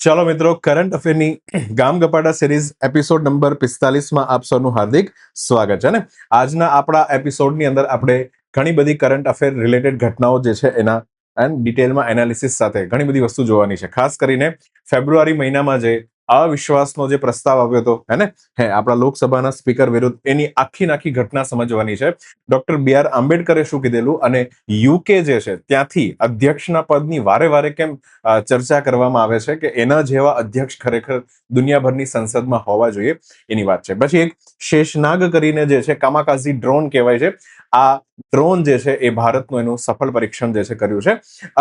ચાલો મિત્રો, કરંટ અફેરની ગામ ગપાટા સિરીઝ એપિસોડ નંબર 45માં આપ સૌનું હાર્દિક સ્વાગત છે ને. આજના આપણા એપિસોડની અંદર આપણે ઘણી બધી કરંટ અફેર રિલેટેડ ઘટનાઓ જે છે એના એન્ડ ડિટેલમાં એનાલિસિસ સાથે ઘણી બધી વસ્તુ જોવાની છે. ખાસ કરીને ફેબ્રુઆરી મહિનામાં જે અવિશ્વાસનો જે પ્રસ્તાવ આવ્યો હતો આપણા લોકસભાના સ્પીકર વિરુદ્ધ, એની આખી ઘટના સમજવાની છે. ડોક્ટર BR આંબેડકરે શું કીધેલું અને યુકે જે છે ત્યાંથી અધ્યક્ષના પદની વારે કેમ ચર્ચા કરવામાં આવે છે કે એના જેવા અધ્યક્ષ ખરેખર દુનિયાભરની સંસદમાં હોવા જોઈએ, એની વાત છે. પછી એક શેષનાગ કરીને જે છે કામાકાઝી ડ્રોન કહેવાય છે. આ ડ્રોન જે છે એ ભારતનું એનું સફળ પરીક્ષણ જે છે કર્યું છે.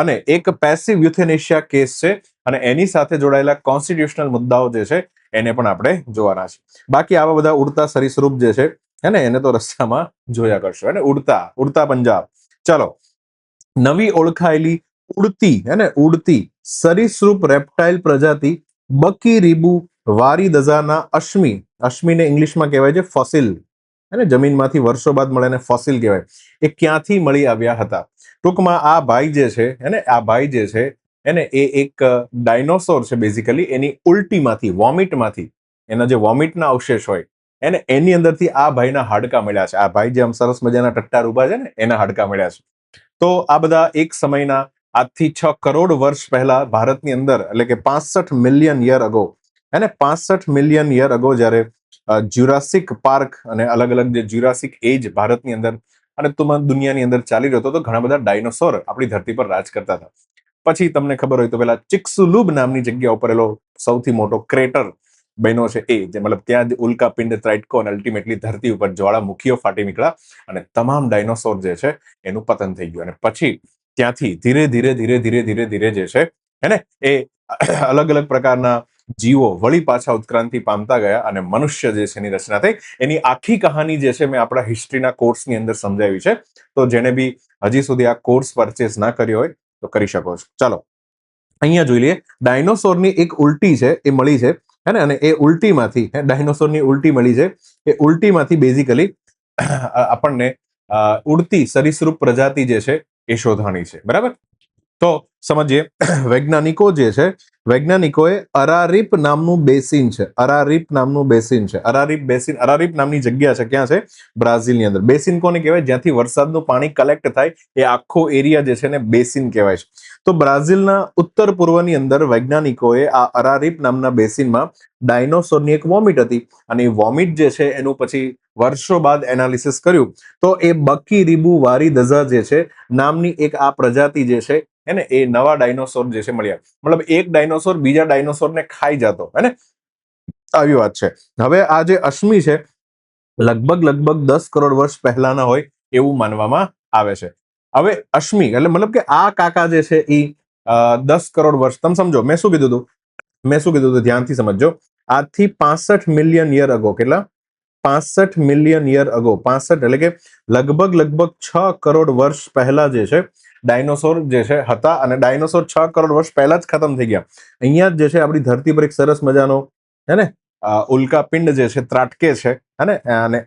અને એક પેસિવ યુથેનેશિયા કેસ છે અને એની સાથે જોડાયેલા કોન્સ્ટિટ્યુશનલ મુદ્દાઓ જે છે એને પણ આપણે જોવાના છે. બાકી આવા બધા ઉડતા સરીસૃપ જે છે એને તો રસ્તામાં જોયા કરશો. ઉડતા પંજાબ. ચાલો, નવી ઓળખાયેલી ઉડતી સરીસૃપ રેપ્ટાઇલ પ્રજાતિ બકીરીબુ વારીદઝાના અશ્મીને ઇંગ્લિશમાં કહેવાય છે ફોસિલ, જમીનમાંથી વર્ષો બાદ મળે ફોસિલ કહેવાય. એ ક્યાંથી મળી આવ્યા હતા? ટૂંકમાં આ ભાઈ જે છે એ એક ડાયનોસોર છે. બેઝિકલી એની ઉલટીમાંથી, વોમિટમાંથી, એના જે વોમિટના અવશેષ હોય એની અંદરથી આ ભાઈના હાડકા મળ્યા છે. આ ભાઈ જે આમ સરસ મજાના ટટ્ટાર ઉભા છે ને, એના હાડકા મળ્યા છે. તો આ બધા એક સમયના આજથી 6 કરોડ વર્ષ પહેલા ભારતની અંદર, એટલે કે 65 million year ago, 65 million year ago જ્યારે જ્યુરાસિક પાર્ક અને અલગ જે જ્યુરાસિક એજ ભારતની અંદર અને દુનિયાની અંદર ચાલી રહ્યો હતો, તો ઘણા બધા ડાયનોસોર આપણી ધરતી પર રાજ કરતા હતા. પછી તમને ખબર હોય તો પેલા ચિક્સુલુબ નામની જગ્યા ઉપર એલો સૌથી મોટો ક્રેટર બન્યો છે. જે મતલબ ત્યાં જ ઉલ્કા પિંડ ત્રાટકો અને અલ્ટિમેટલી ધરતી ઉપર જ્વાળામુખીઓ ફાટી નીકળ્યા અને તમામ ડાયનોસોર જે છે એનું પતન થઈ ગયું. અને પછી ત્યાંથી ધીરે જે છે એ અલગ પ્રકારના જીવો વળી પાછા ઉત્ક્રાંતિ પામતા ગયા અને મનુષ્ય જે છે એની રચના થઈ. એની આખી કહાની જે છે મેં આપણા હિસ્ટ્રીના કોર્સની અંદર સમજાવી છે. તો જેને બી હજી સુધી આ કોર્સ પરચેસ ના કર્યો હોય તો કરી શકો છો. ચાલો, અહીંયા જોઈ લઈએ. ડાયનોસોરની એક ઉલટી છે એ મળી છે, અને એ ઉલટીમાંથી ડાયનોસોરની ઉલટી મળી છે. એ ઉલટીમાંથી બેઝિકલી આપણને ઉડતી સરીસૃપ પ્રજાતિ જે છે એ શોધવાની છે. બરાબર? તો સમજીએ. વૈજ્ઞાનિકોએ અરારીપ નામનું બેસિન છે. અરારીપ નામની જગ્યા છે. ક્યાં છે? બ્રાઝિલની અંદર. બેસિન કોને કહેવાય? જ્યાંથી વરસાદનું પાણી કલેક્ટ થાય એ આખો એરિયા જે છે ને બેસિન કહેવાય છે. તો બ્રાઝિલના ઉત્તર પૂર્વની અંદર વૈજ્ઞાનિકોએ આ અરારીપ નામના બેસિનમાં ડાયનોસોરની એક વોમિટ હતી અને એ વોમિટ જે છે એનું પછી વર્ષો બાદ એનાલિસિસ કર્યું તો એ બકીરીબુ વારીદઝા જે છે નામની એક આ પ્રજાતિ જે છે એ નવા ડાયનોસોર જે છે મળ્યા. મતલબ એક ડાયનોસોર બીજા ડાયનોસોરને ખાઈ જતો, આવી વાત છે. હવે આ જે અશ્મી છે લગભગ 10 કરોડ વર્ષ પહેલાના હોય એવું માનવામાં આવે છે. હવે અશ્મી એટલે મતલબ કે આ કાકા જે છે એ 10 કરોડ વર્ષ, તમે સમજો મેં શું કીધું હતું ધ્યાનથી સમજો. આજથી 65 મિલિયન યર અગો, કેટલા? 65 મિલિયન યર અગો, 65 એટલે કે લગભગ 6 કરોડ વર્ષ પહેલા જે છે ડાયનોસોર જે છે હતા. અને ડાયનોસોર 6 કરોડ વર્ષ પહેલા જ ખતમ થઈ ગયા. અહીંયા જ જે છે આપણી ધરતી પર એક સરસ મજાનો ઉલ્કાપિંડ જે છે ત્રાટકે છે, અને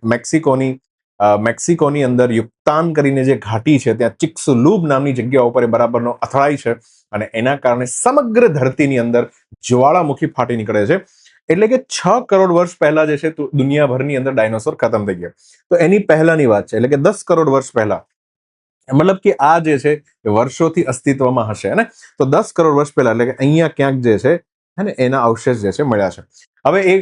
મેક્સિકોની અંદર યુક્તાન કરીને જે ઘાટી છે ત્યાં ચિક્સુલુબ નામની જગ્યા ઉપર બરાબરનો અથડાય છે અને એના કારણે સમગ્ર ધરતીની અંદર જ્વાળામુખી ફાટી નીકળે છે. એટલે કે 6 કરોડ વર્ષ પહેલા જે છે દુનિયાભરની અંદર ડાયનોસોર ખતમ થઈ ગયા. તો એની પહેલાની વાત છે, એટલે કે 10 કરોડ વર્ષ પહેલા, મતલબ કે આ જે છે એ વર્ષોથી અસ્તિત્વમાં હશે. તો 10 કરોડ વર્ષ પહેલા, એટલે કે અહીંયા ક્યાંક જે છે એના અવશેષ જે છે મળ્યા છે. હવે એ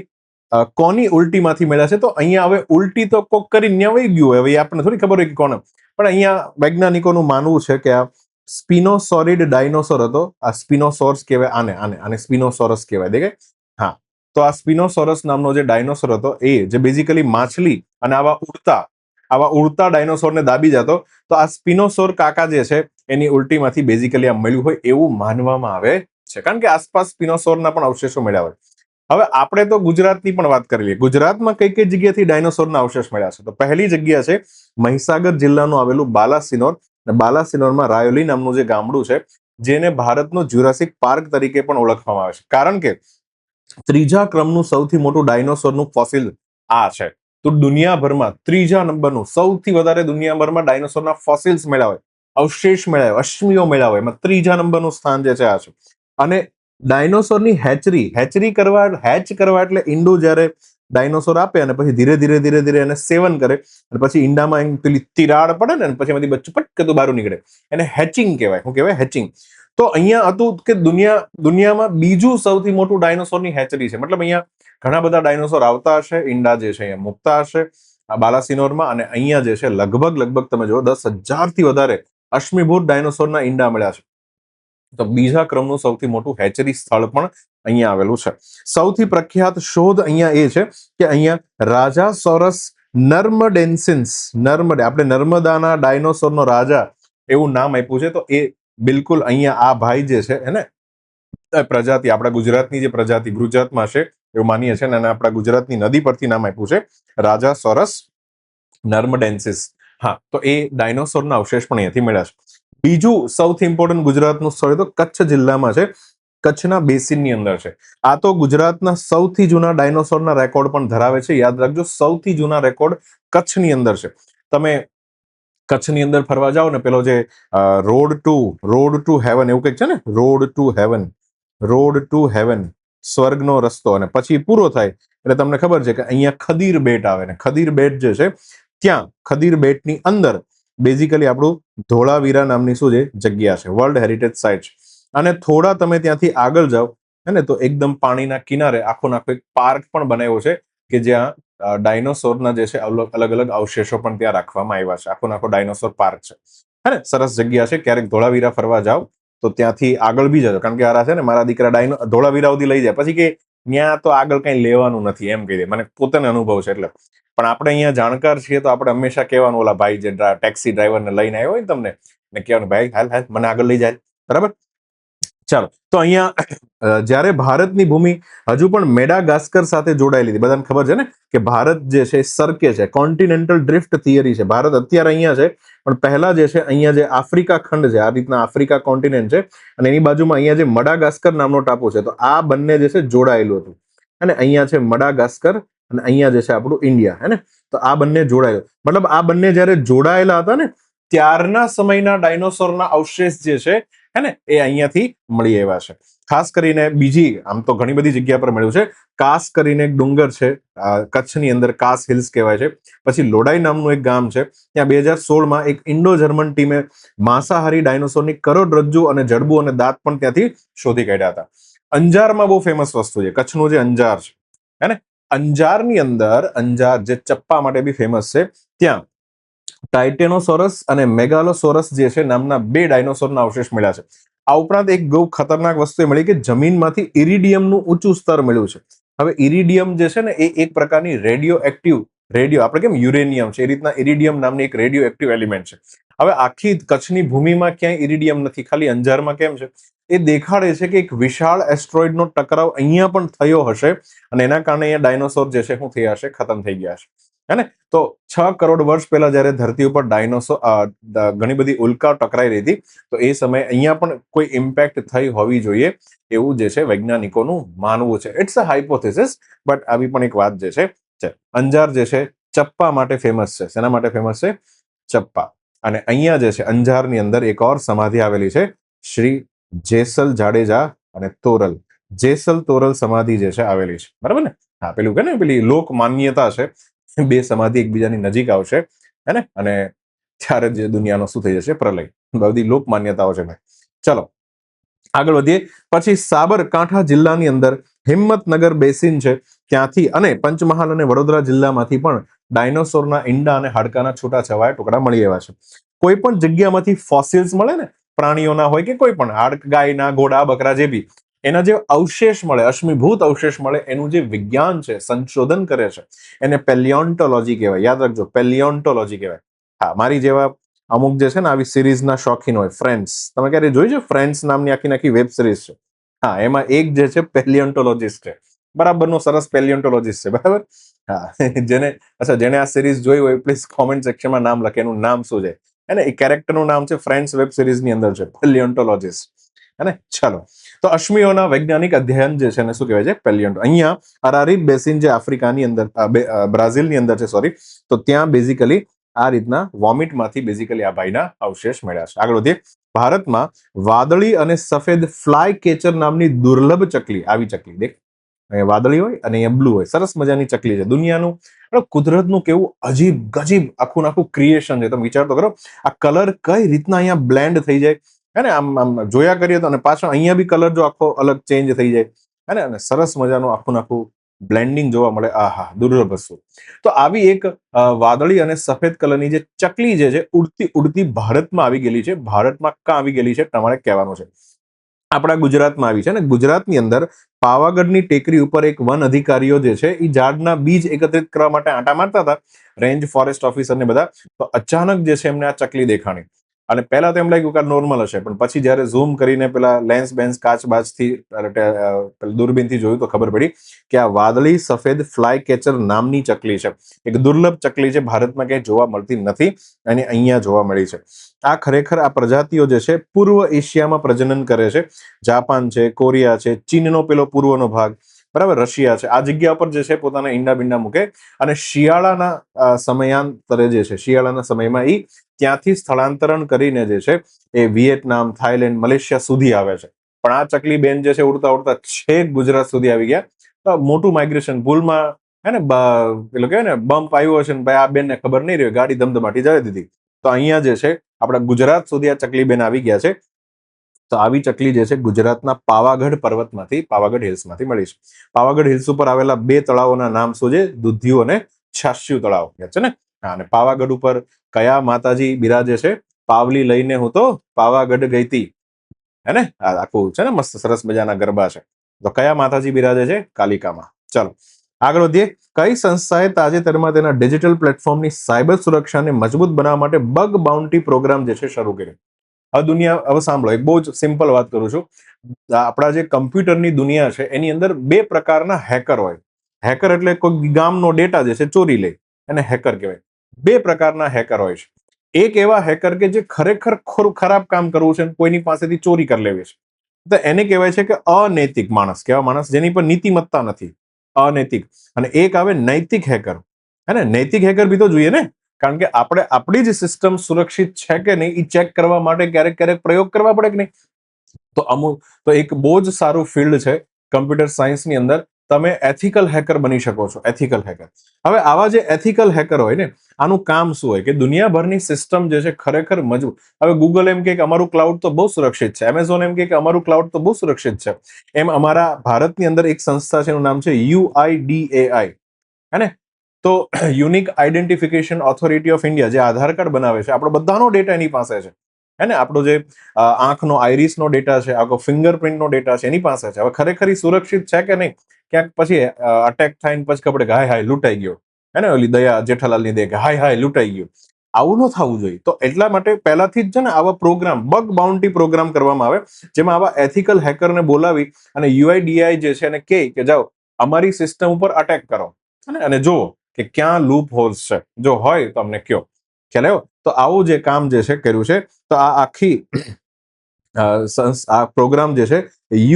કોની ઉલટીમાંથી મળ્યા છે? તો અહીંયા હવે ઉલટી તો કોક કરી ન્યાવઈ ગયું હોય, હવે આપણને થોડી ખબર હોય કે કોને, પણ અહીંયા વૈજ્ઞાનિકોનું માનવું છે કે આ સ્પિનોસોરિડ ડાયનોસોર હતો. આ સ્પિનોસોર્સ કહેવાય, આને સ્પિનોસોરસ કહેવાય. દેખાય? હા. તો આ સ્પિનોસોરસ નામનો જે ડાયનોસોર હતો એ જે બેઝિકલી માછલી અને આવા ઉડતા ડાયનોસોરને દાબી જતો, તો આ સ્પિનોસોર કાકા જે છે એની ઉલટીમાંથી બેઝિકલી આ મળ્યું હોય એવું માનવામાં આવે છે, કારણ કે આસપાસ સ્પિનોસોરના પણ અવશેષો મળ્યા હોય. હવે આપણે તો ગુજરાતની પણ વાત કરી લઈએ. ગુજરાતમાં કઈ જગ્યાથી ડાયનોસોરના અવશેષ મળ્યા છે? તો પહેલી જગ્યા છે મહીસાગર જિલ્લાનું આવેલું બાલાસિનોર. બાલાસિનોરમાં રાયોલી નામનું જે ગામડું છે જેને ભારતનું જ્યુરાસિક પાર્ક તરીકે પણ ઓળખવામાં આવે છે, કારણ કે ત્રીજા ક્રમનું સૌથી મોટું ડાયનોસોરનું ફોસિલ આ છે. તો દુનિયાભરમાં ત્રીજા નંબરનું સૌથી વધારે દુનિયાભરમાં ડાયનોસોરના ફોસિલ્સ મળ્યા હોય, અવશેષ મળ્યા હોય, અશ્મિઓ મળ્યા હોય, એમાં ત્રીજા નંબરનું સ્થાન જે છે આ છે. અને ડાયનોસોરની હેચરી કરવા, હેચ કરવા એટલે ઈંડું જ્યારે ડાયનોસોર આપે અને પછી ધીરે ધીરે ધીરે ધીરે એને સેવન કરે અને પછી ઈંડામાં પેલી તિરાડ પડે ને પછી એમાંથી બચ્ચું પટકતું બહાર નીકળે, એને હેચિંગ કહેવાય. શું કહેવાય? હેચિંગ. તો અહીંયા હતું કે દુનિયામાં બીજું સૌથી મોટું ડાયનોસોરની હેચરી છે. મતલબ અહીંયા ઘણા બધા ડાયનોસોર આવતા હશે, ઈંડા જે છે અહીંયા મૂકતા હશે આ બાલાસિનોરમાં, અને અહીંયા જે છે લગભગ તમે જો 10,000 થી વધારે અશ્મિભૂત ડાયનોસોરના ઈંડા મળ્યા છે. તો બીજા ક્રમનું સૌથી મોટું હેચરી સ્થળ પણ અહીંયા આવેલું છે. સૌથી પ્રખ્યાત શોધ અહીંયા એ છે કે અહીંયા રાજાસોરસ નર્મડેન્સિન્સ, આપણે નર્મદાના ડાયનોસોરનો રાજા એવું નામ આપ્યું છે. તો એ બિલકુલ અહીંયા આ ભાઈ જે છે એને પ્રજાતિ, આપણા ગુજરાતની જે પ્રજાતિ ગુજરાતમાં છે એવું માનીએ છીએ, અને આપણા ગુજરાતની નદી પરથી નામ આપ્યું છે રાજાસોરસ નર્મડેન્સિસ. હા, તો એ ડાયનોસોરના અવશેષ પણ અહીંયાથી મળ્યા છે. બીજું સૌથી ઇમ્પોર્ટન્ટ ગુજરાતનું સ્થળ તો કચ્છ જિલ્લામાં છે, કચ્છના બેસિનની અંદર છે. આ તો ગુજરાતના સૌથી જૂના ડાયનોસોરના રેકોર્ડ પણ ધરાવે છે. યાદ રાખજો, સૌથી જૂના રેકોર્ડ કચ્છની અંદર છે. તમે કચ્છની અંદર ફરવા જાઓ ને, પેલો જે રોડ ટુ હેવન એવું કંઈક છે ને, રોડ ટુ હેવન, સ્વર્ગનો રસ્તો, અને પછી પૂરો થાય એટલે તમને ખબર છે કે અહીંયા ખદીર બેટ આવે ને, ખદીર બેટ જે છે ત્યાં ખદીર બેટની અંદર બેઝિકલી આપણું ધોળાવીરા નામની શું છે જગ્યા છે, વર્લ્ડ હેરિટેજ સાઇટ છે. અને થોડા તમે ત્યાંથી આગળ જાઓ હે તો એકદમ પાણીના કિનારે આખો એક પાર્ક પણ બનાવ્યો છે કે જ્યાં ડાયનોસોરના જે છે અલગ અલગ અવશેષો પણ ત્યાં રાખવામાં આવ્યા છે. આખો ડાયનોસોર પાર્ક છે, હે ને, સરસ જગ્યા છે. ક્યારેક ધોળાવીરા ફરવા જાઓ તો ત્યાંથી આગળ બી જજો, કારણ કે આ છે ને મારા દીકરા ધોળાવીરા સુધી લઈ જાય, પછી કે ત્યાં તો આગળ કઈ લેવાનું નથી એમ કહી દે. મને પોતાનો અનુભવ છે એટલે. પણ આપણે અહીંયા જાણકાર છીએ તો આપણે હંમેશા કહેવાનું, ઓલા ભાઈ જે ટેક્સી ડ્રાઈવરને લઈને આવ્યો હોય ને તમને, ને કહેવાનું ભાઈ હાલ મને આગળ લઈ જાય, બરાબર. ચાલો, તો અહીંયા જ્યારે ભારતની ભૂમિ હજુ પણ મેડાગાસ્કર સાથે જોડાયેલી હતી, બધાને ખબર છે ને કે ભારત જે છે સરકે છે, કોન્ટિનેન્ટલ ડ્રિફ્ટ થિયરી છે. ભારત અત્યારે અહીંયા છે પણ પહેલા જે છે અહીંયા જે આફ્રિકા ખંડ છે, આ રીતના આફ્રિકા કોન્ટિનેન્ટ છે, અને એની બાજુમાં અહીંયા જે મડાગાસ્કર નામનો ટાપુ છે, તો આ બંને જે છે જોડાયેલું હતું. અને અહીંયા છે મડાગાસ્કર અને અહીંયા જે છે આપણું ઇન્ડિયા, હે ને. તો આ બંને જોડાયેલું, મતલબ આ બંને જયારે જોડાયેલા હતા ને ત્યારના સમયના ડાયનોસોરના અવશેષ જે છે હે ને એ અહીંયાથી મળી આવ્યા છે. ખાસ કરીને બીજી, આમ તો ઘણી બધી જગ્યા પર મળ્યું છે. કાસ કરીને એક ડુંગર છે કચ્છની અંદર, કાસ હિલ્સ કહેવાય છે. પછી લોડાઈ નામનું એક ગામ છે, ત્યાં 2016માં એક ઇન્ડો જર્મન ટીમે માંસાહારી ડાયનોસોરની કરોડરજ્જુ અને જડબું અને દાંત પણ ત્યાંથી શોધી કાઢ્યા હતા. અંજારમાં બહુ ફેમસ વસ્તુ છે, કચ્છનું જે અંજાર છે, હે ને, અંજારની અંદર, અંજાર જે ચપ્પા માટે બી ફેમસ છે, ત્યાં ટાઇટેનોસોરસ અને મેગાલોસોરસ જે છે નામના 2 ડાયનોસોરના અવશેષ મળ્યા છે. આ ઉપરાંત એક બહુ ખતરનાક વસ્તુ એ મળી કે જમીનમાંથી ઇરિડિયમનું ઊંચું સ્તર મળ્યું છે. હવે ઇરિડિયમ જે છે ને એ એક પ્રકારની આપણે કેમ યુરેનિયમ છે એ રીતના ઇરિડિયમ નામની એક રેડિયો એક્ટિવ એલિમેન્ટ છે. હવે આખી કચ્છની ભૂમિમાં ક્યાંય ઇરિડિયમ નથી, ખાલી અંજારમાં કેમ છે એ દેખાડે છે કે એક વિશાળ એસ્ટ્રોઇડનો ટકરાવ અહીંયા પણ થયો હશે અને એના કારણે અહીંયા ડાયનોસોર જે છે શું થયા હશે, ખતમ થઈ ગયા છે, હે ને. તો 6 કરોડ વર્ષ પહેલા જયારે ધરતી ઉપર ડાયનોસોર ઘણી બધી ઉલ્કા ટકરાઈ રહી હતી, તો એ સમયે અહીંયા પણ કોઈ ઇમ્પેક્ટ થઈ હોવી જોઈએ એવું જે છે વૈજ્ઞાનિકોનું માનવું છે. ઇટ્સ અ હાઇપોથેસિસ, બટ આવી પણ એક વાત જે છે. અંજાર જે છે ચપ્પા માટે ફેમસ છે. શેના માટે ફેમસ છે? ચપ્પા. અને અહીંયા જે છે અંજારની અંદર એક ઓર સમાધિ આવેલી છે, શ્રી જેસલ જાડેજા અને તોરલ, જેસલ તોરલ સમાધિ જે છે આવેલી છે, બરાબર ને. હા, પેલું કે ને પેલી લોક માન્યતા છે, 2 સમાધિ એકબીજાની નજીક આવશે, હે ને, અને ત્યારે જે દુનિયાનો શું થઈ જશે, પ્રલય. બધી લોક માન્યતાઓ છે. ચલો આગળ વધીએ. પછી સાબરકાંઠા જિલ્લાની અંદર હિંમતનગર બેસિન છે, ત્યાંથી અને પંચમહાલ અને વડોદરા જિલ્લામાંથી પણ ડાયનોસોરના ઈંડા અને હાડકાના છૂટાછવાયા ટુકડા મળી આવ્યા છે. કોઈ પણ જગ્યામાંથી ફોસિલ્સ મળે ને, પ્રાણીઓના હોય કે કોઈ પણ ગાયના, ઘોડા, બકરા, જે બી એના જે અવશેષ મળે, અશ્મિભૂત અવશેષ મળે, એનું જે વિજ્ઞાન છે, સંશોધન કરે છે, એને પેલિયોન્ટોલોજી કહેવાય. યાદ રાખજો, પેલિયોન્ટોલોજી કહેવાય. હા, મારી જેવા અમુક જે છે ને આવી સિરીઝના શોખીન હોય, ફ્રેન્ડ્સ, તમે ક્યારે જોઈ છે? ફ્રેન્ડ્સ નામની આખી વેબ સિરીઝ છે. હા, એમાં એક જે છે પેલિયોન્ટોલોજીસ્ટ છે, બરાબરનો સરસ પેલિયોન્ટોલોજીસ્ટ છે, બરાબર. હા, જેને આ સિરીઝ જોઈ હોય પ્લીઝ કોમેન્ટ સેક્શનમાં નામ લખે, એનું નામ શું છે, હે ને. એ કેરેક્ટરનું નામ છે ફ્રેન્ડ્સ વેબ સિરીઝની અંદર છે, પેલિયોન્ટોલોજીસ્ટ, હે ને. ચલો, તો અશ્મિઓના વૈજ્ઞાનિક અધ્યયન જે છે એને શું કહેવાય છે? પેલિયોન્ટો. અહીંયા અરારીબ બેસિન જે આફ્રિકાની અંદર, બ્રાઝિલની અંદર છે, સોરી, તો ત્યાં બેઝિકલી આ રીતના વોમિટમાંથી બેઝિકલી આ ભાઈના અવશેષ મળ્યા છે. આગળ વધીએ. ભારતમાં વાદળી અને સફેદ ફ્લાય કેચર નામની દુર્લભ ચકલી, આવી ચકલી દેખ, અહીંયા વાદળી હોય અને અહીંયા બ્લુ હોય, સરસ મજાની ચકલી છે. દુનિયાનું કુદરતનું કેવું અજીબ ગજીબ આખું આખું ક્રિએશન છે. તમે વિચાર તો કરો, આ કલર કઈ રીતના અહીંયા બ્લેન્ડ થઈ જાય હે ને, આમ જોયા કરીએ તો, અને પાછળ અહીંયા બી કલર જો આખો અલગ ચેન્જ થઈ જાય હે ને, અને સરસ મજાનું આખું બ્લેન્ડિંગ જોવા મળે. આહા, દુર્લભ વસ્તુ. તો આવી એક વાદળી અને સફેદ કલરની જે ચકલી જે છે ઉડતી ઉડતી ભારતમાં આવી ગયેલી છે. ભારતમાં ક્યાં આવી ગયેલી છે તમારે કહેવાનું છે. આપણા ગુજરાતમાં આવી છે ને. ગુજરાતની અંદર પાવાગઢની ટેકરી ઉપર એક વન અધિકારીઓ જે છે એ ઝાડના બીજ એકત્રિત કરવા માટે આંટા મારતા હતા, રેન્જ ફોરેસ્ટ ઓફિસર ને બધા. તો અચાનક જે છે એમને આ ચકલી દેખાણી, અને પહેલા તો એમ લાગ્યું કે નોર્મલ હશે, પણ પછી જયારે ઝૂમ કરીને પેલા લેન્સ બેન્સ કાચ બાચથી દૂરબીનથી જોયું તો ખબર પડી કે આ વાદળી સફેદ ફ્લાય કેચર નામની ચકલી છે. એક દુર્લભ ચકલી છે, ભારતમાં ક્યાંય જોવા મળતી નથી અને અહીંયા જોવા મળી છે. આ ખરેખર આ પ્રજાતિઓ જે છે પૂર્વ એશિયામાં પ્રજનન કરે છે. જાપાન છે, કોરિયા છે, ચીનનો પેલો પૂર્વનો ભાગ, બરાબર, રશિયા છે, આ જગ્યા પર જે છે પોતાના ઈંડા બિંડા મૂકે, અને શિયાળાના સમયાંતરે જે છે, શિયાળાના સમયમાં ઈ ત્યાંથી સ્થળાંતરણ કરીને જે છે એ વિયેટનામ, થાઈલેન્ડ, મલેશિયા સુધી આવે છે. પણ આ ચકલી બેન જે છે ઉડતા ઉડતા છેક ગુજરાત સુધી આવી ગયા. તો મોટું માઇગ્રેશન, ભૂલમાં હે ને પેલું કહેવાય ને બમ્પ આવ્યો છે ને ભાઈ આ બેનને ખબર નહીં રહ્યો, ગાડી ધમધમાટી જવા દીધી. તો અહીંયા જે છે આપણા ગુજરાત સુધી આ ચકલી બેન આવી ગયા છે. તો આવી ચકલી જે છે ગુજરાતના પાવાગઢ પર્વતમાંથી, પાવાગઢ હિલ્સમાંથી મળી છે. પાવાગઢ હિલ્સ ઉપર આવેલા બે તળાવોના નામ શું છે? દુધિયું અને છાસ્યુ તળાવ છે ને. અને પાવાગઢ ઉપર કયા માતાજી બિરાજે છે? પાવલી લઈને હું તો પાવાગઢ ગઈ તી, હે ને. આખું છે ને મસ્ત સરસ મજાના ગરબા છે. તો કયા માતાજી બિરાજે છે? કાલિકામાં. ચાલો આગળ વધીએ. કઈ સંસ્થાએ તાજેતરમાં તેના ડિજિટલ પ્લેટફોર્મની સાયબર સુરક્ષાને મજબૂત બનાવવા માટે બગ બાઉન્ટી પ્રોગ્રામ જે છે શરૂ કર્યો? હવે સાંભળો, એક બહુ જ સિમ્પલ વાત કરું છું. આપણા જે કમ્પ્યુટરની દુનિયા છે એની અંદર બે પ્રકારના હેકર હોય. હેકર એટલે કોઈ ગામનો ડેટા જે છે ચોરી લે, એને હેકર કહેવાય. બે પ્રકારના હેકર હોય છે. એક એવા હેકર કે જે ખરેખર ખરાબ કામ કરવું છે, કોઈની પાસેથી ચોરી કરી લેવી છે, તો એને કહેવાય છે કે અનૈતિક માણસ, કેવા માણસ જેની પર નીતિમત્તા નથી, અનૈતિક. અને એક આવે નૈતિક હેકર, હે ને. નૈતિક હેકર બી તો જોઈએ ને, કારણ કે આપણે આપણી જ સિસ્ટમ સુરક્ષિત છે કે નહીં એ ચેક કરવા માટે ક્યારેક ક્યારેક પ્રયોગ કરવા પડે કે નહીં. તો એક બહુ જ સારું ફિલ્ડ છે કમ્પ્યુટર સાયન્સની અંદર. તમે એથિકલ હેકર બની શકો છો, એથિકલ હેકર. હવે આવા જે એથિકલ હેકર હોય ને, આનું કામ શું હોય કે દુનિયાભરની સિસ્ટમ જે છે ખરેખર મજબૂત. હવે ગૂગલ એમ કે અમારું ક્લાઉડ તો બહુ સુરક્ષિત છે, એમેઝોન એમ કે અમારું ક્લાઉડ તો બહુ સુરક્ષિત છે. એમ અમારા ભારતની અંદર એક સંસ્થા છે, એનું નામ છે UIDAI, હે ને. તો unique identification authority of India, જે આધાર કાર્ડ બનાવે છે, આપણો બધાનો ડેટા એની પાસે છે, હે ને. આપણો જે આંખનો આઈરિસનો ડેટા છે, આખો ફિંગરપ્રિન્ટનો ડેટા છે, એની પાસે છે. હવે ખરેખર સુરક્ષિત છે કે નહીં? ક્યાંક પછી અટેક થાય ને પછી ખબર કે હાય લૂંટાઈ ગયો, હે ને. ઓલી દયા જેઠાલાલની દે કે હાય લૂંટાઈ ગયો. આવું ન થવું જોઈએ. તો એટલા માટે પહેલાથી જ છે ને આવા પ્રોગ્રામ, બગ બાઉન્ટી પ્રોગ્રામ કરવામાં આવે, જેમાં આવા એથિકલ હેકરને બોલાવી અને UIDAI જે છે એને કહે કે જાઓ અમારી સિસ્ટમ ઉપર અટેક કરો અને જુઓ કે ક્યાં લૂપ હોલ્સ છે, જો હોય તો અમને કયો. ખ્યાલ આવ્યો? તો આવું જે કામ જે છે કર્યું છે. તો આ આખી આ પ્રોગ્રામ જે છે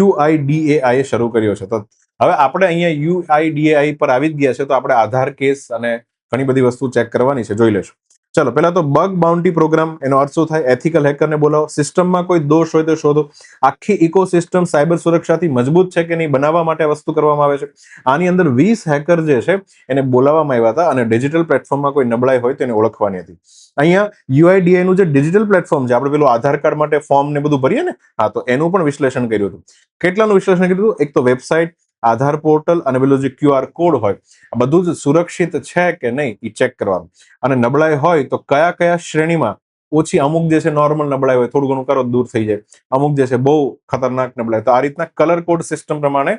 UIDAI શરૂ કર્યો છે. તો હવે આપણે અહીંયા UIDAI પર આવી જ ગયા છે, તો આપણે આધાર કેસ અને ઘણી બધી વસ્તુ ચેક કરવાની છે, જોઈ લેશું. ચલો, પહેલા તો બગ બાઉન્ટી પ્રોગ્રામ, એનો અર્થ શું થાય? એથિકલ હેકરને બોલાવો, સિસ્ટમમાં કોઈ દોષ હોય તો શોધો. આખી ઇકોસિસ્ટમ સાયબર સુરક્ષાથી મજબૂત છે કે નહીં બનાવવા માટે વસ્તુ કરવામાં આવે છે. આની અંદર 20 હેકર જે છે એને બોલાવવામાં આવ્યા હતા, અને ડિજિટલ પ્લેટફોર્મમાં કોઈ નબળાઈ હોય તો એને ઓળખવાની હતી. અહીંયા UIDAI નું જે ડિજિટલ પ્લેટફોર્મ છે, આપણે પેલું આધાર કાર્ડ માટે ફોર્મ ને બધું ભરીએ ને, હા, તો એનું પણ વિશ્લેષણ કર્યું હતું. કેટલાનું વિશ્લેષણ કર્યું હતું? એક તો વેબસાઇટ, આધાર પોર્ટલ અને પેલું જે QR કોડ હોય, આ બધું જ સુરક્ષિત છે કે નહીં એ ચેક કરવાનું. અને નબળાઈ હોય તો કયા કયા શ્રેણીમાં ઓછી, અમુક જે છે નોર્મલ નબળાઈ હોય, થોડું ઘણું કરો દૂર થઈ જાય, અમુક જે છે બહુ ખતરનાક નબળાઈ. તો આ રીતના કલર કોડ સિસ્ટમ પ્રમાણે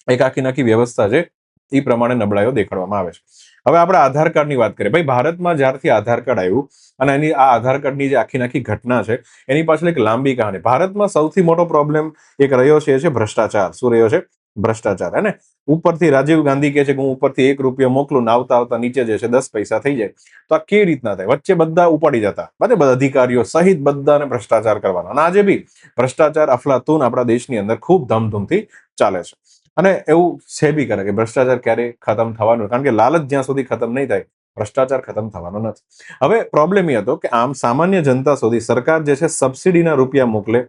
એક આખી વ્યવસ્થા છે, એ પ્રમાણે નબળાઈઓ દેખાડવામાં આવે છે. હવે આપણે આધાર કાર્ડની વાત કરીએ. ભાઈ, ભારતમાં જ્યારથી આધાર કાર્ડ આવ્યું અને એની આ આધાર કાર્ડની જે આખી ઘટના છે એની પાછળ એક લાંબી કહાની. ભારતમાં સૌથી મોટો પ્રોબ્લેમ એક રહ્યો છે, એ છે ભ્રષ્ટાચાર. શું રહ્યો છે? ભ્રષ્ટાચાર, હે ને. ઉપરથી રાજીવ ગાંધી કહે છે કે હું ઉપરથી ₹1 મોકલું ને આવતા નીચે જે છે 10 પૈસા થઈ જાય. તો આ કેવી રીતના થાય? વચ્ચે બધા ઉપાડી જતા, બધા અધિકારીઓ સહિત બધાને ભ્રષ્ટાચાર કરવાનો. અને આજે બી ભ્રષ્ટાચાર અફલાતુન આપણા દેશની અંદર ખૂબ ધમધમથી ચાલે છે. અને એવું છે બી કરે કે ભ્રષ્ટાચાર ક્યારે ખતમ થવાનું, કારણ કે લાલચ જ્યાં સુધી ખતમ નહીં થાય ભ્રષ્ટાચાર ખતમ થવાનો નથી. હવે પ્રોબ્લેમ એ હતો કે આમ સામાન્ય જનતા સુધી સરકાર જે છે સબસિડીના રૂપિયા મોકલે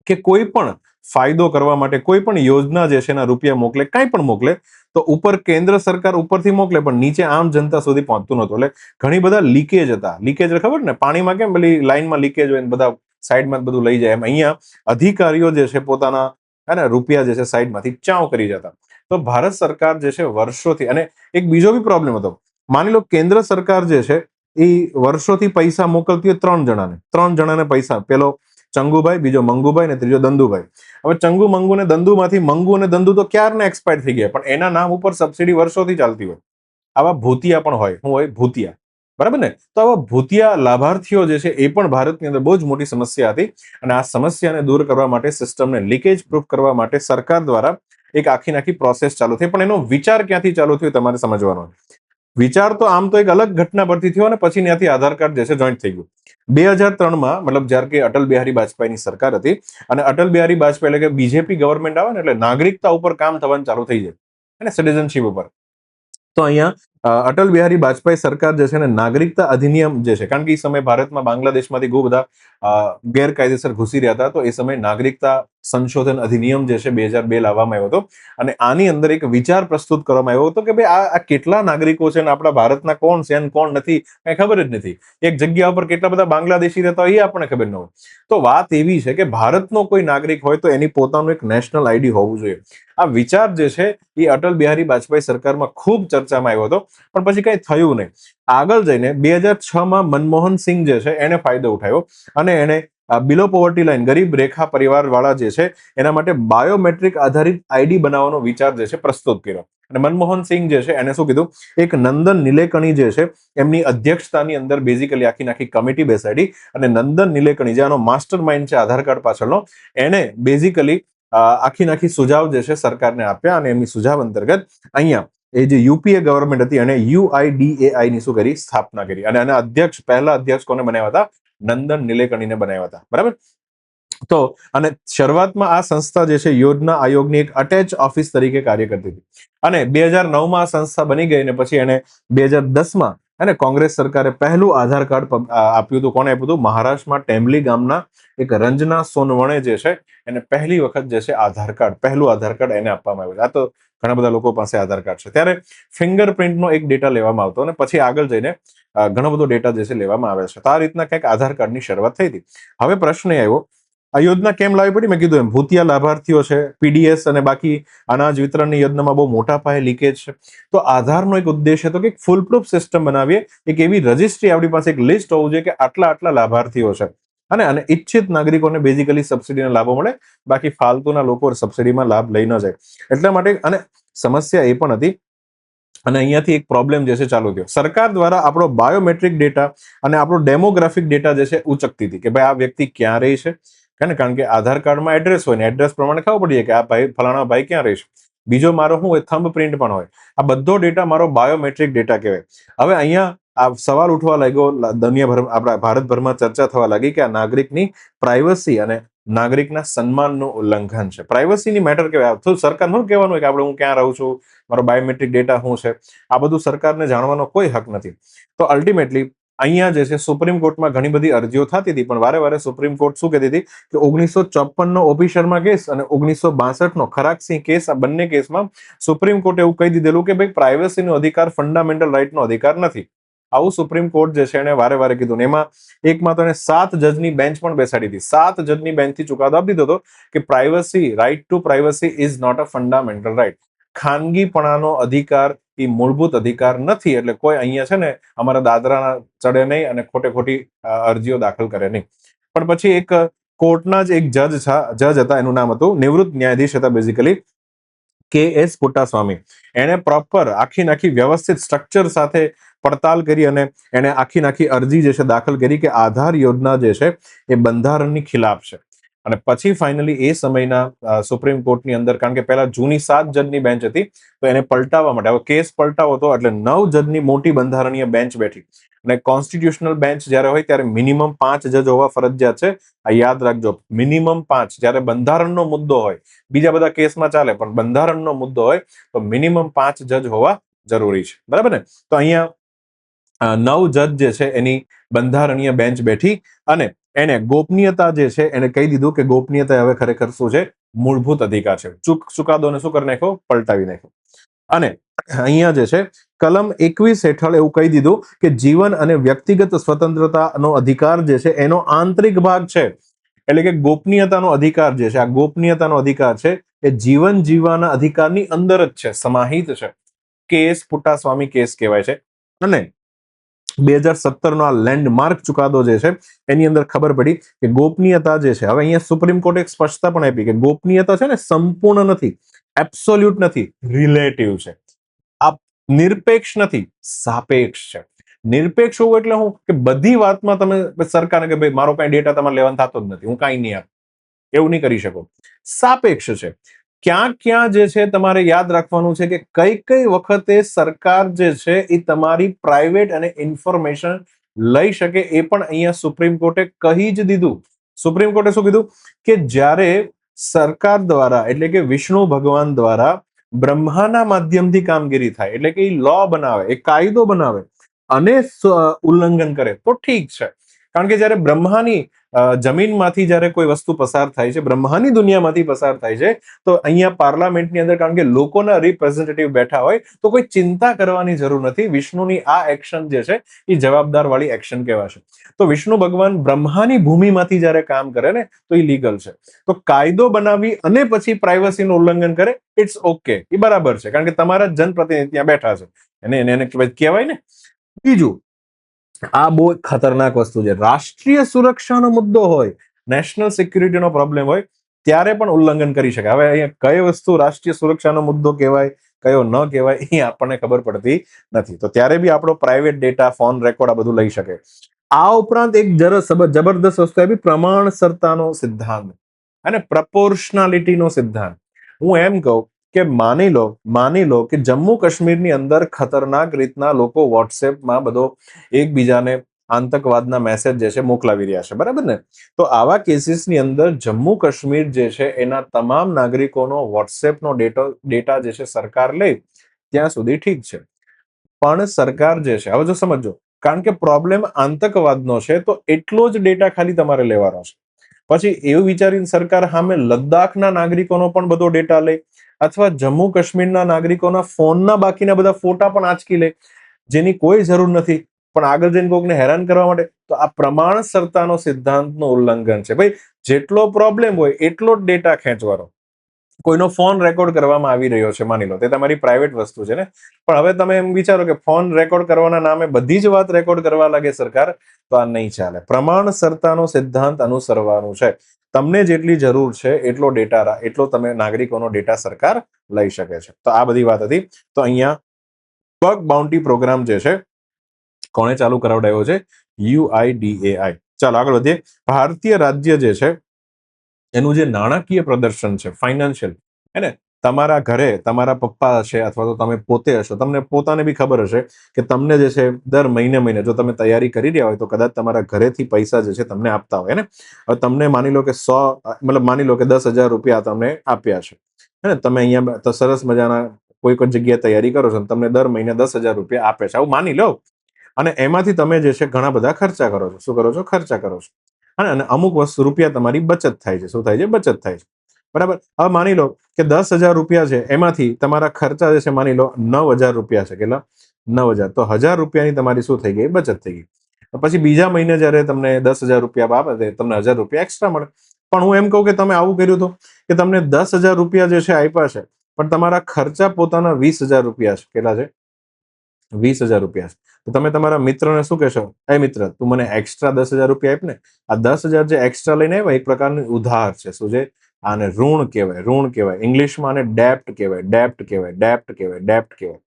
કે કોઈ પણ ફાયદો કરવા માટે કોઈ પણ યોજના જે છે એના રૂપિયા મોકલે, કાંઈ પણ મોકલે, તો ઉપર કેન્દ્ર સરકાર ઉપરથી મોકલે પણ નીચે આમ જનતા સુધી પહોંચતું નહોતું. એટલે ઘણી બધા લીકેજ હતા. લીકેજ ખબર ને, પાણીમાં કેમ પેલી લાઈનમાં લીકેજ હોય ને બધા સાઈડમાં બધું લઈ જાય, એમ અહીંયા અધિકારીઓ જે છે પોતાના રૂપિયા જે છે સાઈડમાંથી ચાવ કરી જતા. તો ભારત સરકાર જે છે વર્ષોથી, અને એક બીજો બી પ્રોબ્લેમ હતો. માની લો કેન્દ્ર સરકાર જે છે એ વર્ષોથી પૈસા મોકલતી હોય ત્રણ જણાને પૈસા, પેલો ચંગુભાઈ, બીજો મંગુભાઈ ને ત્રીજો દંદુભાઈ. હવે ચંગુ, મંગુ ને દંદુમાંથી મંગુ અને દંદુ તો ક્યારના એક્સપાયર થઈ ગયા, પણ એના નામ ઉપર સબસિડી વર્ષોથી ચાલતી હોય. આવા ભૂતિયા પણ હોય. શું હોય? ભૂતિયા. બરાબર ને? તો આવા ભૂતિયા લાભાર્થીઓ જે છે એ પણ ભારતની અંદર બહુ જ મોટી સમસ્યા હતી, અને આ સમસ્યાને દૂર કરવા માટે, સિસ્ટમને લીકેજ પ્રૂફ કરવા માટે સરકાર દ્વારા એક આખી પ્રોસેસ ચાલુ થઈ. પણ એનો વિચાર ક્યાંથી ચાલુ થયો તમારે સમજવાનો. વિચાર તો આમ તો એક અલગ ઘટના પરથી થયો, અને પછી ત્યાંથી આધાર કાર્ડ જે છે જોઈન્ટ થઈ ગયું 2003માં. મતલબ જ્યારે કે અટલ બિહારી વાજપેયીની સરકાર હતી, અને અટલ બિહારી વાજપેયી એટલે કે બીજેપી ગવર્મેન્ટ આવે ને એટલે નાગરિકતા ઉપર કામ થવાનું ચાલુ થઈ જાય, અને સિટીઝનશીપ ઉપર. તો અહીંયા અટલ બિહારી વાજપેયી સરકાર જે છે ને નાગરિકતા અધિનિયમ જે છે, કારણ કે એ સમયે ભારતમાં બાંગ્લાદેશમાંથી બહુ બધા ગેરકાયદેસર ઘૂસી રહ્યા હતા, તો એ સમયે નાગરિકતા સંશોધન અધિનિયમ જે છે 2002 લાવવામાં આવ્યો હતો. અને આની અંદર એક વિચાર પ્રસ્તુત કરવામાં આવ્યો હતો કે ભાઈ આ કેટલા નાગરિકો છે ને આપણા ભારતના કોણ છે અને કોણ નથી કઈ ખબર જ નથી. એક જગ્યા ઉપર કેટલા બધા બાંગ્લાદેશી રહેતા હોય એ આપણને ખબર ન હોય. તો વાત એવી છે કે ભારતનો કોઈ નાગરિક હોય તો એની પોતાનું એક નેશનલ આઈડી હોવું જોઈએ. આ વિચાર જે છે એ અટલ બિહારી વાજપેયી સરકારમાં ખૂબ ચર્ચામાં આવ્યો હતો, પણ પછી કઈ થયું નહીં. આગળ જઈને 2006માં મનમોહન સિંહ જે છે એને ફાયદો ઉઠાવ્યો, અને એને બિલો પોવર્ટી લાઈન, ગરીબ રેખા પરિવાર વાળા જે છે એના માટે બાયોમેટ્રિક આધારિત આઈડી બનાવવાનો વિચાર જે છે પ્રસ્તુત કર્યો. અને મનમોહન સિંહ જે છે એને શું કીધું, એક નંદન નિલેકણી જે છે એમની અધ્યક્ષતાની અંદર બેઝિકલી આખી કમિટી બેસાડી, અને નંદન નિલેકણી જે આનો માસ્ટર માઇન્ડ છે આધાર કાર્ડ પાછળનો, એને બેઝિકલી આખી સુઝાવ જે છે સરકારને આપ્યા, અને એમની સુઝાવ અંતર્ગત અહીંયા એ જે યુપીએ ગવર્મેન્ટ હતી અને UIDAI ની શું કરી, સ્થાપના કરી. અને આના પહેલા અધ્યક્ષ કોને બનાવ્યા હતા? નંદન નિલેકણીને બનાવ્યા હતા. બરાબર. તો અને શરૂઆતમાં આ સંસ્થા જે છે યોજના આયોગની એક અટેચ ઓફિસ તરીકે કાર્ય કરતી હતી, અને 2009માં આ સંસ્થા બની ગઈ, અને પછી એને 2010માં અને કોંગ્રેસ સરકારે પહેલું આધાર કાર્ડ આપ્યું હતું. કોને આપ્યું હતું? મહારાષ્ટ્રમાં ટેમ્બલી ગામના એક રંજના સોનવણે જે છે એને પહેલી વખત જે છે પહેલું આધાર કાર્ડ એને આપવામાં આવ્યું. આ તો ઘણા બધા લોકો પાસે આધાર કાર્ડ છે. ત્યારે ફિંગરપ્રિન્ટનો એક ડેટા લેવામાં આવતો, અને પછી આગળ જઈને ઘણો બધો ડેટા જે છે લેવામાં આવે છે. તો આ રીતના કંઈક આધાર કાર્ડની શરૂઆત થઈ હતી. હવે પ્રશ્ન એ આવ્યો, આ યોજના કેમ લાવી પડી? મેં કીધું એમ, ભૂતિયા લાભાર્થીઓ છે, પીડીએસ અને બાકી અનાજ વિતરણની યોજનામાં બહુ મોટા પાયે લીકેજ છે. તો આધારનો એક ઉદ્દેશ હતો કે ફૂલ પ્રૂફ સિસ્ટમ બનાવીએ, એક એવી રજિસ્ટ્રી આપણી પાસે, એક લિસ્ટ હોવું જોઈએ કે આટલા લાભાર્થીઓ છે, અને ઈચ્છિત નાગરિકોને બેઝિકલી સબસિડીના લાભો મળે, બાકી ફાલતુના લોકો સબસિડીમાં લાભ લઈ ન જાય. એટલા માટે, અને સમસ્યા એ પણ હતી, અને અહીંયાથી એક પ્રોબ્લેમ જે છે ચાલુ થયો. સરકાર દ્વારા આપણો બાયોમેટ્રિક ડેટા અને આપણો ડેમોગ્રાફિક ડેટા જે છે ઉચકતી હતી કે ભાઈ આ વ્યક્તિ ક્યાં રહે છે, કારણ કે આધાર કાર્ડમાં એડ્રેસ હોય ને એડ્રેસ પ્રમાણે ખબર પડી જાય કે આ ભાઈ ફલાણા ભાઈ ક્યાં રહે છે. બીજો મારો શું હોય? થંબ પ્રિન્ટ પણ હોય. આ બધો ડેટા મારો બાયોમેટ્રિક ડેટા કહેવાય. હવે અહીંયા આ સવાલ ઉઠવા લાગ્યો, દુનિયાભર, આપણા ભારતભરમાં ચર્ચા થવા લાગી કે આ નાગરિકની પ્રાઇવસી અને નાગરિકના સન્માનનું ઉલ્લંઘન છે. પ્રાઇવસીની મેટર કહેવાય. તો સરકારનું કહેવાનું હોય કે આપણે હું ક્યાં રહું છું, મારો બાયોમેટ્રિક ડેટા શું છે, આ બધું સરકારને જાણવાનો કોઈ હક નથી. તો અલ્ટિમેટલી અહીંયા જે છે સુપ્રીમ કોર્ટમાં ઘણી બધી અરજીઓ થતી હતી, પણ વારે સુપ્રીમ કોર્ટ શું કહેતી હતી કે 1954નો ઓપી શર્મા કેસ અને 1962નો ખરાકસિંહ કેસ, આ બંને કેસમાં સુપ્રીમ કોર્ટે એવું કહી દીધેલું કે ભાઈ પ્રાઇવસીનો અધિકાર ફંડામેન્ટલ રાઇટનો અધિકાર નથી. આવું સુપ્રીમ કોર્ટ જે છે એને વારે કીધું. ને એમાં એકમાં તો એને 7 જજની બેન્ચ પણ બેસાડી હતી. 7 જજની બેન્ચથી ચુકાદો આપી દીધો હતો કે privacy, right to privacy is not a fundamental right. ખાનગીપણાનો અધિકાર એ મૂળભૂત અધિકાર નથી. એટલે કોઈ અહીંયા છે ને અમારા દાદરાના ચડે નહીં અને ખોટી અરજીઓ દાખલ કરે નહીં. પણ પછી એક કોર્ટના જ એક જજ હતા, એનું નામ હતું, નિવૃત્ત ન્યાયાધીશ હતા બેઝિકલી, KS પુટ્ટાસ્વામી. એને પ્રોપર આખી વ્યવસ્થિત સ્ટ્રક્ચર સાથે પડતાલ કરી, અને એને આખી અરજી જે છે દાખલ કરી કે આધાર યોજના જે છે એ બંધારણની ખિલાફ છે. અને પછી ફાઇનલી એ સમયના સુપ્રીમ કોર્ટની અંદર, કારણ કે પહેલા જૂની 7 જજની બેન્ચ હતી, તો એને પલટાવવા માટે, હવે કેસ પલટાવો હતો એટલે 9 જજની મોટી બંધારણીય બેન્ચ બેઠી. અને કોન્સ્ટિટ્યુશનલ બેન્ચ જ્યારે હોય ત્યારે મિનિમમ 5 જજ હોવા ફરજિયાત છે. આ યાદ રાખજો, મિનિમમ 5. જ્યારે બંધારણનો મુદ્દો હોય, બીજા બધા કેસમાં ચાલે, પણ બંધારણનો મુદ્દો હોય તો મિનિમમ 5 જજ હોવા જરૂરી છે. બરાબર ને? તો અહીંયા 9 જજ જે છે એની બંધારણીય બેન્ચ બેઠી અને એને ગોપનીયતા જે છે એને કહી દીધું કે ગોપનીયતા હવે ખરેખર શું છે, મૂળભૂત અધિકાર છે. ચુકાદોને શું કરી નાખ્યો, પલટાવી નાખ્યો. અને અહીંયા જે છે કલમ 21 હેઠળ એવું કહી દીધું કે જીવન અને વ્યક્તિગત સ્વતંત્રતાનો અધિકાર જે છે એનો આંતરિક ભાગ છે. એટલે કે ગોપનીયતાનો અધિકાર જે છે, આ ગોપનીયતાનો અધિકાર છે એ જીવન જીવવાના અધિકારની અંદર જ છે, સમાહિત છે. કેસ પુટ્ટાસ્વામી કેસ કહેવાય છે. અને 2017 નો આ લેન્ડમાર્ક ચુકાદો જે છે એની અંદર ખબર પડી કે ગોપનીયતા જે છે, હવે અહીંયા સુપ્રીમ કોર્ટે એક સ્પષ્ટતા પણ આપી કે ગોપનીયતા છે ને સંપૂર્ણ નથી, એબ્સોલ્યુટ નથી, રિલેટિવ છે. આ નિરપેક્ષ નથી, સાપેક્ષ છે. નિરપેક્ષ હોવું એટલે હું કે બધી વાતમાં તમે સરકારને કે ભાઈ મારો કઈ ડેટા તમારે લેવાનો થતો જ નથી, હું કાંઈ નહીં આપું, એવું નહીં કરી શકો. સાપેક્ષ છે. ક્યાં ક્યાં જે છે તમારે યાદ રાખવાનું છે કે કઈ કઈ વખતે સરકાર જે છે એ તમારી પ્રાઇવેટ અને ઇન્ફોર્મેશન લઈ શકે એ પણ અહીંયા સુપ્રીમ કોર્ટે કહી જ દીધું. સુપ્રીમ કોર્ટે શું કીધું કે જ્યારે સરકાર દ્વારા એટલે કે વિષ્ણુ ભગવાન દ્વારા બ્રહ્માના માધ્યમથી કામગીરી થાય એટલે કે એ લો બનાવે, એ કાયદો બનાવે અને ઉલ્લંઘન કરે તો ઠીક છે. કારણ કે જ્યારે બ્રહ્માની જમીનમાંથી જ્યારે કોઈ વસ્તુ પસાર થાય છે, બ્રહ્માની દુનિયામાંથી પસાર થાય છે, તો અહીંયા પાર્લામેન્ટની અંદર કારણ કે લોકોના રિપ્રેઝેન્ટેટિવ બેઠા હોય તો કોઈ ચિંતા કરવાની જરૂર નથી. વિષ્ણુની આ એક્શન જે છે એ જવાબદાર વાળી એક્શન કહેવાશે. તો વિષ્ણુ ભગવાન બ્રહ્માની ભૂમિમાંથી જ્યારે કામ કરે ને તો એ લીગલ છે. તો કાયદો બનાવી અને પછી પ્રાઇવસીનું ઉલ્લંઘન કરે, ઇટ્સ ઓકે, એ બરાબર છે, કારણ કે તમારા જનપ્રતિનિધિ ત્યાં બેઠા છે, એને કહેવાય ને. બીજું, આ બહુ ખતરનાક વસ્તુ છે. રાષ્ટ્રીય સુરક્ષાનો મુદ્દો હોય, નેશનલ સિક્યુરિટીનો પ્રોબ્લેમ હોય ત્યારે પણ ઉલ્લંઘન કરી શકાય. હવે અહીંયા કઈ વસ્તુ રાષ્ટ્રીય સુરક્ષાનો મુદ્દો કહેવાય, કયો ન કહેવાય એ આપણને ખબર પડતી નથી. તો ત્યારે બી આપણો પ્રાઇવેટ ડેટા, ફોન રેકોર્ડ આ બધું લઈ શકે. આ ઉપરાંત એક જબરદસ્ત વસ્તુ આવી, પ્રમાણસરતાનો સિદ્ધાંત અને પ્રપોર્શનાલિટીનો સિદ્ધાંત. હું એમ કહું કે માની લો કે જમ્મુ કાશ્મીરની અંદર ખતરનાક રીતના લોકો વોટ્સએપમાં બધો એકબીજાને આતંકવાદના મેસેજ જે છે મોકલાવી રહ્યા છે, બરાબર ને? તો આવા કેસીસની અંદર જમ્મુ કાશ્મીર જે છે એના તમામ નાગરિકોનો વોટ્સએપનો ડેટા જે છે સરકાર લે ત્યાં સુધી ઠીક છે. પણ સરકાર જે છે, હવે જો સમજો, કારણ કે પ્રોબ્લેમ આતંકવાદનો છે તો એટલો જ ડેટા ખાલી તમારે લેવાનો છે. પછી એવું વિચારીને સરકાર સામે લદ્દાખના નાગરિકોનો પણ બધો ડેટા લે અથવા જમ્મુ કાશ્મીરના નાગરિકોના ફોનના બાકીના બધા ફોટા પણ આંચકી લે, જેની કોઈ જરૂર નથી, પણ આગળ જઈને કોઈકને હેરાન કરવા માટે. તો આ પ્રમાણસરતાનો સિદ્ધાંતનું ઉલ્લંઘન છે. ભાઈ, જેટલો પ્રોબ્લેમ હોય એટલો જ ડેટા ખેંચવાનો. કોઈનો ફોન રેકોર્ડ કરવામાં આવી રહ્યો છે, માની લો, તે તમારી પ્રાઇવેટ વસ્તુ છે ને, પણ હવે તમે એમ વિચારો કે ફોન રેકોર્ડ કરવાના નામે બધી જ વાત રેકોર્ડ કરવા લાગે સરકાર, તો આ નહીં ચાલે. પ્રમાણસરતાનો સિદ્ધાંત અનુસરવાનું છે. તમને જેટલી જરૂર છે એટલો ડેટા, એટલો તમે નાગરિકોનો ડેટા સરકાર લઈ શકે છે. તો આ બધી વાત હતી. તો અહીંયા બગ બાઉન્ટી પ્રોગ્રામ જે છે કોણે ચાલુ કરાવડાવ્યો છે? UIDAI. ચાલો આગળ વધીએ. ભારતીય રાજ્ય જે છે એનું જે નાણાકીય પ્રદર્શન છે, ફાઇનાન્શિયલ, હે ને, તમારા ઘરે તમારા પપ્પા હશે અથવા તો તમે પોતે હશો, તમને પોતાને બી ખબર હશે કે તમને જે છે દર મહિને જો તમે તૈયારી કરી રહ્યા હોય તો કદાચ તમારા ઘરેથી પૈસા જે છે તમને આપતા હોય ને. હવે તમને માની લો કે માની લો કે 10,000 રૂપિયા તમને આપ્યા છે, હે ને, તમે અહીંયા તો સરસ મજાના કોઈ જગ્યાએ તૈયારી કરો છો, તમને દર મહિને 10,000 રૂપિયા આપે છે, આવું માની લો. અને એમાંથી તમે જે છે ઘણા બધા ખર્ચા કરો છો. શું કરો છો? ખર્ચા કરો છો. અને અમુક વસ્તુ રૂપિયા તમારી બચત થાય છે. શું થાય છે? બચત થાય છે, બરાબર. હવે માની લો કે 10,000 રૂપિયા છે, એમાંથી તમારા ખર્ચા જે છે માની લો 9,000 રૂપિયા છે. કેટલા? 9,000. તો 1,000 રૂપિયાની તમારી શું થઈ ગઈ? બચત થઈ ગઈ. પછી બીજા મહિને જયારે તમને 10,000 રૂપિયા આપે તમને 1,000 રૂપિયા એક્સ્ટ્રા મળે. પણ હું એમ કહું કે તમે આવું કર્યું હતું કે તમને 10,000 રૂપિયા જે છે આપ્યા છે, પણ તમારા ખર્ચા પોતાના 20,000 રૂપિયા છે. કેટલા છે? 20,000 રૂપિયા છે. તો તમે તમારા મિત્રને શું કહેશો? એ મિત્ર, તું મને એક્સ્ટ્રા 10,000 રૂપિયા આપ ને. આ 10,000 જે એક્સ્ટ્રા લઈને આવ્યા એક પ્રકારનું ઉધાર છે. શું છે? આને ઋણ કહેવાય. ઋણ કહેવાય. ઇંગ્લિશમાં આને ડેપ્ટ કહેવાય. ડેપ્ટ કહેવાય. ડેપ્ટ કહેવાય. ડેપ્ટ કહેવાય.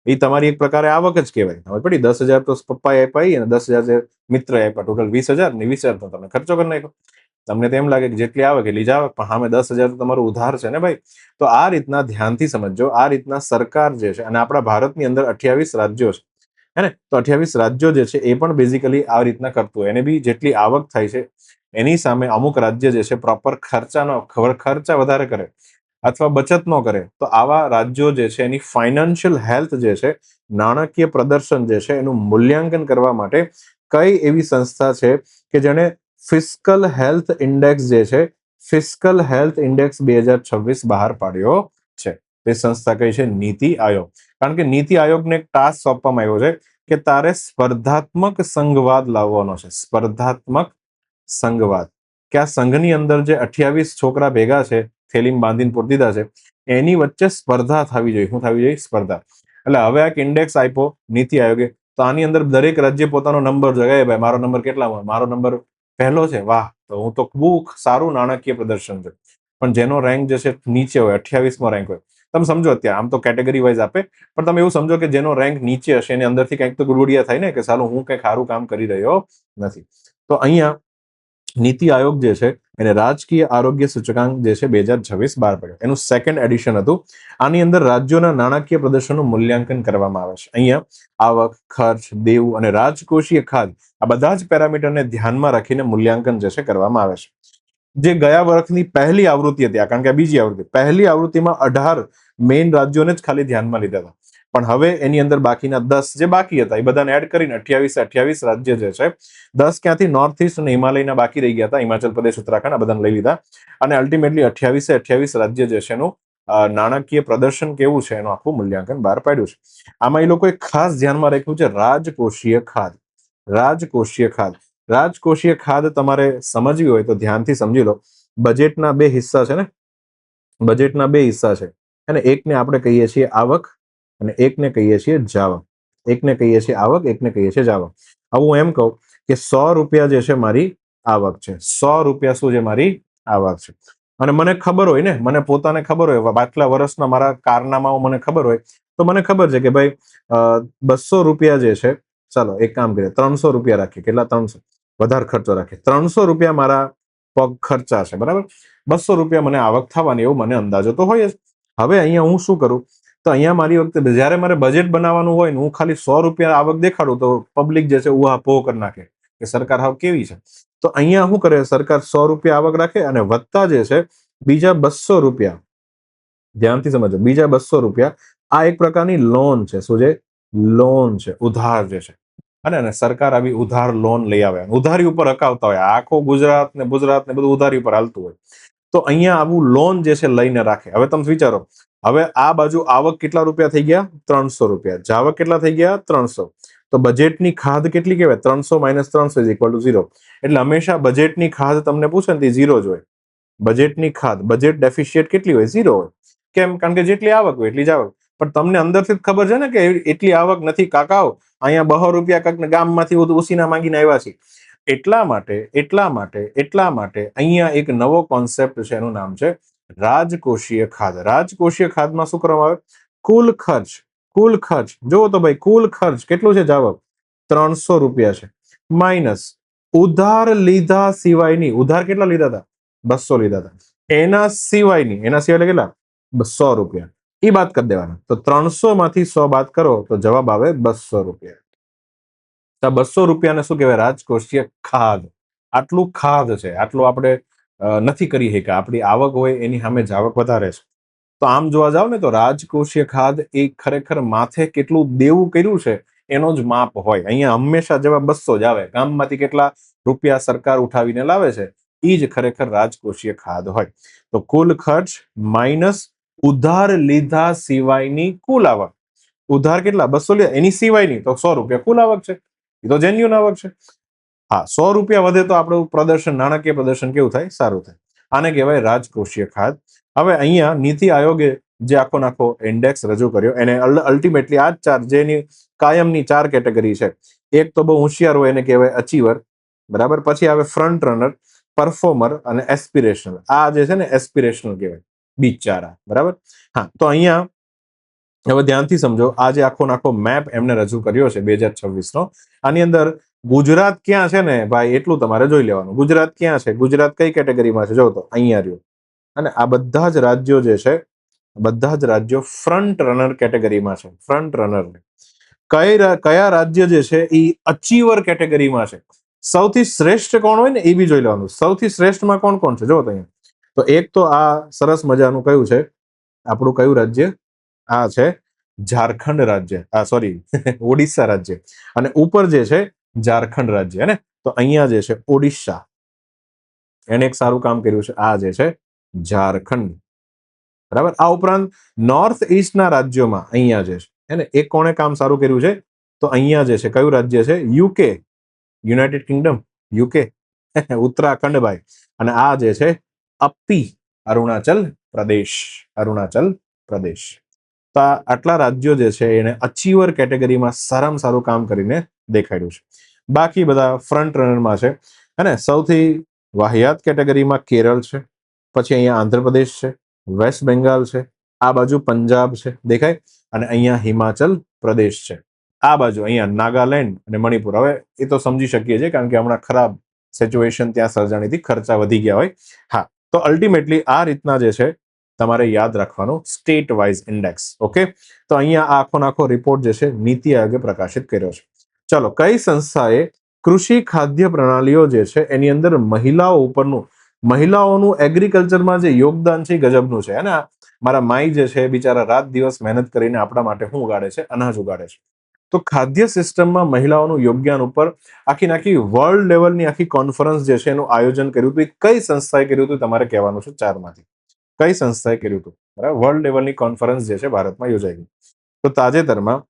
એ તમારી એક પ્રકારે આવક જ કહેવાય. હવે પડી 10,000 તો પપ્પાએ આપ્યા અને 10,000 જે મિત્રએ આપ્યા, ટોટલ 20,000 ને 20,000 તો તમે ખર્ચો કરી નાખ્યો. તમને તો એમ લાગે કે જેટલી આવે એટલી જ આવે, પણ સામે 10,000 તો તમારું ઉધાર છે ને ભાઈ. તો આ રીતના ધ્યાનથી સમજો. આ રીતના સરકાર જે છે, અને આપણા ભારતની અંદર 28 રાજ્યો છે, હે ને, તો 28 રાજ્યો જે છે એ પણ બેઝિકલી આ રીતના કરતું હોય. એને બી જેટલી આવક થાય છે એની સામે અમુક રાજ્ય જે છે પ્રોપર ખર્ચા વધારે કરે. અથવા બચત ન કરે તો આવા રાજ્યો જે છે એની ફાઇનાન્શિયલ હેલ્થ જે છે, નાણાકીય પ્રદર્શન જે છે એનું મૂલ્યાંકન કરવા માટે કઈ એવી સંસ્થા છે કે જેણે ફિસ્કલ હેલ્થ ઇન્ડેક્સ જે છે, ફિસ્કલ હેલ્થ ઇન્ડેક્સ 2026 બહાર પાડ્યો છે? તે સંસ્થા કઈ છે? નીતિ આયોગ. કારણ કે નીતિ આયોગને એક ટાસ્ક સોંપવામાં આવ્યો છે કે તારે સ્પર્ધાત્મક સંઘવાદ લાવવાનો છે. સ્પર્ધાત્મક સંઘવાદ કે આ સંઘની અંદર જે 28 છોકરા ભેગા છે, થેલીમાં બાંધીને પૂરી દીધા છે, એની વચ્ચે સ્પર્ધા થવી જોઈએ. શું થવી જોઈએ? સ્પર્ધા. એટલે હવે આ ઇન્ડેક્સ આપ્યો નીતિ આયોગે, તો આની અંદર દરેક રાજ્ય પોતાનો નંબર જોગે. ભાઈ મારો નંબર કેટલામાં? મારો નંબર પહેલો છે. વાહ, તો હું તો બહુ સારું નાણાકીય પ્રદર્શન છે. પણ જેનો રેન્ક જે છે નીચે હોય, 28મો રેન્ક હોય, તમે સમજો અત્યારે આમ તો કેટેગરી વાઇઝ આપે, પણ તમે એવું સમજો કે જેનો રેન્ક નીચે હશે એની અંદરથી કંઈક તો ગુડગુડિયા થાય ને કે સાલું હું કંઈક સારું કામ કરી રહ્યો નથી. તો અહીંયા નીતિ આયોગ જે છે એને રાજકીય આરોગ્ય સૂચકાંક જે છે 2026 બહાર પડ્યો. એનું સેકન્ડ એડિશન હતું. આની અંદર રાજ્યોના નાણાકીય પ્રદર્શનનું મૂલ્યાંકન કરવામાં આવે છે. અહીંયા આવક, ખર્ચ, દેવું અને રાજકોષીય ખાધ આ બધા જ પેરામીટરને ધ્યાનમાં રાખીને મૂલ્યાંકન જે છે કરવામાં આવે છે. જે ગયા વર્ષની પહેલી આવૃત્તિ હતી, કારણ કે આ બીજી આવૃત્તિ, પહેલી આવૃત્તિમાં 18 મેઇન રાજ્યોને જ ખાલી ધ્યાનમાં લીધા હતા. પણ હવે એની અંદર બાકીના 10 જે બાકી હતા એ બધાને એડ કરીને 28 રાજ્ય જે છે, 10 ક્યાંથી નોર્થ ઇસ્ટ અને હિમાલયના બાકી રહી ગયા હતા, હિમાચલ પ્રદેશ, ઉત્તરાખંડ, આ બધાને લઈ લીધા અને અલ્ટિમેટલી 28 રાજ્ય જે છે એનું નાણાકીય પ્રદર્શન કેવું છે એનું આખું મૂલ્યાંકન બહાર પાડ્યું છે. આમાં એ લોકોએ ખાસ ધ્યાનમાં રાખ્યું છે રાજકોષીય ખાધ. રાજકોષીય ખાધ. રાજકોષીય ખાધ તમારે સમજવી હોય તો ધ્યાનથી સમજી લો. બજેટના બે હિસ્સા છે ને, બજેટના બે હિસ્સા છે અને એકને આપણે કહીએ છીએ આવક અને એકને કહીએ છીએ જાવક. એકને કહીએ છીએ આવક, એકને કહીએ છીએ જાવક. હવે હું એમ કહું કે 100 રૂપિયા જે છે મારી આવક છે, 100 રૂપિયા શું છે? મારી આવક છે. અને મને ખબર હોય ને, મને પોતાને ખબર હોય, આટલા વર્ષના મારા કારનામાઓ મને ખબર હોય, તો મને ખબર છે કે ભાઈ 200 રૂપિયા જે છે, ચાલો એક કામ કરીએ, 300 રૂપિયા રાખીએ. કેટલા? 300. વધારે ખર્ચો રાખીએ. 300 રૂપિયા મારા પગ ખર્ચા છે, બરાબર. 200 રૂપિયા મને આવક થવાની એવું મને અંદાજો તો હોય જ. હવે અહીંયા હું શું કરું? તો અહીંયા મારી વખતે જયારે મારે બજેટ બનાવવાનું હોય ને હું ખાલી 100 રૂપિયા આવક દેખાડું તો પબ્લિક જે છે ઉહાપોહ કરી નાખે કે સરકાર હાવ કેવી છે. તો અહીંયા શું કરે? સરકાર 100 રૂપિયા આવક રાખે અને વત્તા જે છે બીજા 200 રૂપિયા, ધ્યાનથી સમજો, બીજા 200 રૂપિયા આ એક પ્રકારની લોન છે. શું છે? લોન છે, ઉધાર જે છે. અને સરકાર આવી ઉધાર લોન લઈ આવે, ઉધારી ઉપર હકાવતા હોય. આખો ગુજરાત ને બધું ઉધારી ઉપર હાલતું હોય. તો અહીંયા આવું લોન જે છે લઈને રાખે. હવે તમે વિચારો, હવે આ બાજુ આવક કેટલા રૂપિયા થઈ ગયા? 300 રૂપિયા. જાવક કેટલા થઈ ગયા? 300. તો બજેટની ખાધ કેટલી કહેવાય? 300 - 300 = 0. એટલે હંમેશા બજેટની ખાધ તમને પૂછે ને તે 0 જ હોય. બજેટની ખાધ, બજેટ ડેફિશિયટ કેટલી હોય? 0 હોય. કેમ? કારણ કે જેટલી આવક હોય એટલી જ આવક. પણ તમને અંદરથી જ ખબર છે ને કે એટલી આવક નથી કાકાઓ, અહીંયા 200 રૂપિયા કાંઈક ગામમાંથી ઉસીના માંગીને આવ્યા છે. એટલા માટે અહીંયા એક નવો કોન્સેપ્ટ છે, એનું નામ છે રાજકોષીય ખાધ. રાજકોષીય ખાધમાં શું કરવામાં આવે? કુલ ખર્ચ, કુલ ખર્ચ જુઓ તો ભાઈ, કુલ ખર્ચ કેટલું છે? જાવક 300 રૂપિયા છે, માઇનસ ઉધાર લીધા સિવાયની, ઉધાર કેટલા લીધા હતા? 200 લીધા હતા. એના સિવાયની, એના સિવાય કેટલા? 100 રૂપિયા. એ બાદ કરી દેવાના. તો 300 માંથી 100 બાદ કરો તો જવાબ આવે 200 રૂપિયા. 200 રૂપિયાને શું કહેવાય? રાજકોષીય ખાધ. આટલું ખાધ છે, આટલું આપણે નથી કરી શક્યા. આપણી આવક હોય એની સામે જાવક વધારે છે. તો આમ જોવા જાવ ને તો રાજકોષીય ખાધ એ ખરેખર માથે કેટલું દેવું કર્યું છે એનો જ માપ હોય. અહીંયા હંમેશા જવાબ 200 જ આવે. ગામમાંથી કેટલા રૂપિયા સરકાર ઉઠાવીને લાવે છે એ જ ખરેખર રાજકોષીય ખાધ હોય. તો કુલ ખર્ચ માઇનસ ઉધાર લીધા સિવાયની કુલ આવક. ઉધાર કેટલા? 200 લીધા, એની સિવાયની તો 100 રૂપિયા કુલ આવક છે. એ તો જેન્યુન આવક છે. હા, 100 રૂપિયા વધે તો આપણું પ્રદર્શન, નાણાકીય પ્રદર્શન કેવું થાય? સારું થાય. આને કહેવાય રાજકોષીય ખાધ. હવે અહીંયા નીતિ આયોગે જે આખો ઇન્ડેક્સ રજૂ કર્યો એને અલ્ટિમેટલી આ જ 4 જેની કાયમની 4 કેટેગરી છે. એક તો બહુ હોશિયાર હોય એને કહેવાય અચીવર, બરાબર. પછી આવે ફ્રન્ટ રનર, પરફોર્મર અને એસ્પિરેશનલ. આ જે છે ને એસ્પિરેશનલ કહેવાય, બિચારા, બરાબર. હા, તો અહીંયા હવે ધ્યાનથી સમજો. આ જે આખો મેપ એમને રજૂ કર્યો છે 2026 નો, આની અંદર ગુજરાત ક્યાં છે ને ભાઈ એટલું તમારે જોઈ લેવાનું. ગુજરાત ક્યાં છે? ગુજરાત કઈ કેટેગરીમાં છે? જો તો અહીંયા રહ્યું. અને આ બધા જ રાજ્યો જે છે, બધા જ રાજ્યો ફ્રન્ટ રનર કેટેગરીમાં છે. ફ્રન્ટ રનર કયા રાજ્ય જે છે એ અચીવર કેટેગરીમાં છે? સૌથી શ્રેષ્ઠ કોણ હોય ને એ બી જોઈ લેવાનું. સૌથી શ્રેષ્ઠમાં કોણ કોણ છે જો તો અહીંયા. તો એક તો આ સરસ મજાનું કયું છે? આપણું કયું રાજ્ય? આ છે ઝારખંડ રાજ્ય, સોરી ઓડિશા રાજ્ય, અને ઉપર જે છે ઝારખંડ રાજ્ય ને, તો અહીંયા જે છે ઓડિશા, એને એક સારું કામ કર્યું છે, આ જે છે ઝારખંડ, બરાબર. આ ઉપરાંત નોર્થ ઇસ્ટના રાજ્યોમાં અહીંયા જે છે ને એક કોણે કામ સારું કર્યું છે, તો અહીંયા જે છે કયું રાજ્ય છે? UK, United Kingdom, UK Uttarakhand ભાઈ, અને આ જે છે અપ્પી, અરુણાચલ પ્રદેશ, અરુણાચલ પ્રદેશ. તો આટલા રાજ્યો જે છે એને અચીવર કેટેગરીમાં સારામાં સારું કામ કરીને દેખાડ્યું છે. બાકી બધા ફ્રન્ટ રનરમાં છે, અને સૌથી વાહિયાત કેટેગરીમાં કેરળ છે, પછી અહીંયા આંધ્રપ્રદેશ છે, વેસ્ટ બેંગાલ છે, આ બાજુ પંજાબ છે દેખાય, અને અહીંયા હિમાચલ પ્રદેશ છે, આ બાજુ અહીંયા નાગાલેન્ડ અને મણિપુર. હવે એ તો સમજી શકીએ છીએ કારણ કે હમણાં ખરાબ સિચ્યુએશન ત્યાં સર્જાણીથી, ખર્ચા વધી ગયા હોય. હા, તો અલ્ટિમેટલી આ રીતના જે છે તમારે યાદ રાખવાનું સ્ટેટ વાઇઝ ઇન્ડેક્સ. ઓકે, તો અહીંયા આખો રિપોર્ટ જે છે નીતિ આયોગે પ્રકાશિત કર્યો છે. ચલો, કઈ સંસ્થાએ કૃષિ ખાદ્ય પ્રણાલીઓ જે છે એની અંદર મહિલાઓનું એગ્રીકલ્ચરમાં જે યોગદાન છે ગજબનું છે. અને મારા માઈ જે છે બિચારા રાત દિવસ મહેનત કરીને આપણા માટે શું ઉગાડે છે? અનાજ ઉગાડે છે. તો ખાદ્ય સિસ્ટમમાં મહિલાઓનું યોગદાન ઉપર આખી વર્લ્ડ લેવલની આખી કોન્ફરન્સ જે છે એનું આયોજન કર્યું હતું. કઈ સંસ્થાએ કર્યું હતું તમારે કહેવાનું છે ચારમાંથી. કઈ સંસ્થાએ કર્યું હતું? બરાબર, વર્લ્ડ લેવલની કોન્ફરન્સ જે છે ભારતમાં યોજાઈ ગઈ. તો તાજેતરમાં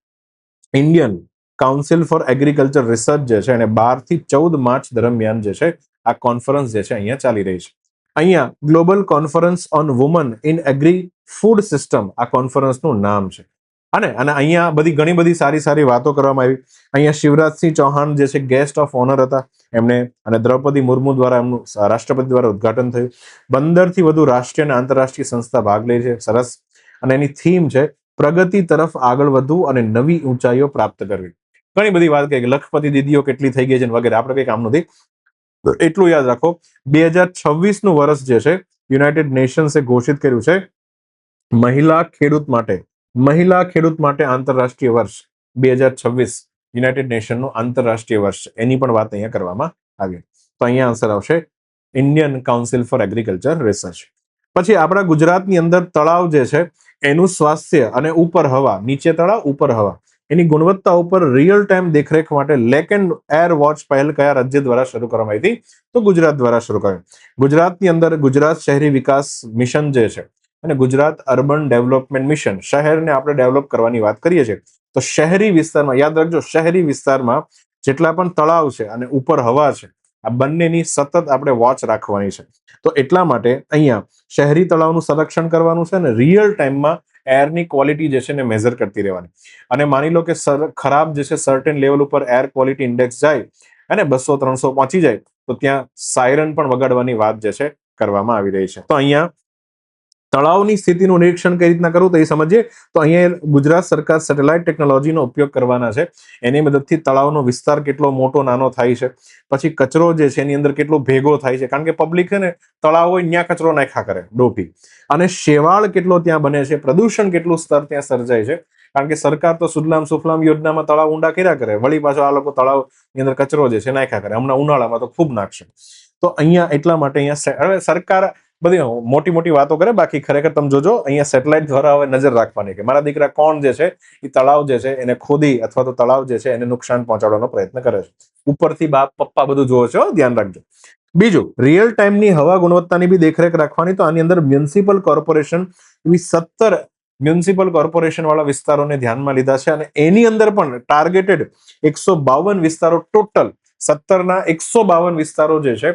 Indian council four agriculture research જે છે એને 12 થી 14 માર્ચ દરમિયાન જે છે આ કોન્ફરન્સ જે છે અહીંયા ચાલી રહી છે. અહીંયા global conference on woman in agri food system આ કોન્ફરન્સનું નામ છે. અને અહીંયા ઘણી બધી સારી વાતો કરવામાં આવી. અહીંયા શિવરાજસિંહ ચૌહાણ જે છે ગેસ્ટ ઓફ ઓનર હતા એમને, અને દ્રૌપદી મુર્મુ દ્વારા એમનું રાષ્ટ્રપતિ દ્વારા ઉદઘાટન થયું. 15 થી વધુ રાષ્ટ્રીય અને આંતરરાષ્ટ્રીય સંસ્થા ભાગ લે છે. સરસ. અને એની થીમ છે પ્રગતિ તરફ આગળ વધવું અને નવી ઊંચાઈઓ પ્રાપ્ત કરવી. ઘણી બધી વાત કહે કે લખપતિ દીદીઓ કેટલી થઈ ગઈ છે વગેરે, આપણે કઈ કામ નથી. એટલું યાદ રાખો, 2026 નું વર્ષ જે છે યુનાઇટેડ નેશન્સે ઘોષિત કર્યું છે મહિલા ખેડૂત માટે આંતરરાષ્ટ્રીય વર્ષ 2026, યુનાઇટેડ નેશનનું આંતરરાષ્ટ્રીય વર્ષ, એની પણ વાત અહીંયા કરવામાં આવી. તો અહીંયા આન્સર આવશે Indian council four agriculture research. પછી આપણા ગુજરાતની અંદર તળાવ જે છે એનું સ્વાસ્થ્ય અને ઉપર હવા, નીચે તળાવ ઉપર હવા, એની ગુણવત્તા ઉપર રિયલ ટાઈમ દેખરેખ માટે લેક એન્ડ એર વોચ પહેલ કયા રાજ્ય દ્વારા શરૂ કરવામાં આવી હતી? તો ગુજરાત દ્વારા શરૂ કરાવી. ગુજરાતની અંદર ગુજરાત શહેરી વિકાસ મિશન જે છે અને ગુજરાત અર્બન ડેવલપમેન્ટ મિશન, શહેરને આપણે ડેવલપ કરવાની વાત કરીએ છીએ, તો શહેરી વિસ્તારમાં યાદ રાખજો, શહેરી વિસ્તારમાં જેટલા પણ તળાવ છે અને ઉપર હવા છે આ બંનેની સતત આપણે વોચ રાખવાની છે. તો એટલા માટે અહીંયા શહેરી તળાવનું સંરક્ષણ કરવાનું છે અને રિયલ ટાઈમમાં એરની ક્વોલિટી જે છે ને મેઝર કરતી રહેવાની. અને માની લો કે ખરાબ જે છે સર્ટેન લેવલ ઉપર એર ક્વોલિટી ઇન્ડેક્સ જાય અને 200-300 પહોંચી જાય તો ત્યાં સાયરન પણ વગાડવાની વાત જે છે કરવામાં આવી રહી છે. તો અહીંયા તળાવની સ્થિતિનું નિરીક્ષણ કઈ રીતના કરવું તો એ સમજીએ. તો અહીંયા ગુજરાત સરકાર સેટેલાઇટ ટેકનોલોજીનો ઉપયોગ કરવાના છે. એની મદદથી તળાવનો વિસ્તાર કેટલો મોટો નાનો થાય છે, પછી કચરો જે છે એની અંદર કેટલો ભેગો થાય છે, કારણ કે પબ્લિક છે ને તળાવ હોય ત્યાં કચરો નાખ્યા કરે ડોફી, અને શેવાળ કેટલો ત્યાં બને છે, પ્રદૂષણ કેટલું સ્તર ત્યાં સર્જાય છે, કારણ કે સરકાર તો સુજલામ સુફલામ યોજનામાં તળાવ ઊંડા કર્યા કરે, વળી પાછો આ લોકો તળાવની અંદર કચરો જે છે નાખ્યા કરે. હમણાં ઉનાળામાં તો ખૂબ નાખશે. તો અહીંયા એટલા માટે અહીંયા સરકાર બધી મોટી વાતો કરે, બાકી ખરેખર તમે જોજો અહીંયા સેટેલાઇટ દ્વારા હવે નજર રાખવાની કે મારા દીકરા કોણ જે છે એ તળાવ જે છે એને ખોદી અથવા તો તળાવ જે છે એને નુકસાન પહોંચાડવાનો પ્રયત્ન કરે છે. ઉપરથી બાપ પપ્પા બધું જોવે છે, ધ્યાન રાખજો. બીજું, રિયલ ટાઈમની હવા ગુણવત્તાની બી દેખરેખ રાખવાની. તો આની અંદર મ્યુનિસિપલ કોર્પોરેશન એવી 17 મ્યુનિસિપલ કોર્પોરેશન વાળા વિસ્તારોને ધ્યાનમાં લીધા છે, અને એની અંદર પણ ટાર્ગેટેડ 152 વિસ્તારો, ટોટલ 17ના 152 વિસ્તારો જે છે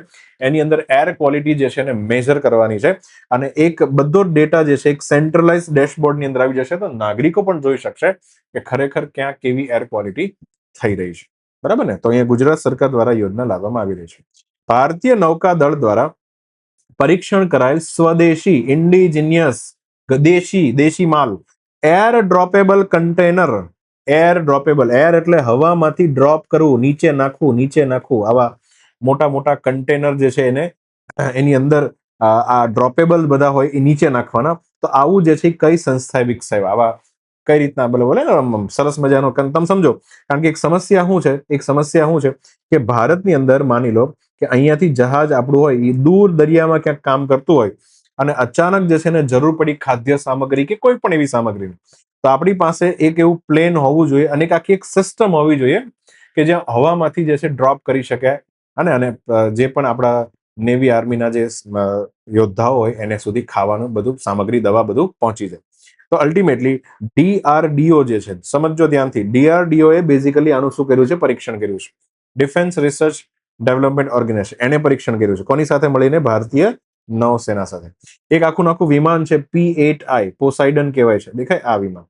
એની અંદર એર ક્વોલિટી જે છે એને મેઝર કરવાની છે. અને એક બધો ડેટા જે છે એક સેન્ટ્રલાઇઝ ડેશબોર્ડની અંદર આવી જશે, તો નાગરિકો પણ જોઈ શકશે કે ખરેખર ક્યાં કેવી એર ક્વોલિટી થઈ રહી છે. બરાબર ને? તો અહીંયા ગુજરાત સરકાર દ્વારા યોજના લાવવામાં આવી રહી છે. ભારતીય નૌકાદળ દ્વારા પરીક્ષણ કરાયેલ સ્વદેશી ઇન્ડિજિનિયસ દેશી માલ એર ડ્રોપેબલ કન્ટેનર, એર ડ્રોપેબલ, એર એટલે હવામાંથી ડ્રોપ કરવું, નીચે નાખવું, આવા મોટા કન્ટેનર જે છે એને એની અંદર આ ડ્રોપેબલ બધા હોય એ નીચે નાખવાના. તો આવું જે છે કઈ સંસ્થાએ વિકસાવ્યા, આવા કઈ રીતના બોલે સરસ મજાનો તમે સમજો. કારણ કે એક સમસ્યા શું છે કે ભારતની અંદર માની લો કે અહીંયાથી જહાજ આપણું હોય એ દૂર દરિયામાં ક્યાંક કામ કરતું હોય અને અચાનક જે છે ને જરૂર પડી ખાદ્ય સામગ્રી કે કોઈ પણ એવી સામગ્રી, તો આપણી પાસે એક એવું પ્લેન હોવું જોઈએ અને આખી એક સિસ્ટમ હોવી જોઈએ કે જ્યાં હવામાંથી જે છે ડ્રોપ કરી શકાય અને જે પણ આપણા નેવી આર્મીના જે યોદ્ધાઓ હોય એને સુધી ખાવાનું બધું સામગ્રી દવા બધું પહોંચી જાય. તો અલ્ટિમેટલી DRDO જે છે, સમજો ધ્યાનથી, DRDO એ બેઝિકલી આનું શું કર્યું છે? પરીક્ષણ કર્યું છે. ડિફેન્સ રિસર્ચ ડેવલપમેન્ટ ઓર્ગેનાઇઝેશન, એને પરીક્ષણ કર્યું છે. કોની સાથે મળીને? ભારતીય નૌસેના સાથે. એક આખું વિમાન છે P8I, પોસાઇડન કહેવાય છે, દેખાય આ વિમાન.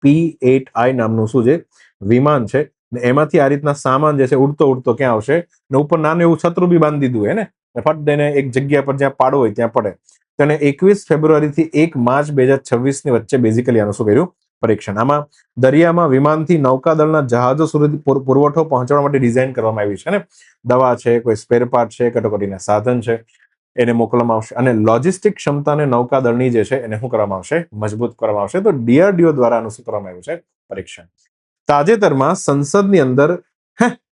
P8I નામનું શું છે? વિમાન છે. એમાંથી આ રીતના સામાન જે છે ઉડતો ઉડતો ક્યાં આવશે? ને ઉપર નાનું એવું છત્રું બી બાંધી દીધું હોય ને, ફટ દઈને એક જગ્યા પર જ્યાં પાડો હોય ત્યાં પડે. તેને 21 ફેબ્રુઆરીથી 1 માર્ચ 2026 ની વચ્ચે બેઝિકલી આનું શું કર્યું? પરીક્ષણ. આમાં દરિયામાં વિમાનથી નૌકાદળના જહાજો સુધી પુરવઠો પહોંચાડવા માટે ડિઝાઇન કરવામાં આવી છે ને. દવા છે, કોઈ સ્પેર પાર્ટ છે, કટોકટીના સાધન છે, એને મોકલવામાં આવશે અને લોજિસ્ટિક ક્ષમતાને નૌકાદળની જે છે એને શું કરવામાં આવશે? મજબૂત કરવામાં આવશે. તો DRDO દ્વારા આનું શું કરવામાં આવ્યું છે? પરીક્ષણ. તાજેતરમાં સંસદની અંદર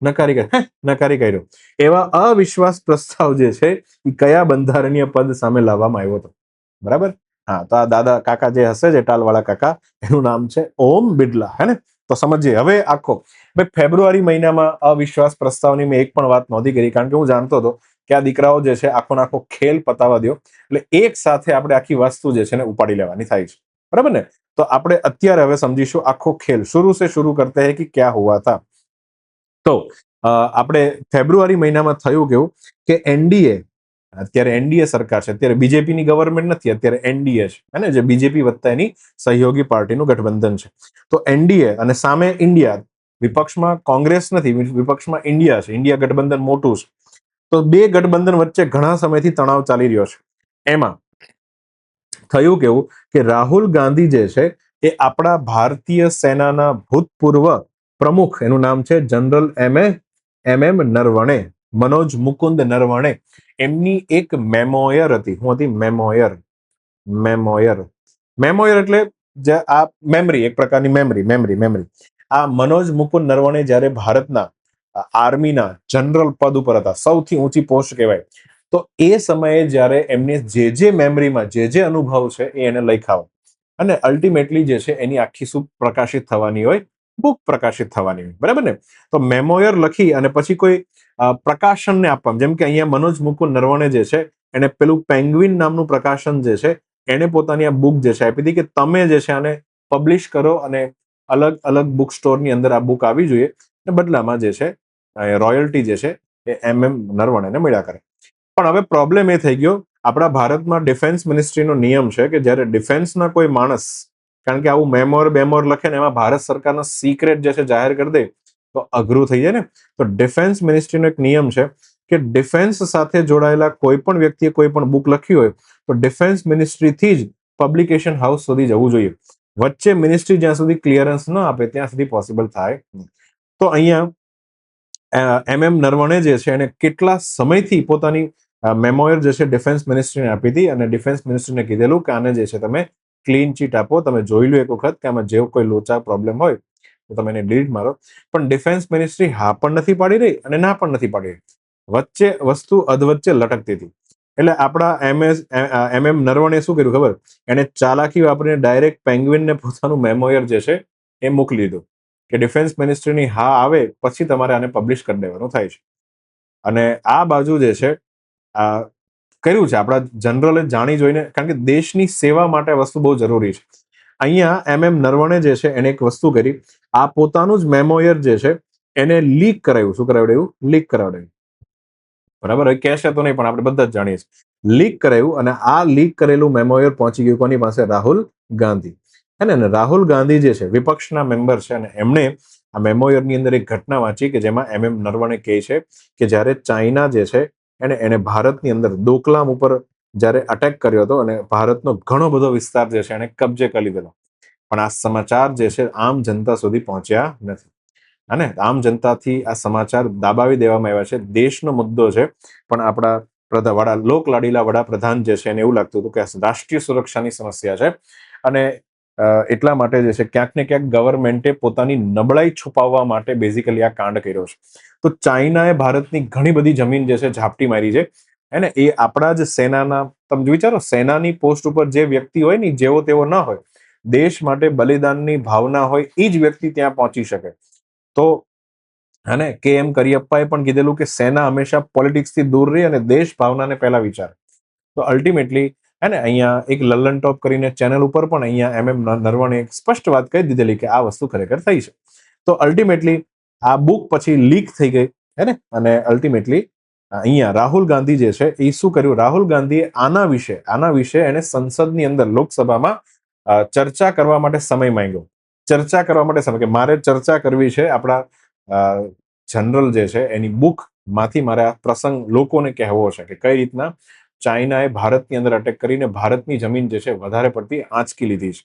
નકારી કર્યો એવા અવિશ્વાસ પ્રસ્તાવ જે છે એ કયા બંધારણીય પદ સામે લાવવામાં આવ્યો હતો? બરાબર. હા, તો આ દાદા કાકા જે હશે, જે ટાલવાળા કાકા, એનું નામ છે ઓમ બિરલા, હે ને? તો સમજીએ હવે આખો ભાઈ ફેબ્રુઆરી મહિનામાં અવિશ્વાસ પ્રસ્તાવની મેં એક પણ વાત નહોતી કરી, કારણ કે હું જાણતો હતો કે આ દીકરાઓ જે છે આખો ખેલ પતાવા દો, એટલે એક સાથે આપણે આખી વસ્તુ જે છે ને ઉપાડી લેવાની થાય છે. બરાબર ને? તો આપણે અત્યારે હવે સમજીશું આખો ખેલ શુरू કરતે હૈ કે ક્યાં હુઆ થા. તો આપણે ફેબ્રુઆરી મહિનામાં થયું કેવું કે એનડીએ, અત્યારે એનડીએ સરકાર છે, અત્યારે બીજેપીની ગવર્મેન્ટ નથી, અત્યારે એનડીએ છે, અને જે બીજેપી વત્તા એની સહયોગી પાર્ટીનું ગઠબંધન છે. તો એનડીએ અને સામે ઇન્ડિયા, વિપક્ષમાં કોંગ્રેસ નથી, વિપક્ષમાં ઇન્ડિયા છે. ઇન્ડિયા ગઠબંધન મોટું છે. તો બે ગઠબંધન વચ્ચે ઘણા સમયથી તણાવ ચાલી રહ્યો છે. એમાં થયું કેવું કે રાહુલ ગાંધી જે છે એ આપણા ભારતીય સેનાના ભૂતપૂર્વ પ્રમુખ, એનું નામ છે જનરલ MM નરવણે, મનોજ મુકુંદ નરવણે, એમની એક મેમોયર હતી. શું હતી? મેમોયર એટલે જે આ મેમરી, એક પ્રકારની મેમરી. આ મનોજ મુકુંદ નરવણે જ્યારે ભારતના આર્મીના જનરલ પદ ઉપર હતા, સૌથી ઊંચી પોસ્ટ કહેવાય, તો એ સમયે જ્યારે એમને જે મેમરીમાં જે અનુભવ છે એ એને લખાવો અને અલ્ટિમેટલી જે છે એની આખી શું પ્રકાશિત થવાની હોય? બુક પ્રકાશિત થવાની હોય. બરાબર ને? તો મેમોયર લખી અને પછી કોઈ પ્રકાશનને આપવામાં, જેમ કે અહીંયા મનોજ મુકુંદ નરવણે જે છે એને પેલું પેંગ્વિન નામનું પ્રકાશન જે છે એને પોતાની આ બુક જે છે આપી હતી કે તમે જે છે આને પબ્લિશ કરો અને અલગ અલગ બુક સ્ટોરની અંદર આ બુક આવી જોઈએ, અને બદલામાં જે છે રોયલ્ટી જે છે એ MM નરવણેને મળ્યા કરે. પણ હવે પ્રોબ્લેમ એ થઈ ગયો, આપણા ભારતમાં ડિફેન્સ મિનિસ્ટ્રીનો નિયમ છે કે જ્યારે ડિફેન્સના કોઈ માણસ, કારણ કે આવું બેમોર લખે ને એમાં ભારત સરકારના સિક્રેટ જે છે જાહેર કરી દે તો અઘરું થઈ જાય ને. તો ડિફેન્સ મિનિસ્ટ્રીનો એક નિયમ છે કે ડિફેન્સ સાથે જોડાયેલા કોઈ પણ વ્યક્તિએ કોઈ પણ બુક લખી હોય તો ડિફેન્સ મિનિસ્ટ્રીથી જ પબ્લિકેશન હાઉસ સુધી જવું જોઈએ. વચ્ચે મિનિસ્ટ્રી જ્યાં સુધી ક્લિયરન્સ ન આપે ત્યાં સુધી પોસિબલ થાય નહીં. તો અહીંયા MM નરવણે જે છે એને કેટલા સમયથી પોતાની મેમોયર જે છે ડિફેન્સ મિનિસ્ટ્રીને આપી હતી અને ડિફેન્સ મિનિસ્ટ્રીને કીધેલું કે આને જે છે તમે ક્લીન ચીટ આપો, તમે જોઈ લો એક વખત કે આમાં જેવો કોઈ લોચા પ્રોબ્લેમ હોય તો તમે એને ડિલીટ મારો. પણ ડિફેન્સ મિનિસ્ટ્રી હા પણ નથી પાડી રહી અને ના પણ નથી પાડી રહી, વચ્ચે વસ્તુ અધવચ્ચે લટકતી હતી. એટલે આપણા MM નરવણે શું કર્યું ખબર? એને ચાલાકી વાપરીને ડાયરેક્ટ પેંગ્વિનને પોતાનું મેમોયર જે છે એ મોકલી દીધું કે ડિફેન્સ મિનિસ્ટ્રીની હા આવે પછી તમારે આને પબ્લિશ કરી દેવાનું થાય છે. અને આ બાજુ જે છે આ કર્યું છે આપણા જનરલે જાણી જોઈને, કારણ કે દેશની સેવા માટે વસ્તુ બહુ જરૂરી છે. અહીંયા MM નરવણે જે છે એને એક વસ્તુ કરી, આ પોતાનું જ મેમોયર જે છે એને લીક કરાવ્યું. શું કરાવડાવ્યું? લીક કરાવડાવ્યું. બરાબર, હવે કહેશે તો નહીં પણ આપણે બધા જ જાણીએ છીએ. લીક કરાવ્યું અને આ લીક કરેલું મેમોયર પહોંચી ગયું કોની પાસે? રાહુલ ગાંધી. હે ને? રાહુલ ગાંધી જે છે વિપક્ષના મેમ્બર છે અને એમણે આ મેમોયરની અંદર એક ઘટના વાંચી કે જેમાં MM નરવણે કહે છે કે જ્યારે ચાઇના જે છે એને ભારતની અંદર ડોકલામ ઉપર જ્યારે અટેક કર્યો હતો અને ભારતનો ઘણો બધો વિસ્તાર જે છે એને કબજે કરી લીધેલો, પણ આ સમાચાર જે છે આમ જનતા સુધી પહોંચ્યા નથી. અને આમ જનતાથી આ સમાચાર દાબાવી દેવામાં આવ્યા છે. દેશનો મુદ્દો છે, પણ આપણા લોકલાડીલા વડાપ્રધાન જે છે એને એવું લાગતું હતું કે આ રાષ્ટ્રીય સુરક્ષાની સમસ્યા છે અને એટલા માટે જે છે ક્યાંક ને ક્યાંક ગવર્મેન્ટે પોતાની નબળાઈ છુપાવવા માટે બેઝિકલી આ કાંડ કર્યો છે. તો ચાઇનાએ ભારતની ઘણી બધી જમીન જે છે ઝાપટી મારી છે હે ને, એ આપણા જ સેનાના, તમે વિચારો સેનાની પોસ્ટ ઉપર જે વ્યક્તિ હોય ને જેવો તેવો ન હોય, દેશ માટે બલિદાનની ભાવના હોય, એ જ વ્યક્તિ ત્યાં પહોંચી શકે. તો અને કે એમ કરિયપ્પાએ પણ કીધેલું કે સેના હંમેશા પોલિટિક્સથી દૂર રહી અને દેશ ભાવનાને પહેલા વિચારે. તો અલ્ટિમેટલી હે ને અહીંયા એક લલ્લન ટોપ કરીને ચેનલ ઉપર પણ અહીંયા MM નરવણે એક સ્પષ્ટ વાત કહી દીધેલી કે આ વસ્તુ ખરેખર થઈ છે. તો અલ્ટિમેટલી આ બુક પછી લીક થઈ ગઈ હે ને, અને અલ્ટિમેટલી અહીંયા રાહુલ ગાંધી જે છે એ શું કર્યું, રાહુલ ગાંધીએ આના વિશે એને સંસદની અંદર લોકસભામાં ચર્ચા કરવા માટે સમય માંગ્યો. ચર્ચા કરવા માટે સમય કે મારે ચર્ચા કરવી છે આપણા જનરલ જે છે એની બુક માંથી, મારે આ પ્રસંગ લોકોને કહેવો છે કે કઈ રીતના ચાઇનાએ ભારતની અંદર અટેક કરીને ભારતની જમીન જે છે વધારે પડતી આંચકી લીધી છે.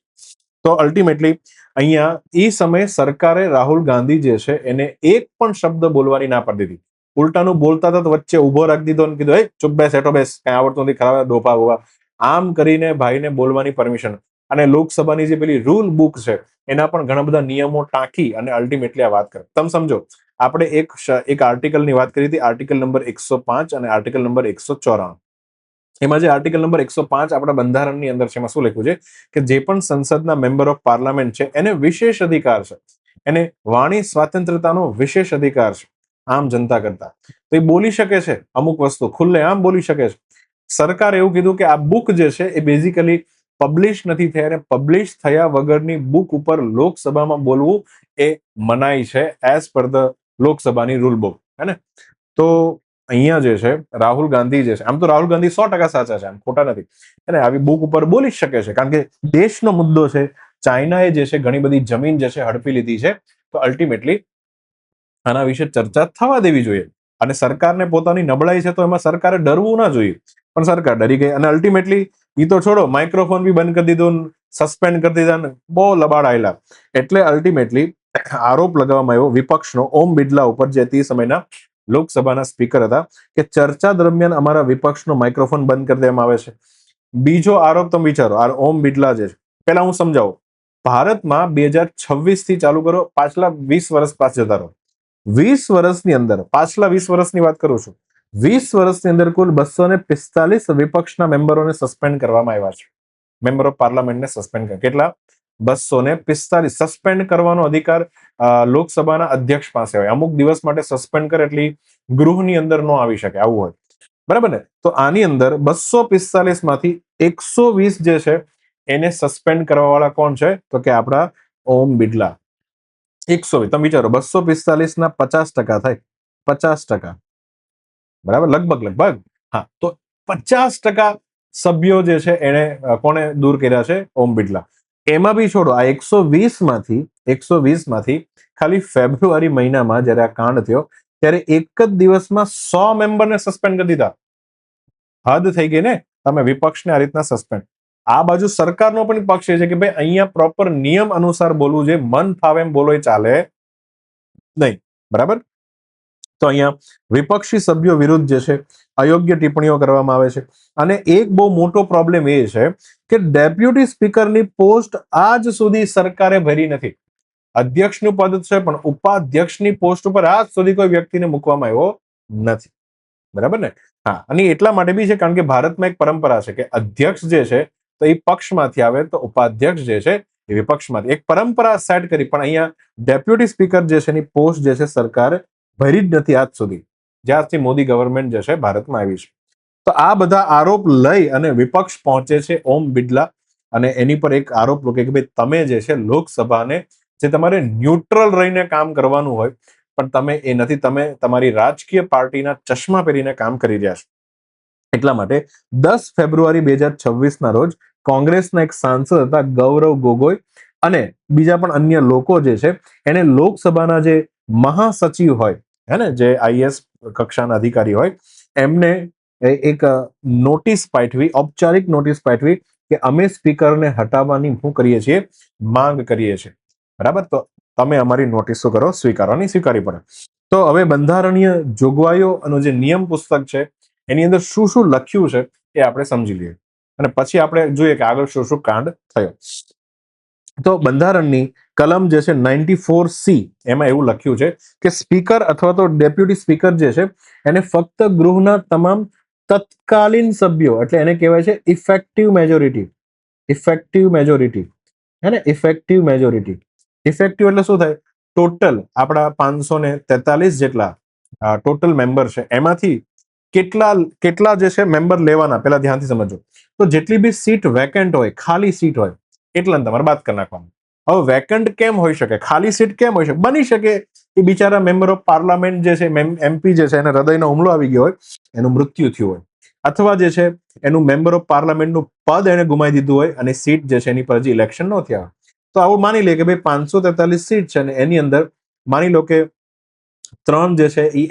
તો અલ્ટિમેટલી અહીંયા એ સમયે સરકારે રાહુલ ગાંધી જે છે એને એક પણ શબ્દ બોલવાની ના પાડી દીધી. ઉલટાનું બોલતા હતા તો વચ્ચે ઉભો રાખી દીધો અને કીધું, ચૂપ બેસ, હેઠો બેસ, કઈ આવડતું નથી, ખરાબ ડોફા બોફા, આમ કરીને ભાઈને બોલવાની પરમિશન. અને લોકસભાની જે પેલી રૂલ બુક છે એના પણ ઘણા બધા નિયમો ટાંકી અને અલ્ટિમેટલી આ વાત કરે. તમે સમજો, આપણે એક આર્ટિકલની વાત કરી હતી, આર્ટિકલ નંબર 105 અને આર્ટિકલ નંબર 194. એમાં જે આર્ટિકલ નંબર 105 આપણા બંધારણની અંદર છે, એમાં શું લખ્યું છે કે જે પણ સંસદના મેમ્બર ઓફ પાર્લામેન્ટ છે એને વિશેષ અધિકાર છે, એને વાણી સ્વાતંત્રતાનો વિશેષ અધિકાર છે આમ જનતા કરતા. તો એ બોલી શકે છે, અમુક વસ્તુ ખુલ્લે આમ બોલી શકે છે. સરકારે એવું કીધું કે આ બુક જે છે એ બેઝિકલી પબ્લિશ નથી થઈ અને પબ્લિશ થયા વગરની બુક ઉપર લોકસભામાં બોલવું એ મનાઈ છે એઝ પર ધ લોકસભાની રૂલ બુક, હે ને. તો અહીંયા જે છે રાહુલ ગાંધી જે છે, આમ તો રાહુલ ગાંધી 100% સાચા છે, આમ ખોટા નથી, અને આવી બુક ઉપર બોલી જ શકે છે કારણ કે દેશનો મુદ્દો છે. ચાઇનાએ જે છે ઘણી બધી જમીન જે છે હડપી લીધી છે. તો અલ્ટિમેટલી આના વિશે ચર્ચા થવા દેવી જોઈએ. અને સરકારને પોતાની નબળાઈ છે તો એમાં સરકારે ડરવું ના જોઈએ, પણ સરકાર ડરી ગઈ અને અલ્ટિમેટલી ઈ તો છોડો, માઇક્રોફોન બી બંધ કરી દીધું, સસ્પેન્ડ કરી દીધા ને બહુ લબાડ આયેલા. એટલે અલ્ટિમેટલી આરોપ લગાવવામાં આવ્યો વિપક્ષનો ઓમ બિરલા ઉપર, જે તે સમયના લોકસભાના સ્પીકર હતા, કે ચર્ચા દરમિયાન અમારા વિપક્ષનો માઇક્રોફોન બંધ કરી દેવામાં આવે છે. બીજો આરોપ તમે વિચારો, આ ઓમ બિરલા જે છે, પેલા હું સમજાવું, ભારતમાં 2026 થી ચાલુ કરો, પાછલા 20 વર્ષ પાછળ જતા રહો. 20 વર્ષની અંદર, પાછલા 20 વર્ષની વાત કરું છું, 20 વર્ષની અંદર કુલ 245 વિપક્ષના મેમ્બરોને સસ્પેન્ડ કરવામાં આવ્યા છે. મેમ્બર ઓફ પાર્લામેન્ટને સસ્પેન્ડ કર્યા. કેટલા? 245. સસ્પેન્ડ કરવાનો અધિકાર લોકસભાના અધ્યક્ષ પાસે હોય. અમુક દિવસ માટે સસ્પેન્ડ કરે એટલે ગૃહની અંદર ન આવી શકે, આવું હોય, બરાબર ને. તો આની અંદર 245 માંથી 120 જે છે એને સસ્પેન્ડ કરવા વાળા કોણ છે? તો કે આપણા ઓમ બિરલા. 120, તમે વિચારો, 245 ના 50% થાય, 50%, બરાબર, લગભગ. હા, તો 50% સભ્યો જે છે એને કોને દૂર કર્યા છે? ઓમ બિરલા. એમાં બી છોડો, આ 120 માંથી ખાલી ફેબ્રુઆરી મહિનામાં જયારે આ કાંડ થયો ત્યારે એક જ દિવસમાં 100 મેમ્બરને સસ્પેન્ડ કરી દીધા. હદ થઈ ગઈ ને, તમે વિપક્ષને આ રીતના સસ્પેન્ડ. આ બાજુ સરકારનો પણ પક્ષ એ છે કે ભાઈ અહીંયા પ્રોપર નિયમ અનુસાર બોલવું જોઈએ, મન ફાવે એમ બોલો એ ચાલે નહીં, બરાબર. તો અહીંયા વિપક્ષી સભ્યો વિરુદ્ધ જે છે અયોગ્ય ટિપ્પણીઓ કરવામાં આવે છે. અને એક બહુ મોટો પ્રોબ્લેમ એ છે કે ડેપ્યુટી સ્પીકરની પોસ્ટ આજ સુધી સરકારે ભરી નથી. અધ્યક્ષનું પદ છે પણ ઉપાધ્યક્ષની પોસ્ટ ઉપર આજ સુધી કોઈ વ્યક્તિને મૂકવામાં આવ્યો નથી, બરાબર ને. હા, અને એટલા માટે બી છે કારણ કે ભારતમાં એક પરંપરા છે કે અધ્યક્ષ જે છે તો એ પક્ષમાંથી આવે, તો ઉપાધ્યક્ષ જે છે એ વિપક્ષમાંથી. એક પરંપરા સેટ કરી, પણ અહીંયા ડેપ્યુટી સ્પીકર જે છે એની પોસ્ટ જે છે સરકારે ભરી જ નથી આજ સુધી, જ્યારથી મોદી ગવર્મેન્ટ જે છે ભારતમાં આવી છે. તો આ બધા આરોપ લઈ અને વિપક્ષ પહોંચે છે ઓમ બિરલા, અને એની પર એક આરોપ મૂકે કે ભાઈ તમે જે છે લોકસભાને, જે તમારે ન્યુટ્રલ રહીને કામ કરવાનું હોય પણ તમે એ નથી, તમે તમારી રાજકીય પાર્ટીના ચશ્મા પહેરીને કામ કરી રહ્યા છો. એટલા માટે 10 ફેબ્રુઆરી 2026 ના રોજ કોંગ્રેસના એક સાંસદ હતા ગૌરવ ગોગોઈ અને બીજા પણ અન્ય લોકો જે છે એને લોકસભાના જે મહાસચિવ હોય, હે ને, જે આઈએસ કક્ષાના અધિકારી હોય, એમને એક નોટિસ પાઠવી, ઔપચારિક નોટિસ પાઠવી કે અમે સ્પીકરને હટાવવાની શું કરીએ છીએ? માંગ કરીએ છીએ, બરાબર. તો તમે અમારી નોટિસ શું કરો? સ્વીકારવાની, સ્વીકારી પડે. તો હવે બંધારણીય જોગવાઈઓ અને જે નિયમ પુસ્તક છે એની અંદર શું શું લખ્યું છે એ આપણે સમજી લઈએ અને પછી આપણે જોઈએ કે આગળ શું શું કાંડ થયો. તો બંધારણની કલમ જે છે 94C, એમાં એવું લખ્યું છે કે સ્પીકર અથવા તો ડેપ્યુટી સ્પીકર જે છે એને ફક્ત ગૃહના તમામ તત્કાલીન સભ્યો એટલે એને કહેવાય છે ઇફેક્ટિવ મેજોરિટી. ઇફેક્ટિવ મેજોરિટી હે ને, ઇફેક્ટિવ મેજોરિટી. ઇફેક્ટિવ એટલે શું થાય? ટોટલ આપણા 543 જેટલા ટોટલ મેમ્બર છે એમાંથી કેટલા જે છે મેમ્બર લેવાના, પેલા ધ્યાનથી સમજો. તો જેટલી બી સીટ વેકેન્ટ હોય, ખાલી સીટ હોય, એટલાને તમારે બાદ કરી નાખવાનું. હવે વેકન્ટ કેમ હોઈ શકે, ખાલી સીટ કેમ હોઈ શકે? બની શકે એ બિચારા મેમ્બર ઓફ પાર્લામેન્ટ જે છે, એમપી જે છે, એને હૃદયનો હુમલો આવી ગયો હોય, એનું મૃત્યુ થયું હોય, અથવા જે છે એનું મેમ્બર ઓફ પાર્લામેન્ટનું પદ એને ગુમાવી દીધું હોય અને સીટ જે છે એની પર હજી ઇલેક્શન ન થયા. તો આવું માની લે કે ભાઈ 543 સીટ છે અને એની અંદર માની લો કે 3 જે છે એ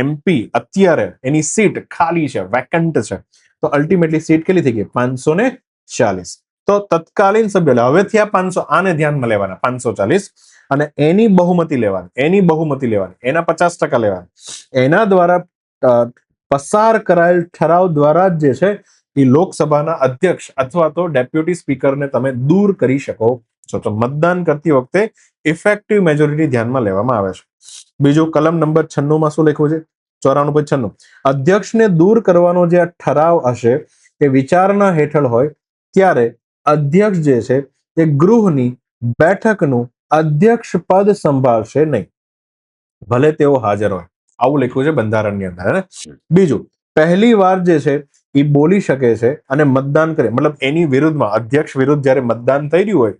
એમપી અત્યારે એની સીટ ખાલી છે, વેકન્ટ છે. તો અલ્ટિમેટલી સીટ કેટલી થઈ ગઈ? 540. તો તત્કાલીન સભ્યો હવેથી આ 500 આને ધ્યાનમાં લેવાના, 540, અને એની બહુમતી લેવાની, એના 50% લેવાના. એના દ્વારા પસાર કરાયેલ ઠરાવ દ્વારા જ જે છે એ લોકસભાના અધ્યક્ષ અથવા તો ડેપ્યુટી સ્પીકરને તમે દૂર કરી શકો છો. તો મતદાન કરતી વખતે ઇફેક્ટિવ મેજોરિટી ધ્યાનમાં લેવામાં આવે છે. બીજું કલમ નંબર 96 માં શું લખ્યું છે? 94/96. અધ્યક્ષને દૂર કરવાનો જે આ ઠરાવ હશે એ વિચારણા હેઠળ હોય ત્યારે અધ્યક્ષ જે છે એ ગૃહની બેઠકનું અધ્યક્ષ પદ સંભાળશે નહીં, ભલે તેઓ હાજર હોય. આવું લખ્યું છે બંધારણની અંદર. બીજું, પહેલી વાર જે છે એ બોલી શકે છે અને મતદાન કરે, મતલબ એની વિરુદ્ધમાં, અધ્યક્ષ વિરુદ્ધ જ્યારે મતદાન થઈ રહ્યું હોય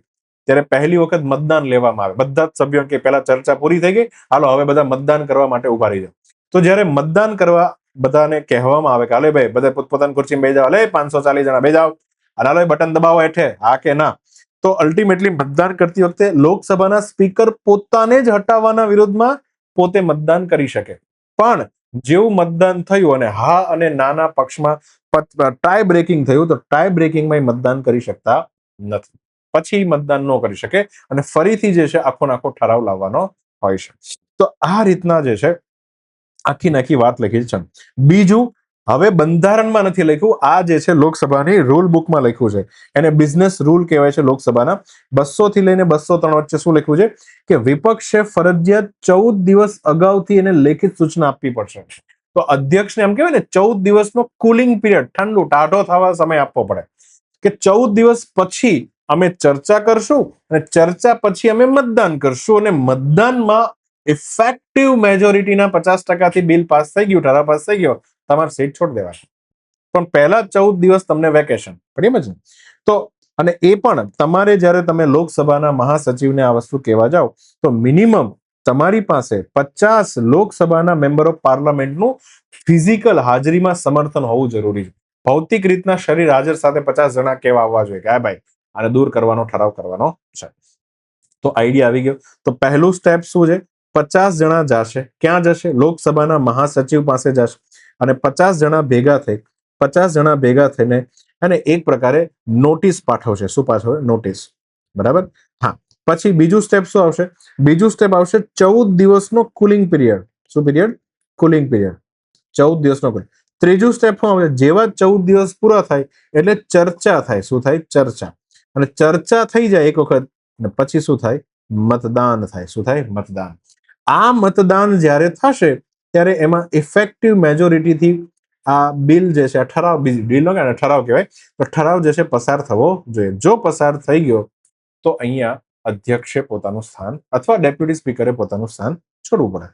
ત્યારે પહેલી વખત મતદાન લેવામાં આવે. બધા જ સભ્યો કે પહેલા ચર્ચા પૂરી થઈ ગઈ, હાલો હવે બધા મતદાન કરવા માટે ઉભા રહી જાઓ. તો જ્યારે મતદાન કરવા બધાને કહેવામાં આવે કે હાલે ભાઈ બધા પોતપોતાની ખુરશીમાં બેસી જાઓ, હાલે 540 જણા બેસી જાઓ, અને હાલો બટન દબાવો હેઠે, હા કે ના. તો અલ્ટિમેટલી મતદાન કરતી વખતે લોકસભાના સ્પીકર પોતાને જ હટાવવાના વિરોધમાં પોતે મતદાન કરી શકે. પણ જેવું મતદાન થયું અને હા અને નાના પક્ષમાં ટાઈ બ્રેકિંગ થયું, તો ટાઈ બ્રેકિંગમાં મતદાન કરી શકતા નથી. પછી મતદાન ન કરી શકે અને ફરીથી જે છે આખો ઠરાવ લાવવાનો હોય છે. તો આ રીતના જે છે આખી વાત લખી છે. બીજું, હવે બંધારણમાં નથી લખ્યું, આ જે છે લોકસભાની રૂલ બુકમાં લખ્યું છે. એને બિઝનેસ રૂલ કહેવાય છે લોકસભાના. 200 થી લઈને 203 વચ્ચે શું લખ્યું છે કે વિપક્ષે ફરજિયાત 14 દિવસ અગાઉથી એને લેખિત સૂચના આપવી પડશે. તો અધ્યક્ષને એમ કહેવાય ને 14 દિવસનો કુલિંગ પીરિયડ, ઠંડુ ટાઢો થવા સમય આપવો પડે કે 14 દિવસ પછી અમે ચર્ચા કરશું અને ચર્ચા પછી અમે મતદાન કરશું, અને મતદાનમાં ઇફેક્ટિવ મેજોરિટીના 50% થી બિલ પાસ થઈ ગયું, ઠરાવ પાસ થઈ ગયો, તમારે સીટ છોડી દેવાની. પણ પહેલા 14 દિવસ તમને વેકેશન, બરાબર છે? તો અને એ પણ તમારે જ્યારે તમે લોકસભાના મહાસચિવને આ વસ્તુ કહેવા જાઓ તો મિનિમમ તમારી પાસે 50 લોકસભાના મેમ્બર ઓફ પાર્લામેન્ટનું ફિઝિકલ હાજરીમાં સમર્થન હોવું જરૂરી છે. ભૌતિક રીતના શરીર હાજર સાથે 50 જણા કેવા આવવા જોઈએ કે હા ભાઈ આને દૂર કરવાનો ઠરાવ કરવાનો છે. તો આઈડિયા આવી ગયો. તો પહેલું સ્ટેપ શું છે? 50 જણા જશે. ક્યાં જશે? લોકસભાના મહાસચિવ પાસે જશે અને 50 જણા ભેગા થઈને અને એક પ્રકારે નોટિસ પાઠવશે. શું પાઠવે? નોટિસ. બરાબર. હા. પછી બીજું સ્ટેપ શું આવશે? બીજું સ્ટેપ આવશે 14 દિવસનો કુલિંગ પીરિયડ. શું પીરિયડ? Cooling period. 14 દિવસનો કુલિંગ. ત્રીજું સ્ટેપ શું આવશે? જેવા 14 દિવસ પૂરા થાય એટલે ચર્ચા થાય. શું થાય? ચર્ચા. અને ચર્ચા થઈ જાય એક વખત પછી શું થાય? મતદાન થાય. શું થાય? મતદાન. આ મતદાન જ્યારે થશે ત્યારે એમાં ઇફેક્ટિવ મેજોરિટીથી આ બિલ જે છે, આ ઠરાવ, બિલ નો કે ઠરાવ કહેવાય, તો ઠરાવ જે છે પસાર થવો જોઈએ. જો પસાર થઈ ગયો તો અહીંયા અધ્યક્ષે પોતાનું સ્થાન અથવા ડેપ્યુટી સ્પીકરે પોતાનું સ્થાન છોડવું પડે.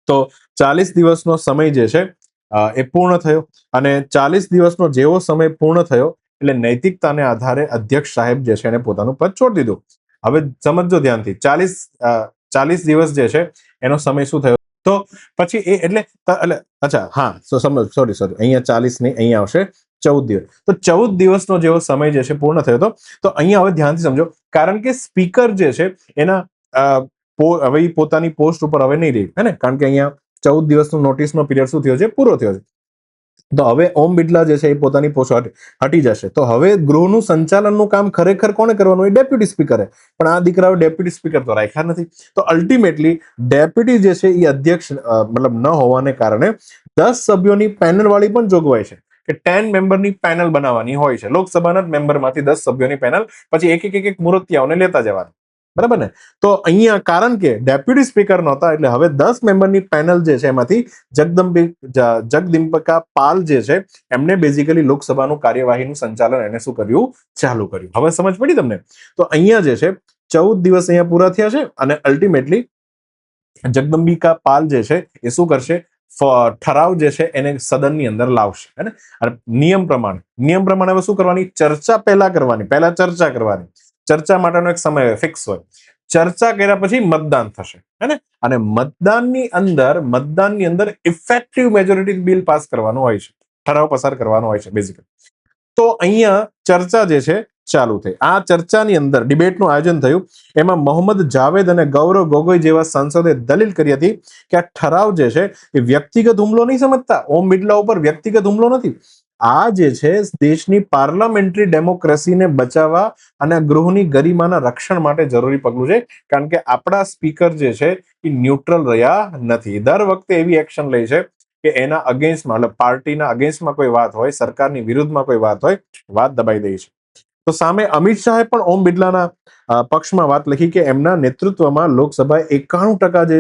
તો 40 દિવસનો સમય જે છે એ પૂર્ણ થયો અને 40 દિવસનો જેવો સમય પૂર્ણ થયો એટલે નૈતિકતાને આધારે અધ્યક્ષ સાહેબ જે છે એને પોતાનું પદ છોડી દીધું. હવે સમજો ધ્યાનથી, 40 દિવસ જે છે એનો સમય શું થયો? તો પછી એ એટલે અચ્છા હા, સોરી અહીંયા 40 નહીં, અહીંયા આવશે 14 દિવસ. તો 14 દિવસનો જેવો સમય જે છે પૂર્ણ થયો હતો. તો અહીંયા હવે ધ્યાનથી સમજો, કારણ કે સ્પીકર જે છે એના હવે પોતાની પોસ્ટ ઉપર હવે નહીં રહી, હે ને? કારણ કે અહીંયા 14 દિવસનો નોટિસનો પીરિયડ શું થયો છે? પૂરો થયો છે. તો હવે ઓમ બિરલા જે છે એ પોતાની પોસ્ટ હટી જશે. તો હવે ગૃહનું સંચાલનનું કામ ખરેખર કોને કરવાનું? એ ડેપ્યુટી સ્પીકરે. પણ આ દીકરાઓ ડેપ્યુટી સ્પીકર તો રાખ્યા નથી. તો અલ્ટિમેટલી ડેપ્યુટી જે છે એ અધ્યક્ષ મતલબ ન હોવાને કારણે 10 સભ્યોની પેનલ વાળી પણ જોગવાઈ છે કે 10 મેમ્બરની પેનલ બનાવવાની હોય છે. લોકસભાના જ મેમ્બરમાંથી 10 સભ્યોની પેનલ, પછી એક મૂર્તિયાઓને લેતા જવાના. બરાબર ને? તો અહીંયા કારણ કે ડેપ્યુટી સ્પીકર નહોતા એટલે હવે 10 મેમ્બરની પેનલ જે છે એમાંથી જગદંબિકા પાલ જે છે એમને બેઝિકલી લોકસભાનું કાર્યવાહીનું સંચાલન એને શું કર્યું? ચાલુ કર્યું. હવે સમજ પડી તમને? તો અહીંયા જે છે 14 દિવસ અહીંયા પૂરા થયા છે અને અલ્ટિમેટલી જગદંબિકા પાલ જે છે એ શું કરશે? ઠરાવ જે છે એને સદનની અંદર લાવશે. હે ને? અને નિયમ પ્રમાણે હવે શું કરવાની? ચર્ચા પહેલા ચર્ચા કરવાની. ચર્ચા માટેનો એક સમય ફિક્સ હોય. ચર્ચા કર્યા પછી મતદાન થશે. હે ને? અને મતદાનની અંદર ઇફેક્ટિવ મેજોરિટી બિલ પાસ કરવાનું હોય છે, ઠરાવ પસાર કરવાનો હોય છે બેઝિકલી. તો અહીંયા ચર્ચા જે છે ચાલુ થઈ. આ ચર્ચાની અંદર ડિબેટનું આયોજન થયું. એમાં મોહમ્મદ જાવેદ અને ગૌરવ ગોગોઈ જેવા સાંસદે દલીલ કરી હતી કે આ ઠરાવ જે છે એ વ્યક્તિગત હુમલો નહીં સમજતા. ઓમ બિરલા ઉપર વ્યક્તિગત હુમલો નથી. આ જે છે દેશની પાર્લામેન્ટરી ડેમોક્રેસીને બચાવવા અને ગૃહની ગરિમાના રક્ષણ માટે જરૂરી પગલું છે. કારણ કે આપણા સ્પીકર જે છે એ ન્યુટ્રલ રહ્યા નથી. દર વખતે એવી એક્શન લે છે કે એના અગેન્સ્ટમાં, એટલે પાર્ટીના અગેન્સ્ટમાં કોઈ વાત હોય, સરકારની વિરુદ્ધમાં કોઈ વાત હોય, વાત દબાઈ દે છે. તો સામે અમિત શાહે પણ ઓમ બિરલાના પક્ષમાં વાત લખી કે એમના નેતૃત્વમાં લોકસભાએ 91% જે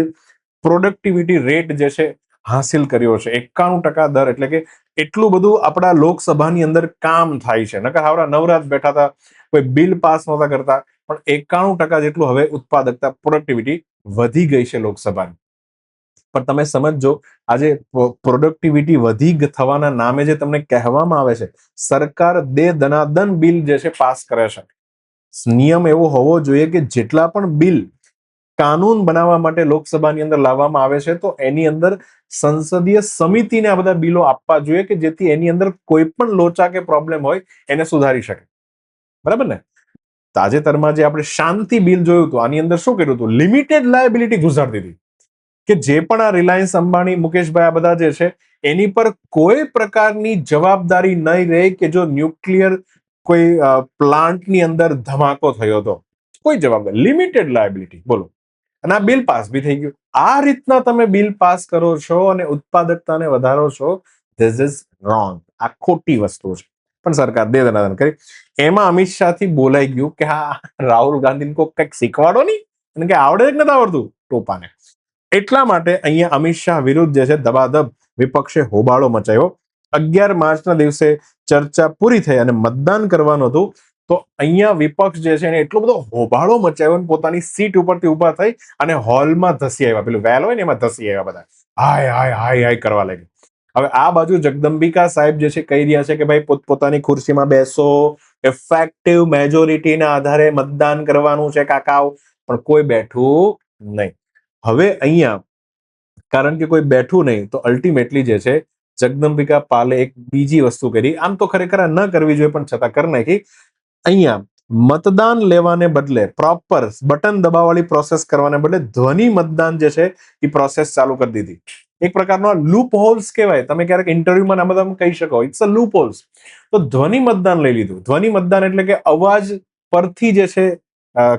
પ્રોડક્ટિવિટી રેટ જે છે હાસિલ કર્યો છે. 91% દર, એટલે કે એટલું બધું આપણા લોકસભાની અંદર કામ થાય છે. નકર હાવરા નવરાત બેઠા હતા, કોઈ બિલ પાસ નહોતા કરતા, પણ 91% જેટલું હવે ઉત્પાદકતા, પ્રોડક્ટિવિટી વધી ગઈ છે લોકસભાની. પણ તમે સમજો, આજે પ્રોડક્ટિવિટી વધી થવાના નામે જે તમને કહેવામાં આવે છે, સરકાર દનાદન બિલ જે છે પાસ કરે છે. નિયમ એવો હોવો જોઈએ કે જેટલા પણ બિલ કાનૂન બનાવવા માટે લોકસભાની અંદર લાવવામાં આવે છે તો એની અંદર સંસદીય સમિતિને આ બધા બિલો આપવા જોઈએ કે જેથી એની અંદર કોઈ પણ લોચા કે પ્રોબ્લેમ હોય એને સુધારી શકે. બરાબર ને? તાજેતરમાં જે આપણે શાંતિ બિલ જોયું હતું, આની અંદર શું કર્યું હતું? લિમિટેડ લાયબિલિટી ગુજારતી હતી કે જે પણ આ રિલાયન્સ અંબાણી, મુકેશભાઈ આ બધા જે છે એની પર કોઈ પ્રકારની જવાબદારી નહીં રહે કે જો ન્યુક્લિયર કોઈ પ્લાન્ટની અંદર ધમાકો થયો હતો, કોઈ જવાબદારી, લિમિટેડ લાયબિલિટી. બોલો. અને આ બિલ પાસ બી થઈ ગયું. આ રીતના તમે બિલ પાસ કરો છો અને ઉત્પાદકતાને વધારો છો, ધીસ ઇઝ રોંગ. આ ખોટી વસ્તુ છે. પણ સરકાર દનાદન કરી. એમાં અમિત શાહથી બોલાઈ ગયું કે હા, રાહુલ ગાંધીને કોઈ કંઈક શીખવાડો નહીં, અને કે આવડે જ નથી આવડતું ટોપાને. એટલા માટે અહીંયા અમિત શાહ વિરુદ્ધ જે છે દબાદબ વિપક્ષે હોબાળો મચાવ્યો. 11 માર્ચના દિવસે ચર્ચા પૂરી થઈ અને મતદાન કરવાનું હતું. તો અહીંયા વિપક્ષ જે છે એને એટલો બધો હોબાળો મચાવ્યો, પોતાની સીટ ઉપરથી ઉભા થઈ અને હોલમાં ધસી આવ્યા. પેલું વેલ હોય ને એમાં ધસી આવ્યા બધા. હાય હાય હાય હાય કરવા લાગ્યા. હવે આ બાજુ જગદંબિકા સાહેબ જે છે કહી રહ્યા છે કે ભાઈ પોતપોતાની ખુરશીમાં બેસો, ઇફેક્ટિવ મેજોરિટીના આધારે મતદાન કરવાનું છે કાકાઓ, પણ કોઈ બેઠું નહીં. હવે અહીંયા કારણ કે કોઈ બેઠું નહીં તો અલ્ટિમેટલી જે છે જગદંબિકા પાલે એક બીજી વસ્તુ કરી. આમ તો ખરેખર ન કરવી જોઈએ પણ છતાં કરી નાખી. અહીંયા મતદાન લેવાને બદલે પ્રોપર બટન દબાવવાળી પ્રોસેસ કરવાને બદલે ધ્વનિ મતદાન જે છે એ પ્રોસેસ ચાલુ કરી દીધી. એક પ્રકારનો લૂપ હોલ્સ કહેવાય. તમે ક્યારેક ઇન્ટરવ્યુમાં આમાં તમે કહી શકો ઇટ્સ અ લૂપ હોલ્સ. તો ધ્વનિ મતદાન લઈ લીધું. ધ્વનિ મતદાન એટલે કે અવાજ પરથી જે છે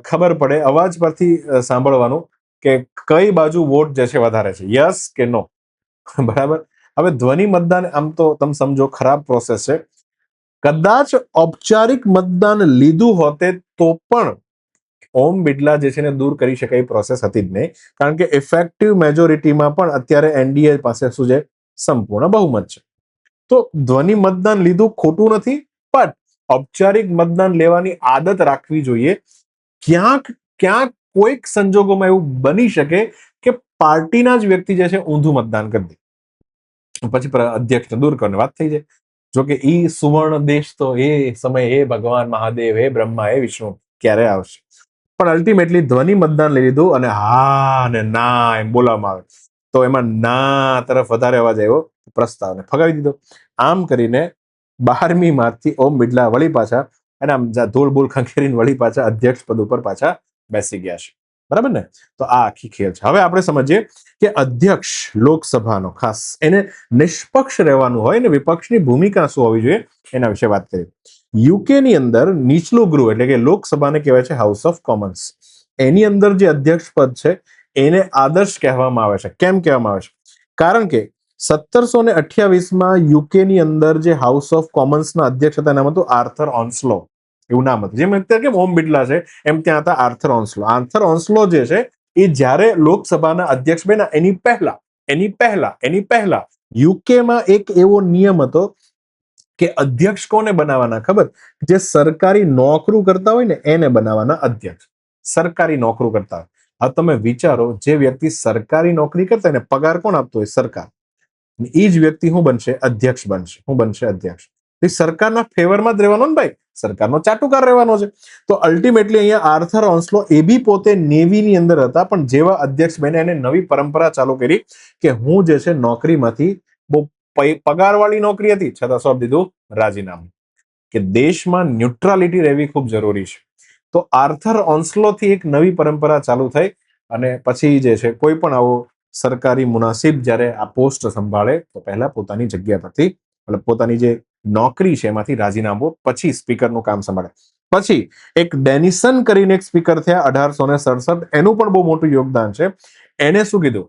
ખબર પડે, અવાજ પરથી સાંભળવાનું કે કઈ બાજુ વોટ જે છે વધારે છે, યસ કે નો. બરાબર. હવે ધ્વનિ મતદાન આમ તો તમે સમજો ખરાબ પ્રોસેસ છે. કદાચ ઔપચારિક મતદાન લીધું હોતે તો પણ ઓમ બિરલા જે છે ને દૂર કરી શકાય પ્રોસેસ હતી જ નહીં. કારણ કે ઇફેક્ટિવ મેજોરિટીમાં પણ અત્યારે એનડીએ પાસે શું છે? સંપૂર્ણ બહુમત છે. તો ધ્વનિ મતદાન લીધું ખોટું નથી, પણ ઔપચારિક મતદાન લેવાની આદત રાખવી જોઈએ. ક્યાંક કોઈક સંજોગોમાં એવું બની શકે કે પાર્ટીના જ વ્યક્તિ જે છે ઊંધું મતદાન કરી દે, પછી અધ્યક્ષને દૂર કરવાની વાત થઈ જાય. જોકે ઈ સુવર્ણ દેશ તો એ સમય હે ભગવાન મહાદેવ, હે બ્રહ્મા, હે વિષ્ણુ ક્યારે આવશે? પણ અલ્ટિમેટલી ધ્વનિ મતદાન લઈ લીધું અને હા અને ના એમ બોલવામાં આવે તો એમાં ના તરફ વધારે અવાજ આવ્યો, પ્રસ્તાવને ફગાવી દીધો. આમ કરીને 12મી માર્ચથી ઓમ બિરલા વળી પાછા અને આમ ધૂળ બૂળ ખંખેરીને વળી પાછા અધ્યક્ષ પદ ઉપર પાછા બેસી ગયા છે. બરાબર ને? તો આ આખી ખેલ છે. હવે આપણે સમજીએ કે અધ્યક્ષ લોકસભાનો ખાસ એને નિષ્પક્ષ રહેવાનું હોય ને વિપક્ષની ભૂમિકા શું હોવી જોઈએ એના વિશે વાત કરીએ. યુકેની અંદર નીચલું ગૃહ એટલે કે લોકસભાને કહેવાય છે હાઉસ ઓફ કોમન્સ. એની અંદર જે અધ્યક્ષ પદ છે એને આદર્શ કહેવામાં આવે છે. કેમ કહેવામાં આવે છે? કારણ કે 1728માં યુકેની અંદર જે હાઉસ ઓફ કોમન્સના અધ્યક્ષ હતા એનામાં હતું આર્થર ઓન્સલો. એવું નામ હતું. જેમ અત્યારે કેમ ઓમ બિરલા છે એમ ત્યાં હતા આર્થર ઓન્સલો. આર્થર ઓન્સલો જે છે એ જ્યારે લોકસભાના અધ્યક્ષ બન્યા એની પહેલા યુકેમાં એક એવો નિયમ હતો કે અધ્યક્ષ કોને બનાવવાના ખબર? જે સરકારી નોકરું કરતા હોય ને એને બનાવવાના અધ્યક્ષ. સરકારી નોકરું કરતા હોય. હવે તમે વિચારો, જે વ્યક્તિ સરકારી નોકરી કરતા હોય ને પગાર કોણ આપતો હોય? સરકાર. એ જ વ્યક્તિ શું બનશે? અધ્યક્ષ બનશે. શું બનશે? અધ્યક્ષ. એ સરકારના ફેવરમાં જ રહેવાનો ને ભાઈ, સરકારનો ચાટુકાર રહેવાનો છે. તો અલ્ટિમેટલી અહીંયા આર્થર ઓન્સલો એ બી પોતે નેવીની અંદર હતા, પણ જેવા અધ્યક્ષ બન્યા એને નવી પરંપરા ચાલુ કરી કે હું જે છે નોકરીમાંથી બહુ પગારવાળી નોકરી હતી છતાં શું આપી દીધું? રાજીનામું. કે દેશમાં ન્યુટ્રાલિટી રહેવી ખૂબ જરૂરી છે. તો આર્થર ઓન્સલો થી એક નવી પરંપરા ચાલુ થઈ અને પછી જે છે કોઈ પણ આવો સરકારી મુનાસિબ જ્યારે આ પોસ્ટ સંભાળે તો પહેલા પોતાની જગ્યા પરથી, મતલબ પોતાની જે નોકરી છે એમાંથી રાજીનામું પછી સ્પીકરનું કામ સંભાળે. પછી એક ડેનિસન કરીને એક સ્પીકર થયા 1867. એનું પણ બહુ મોટું યોગદાન છે. એને શું કીધું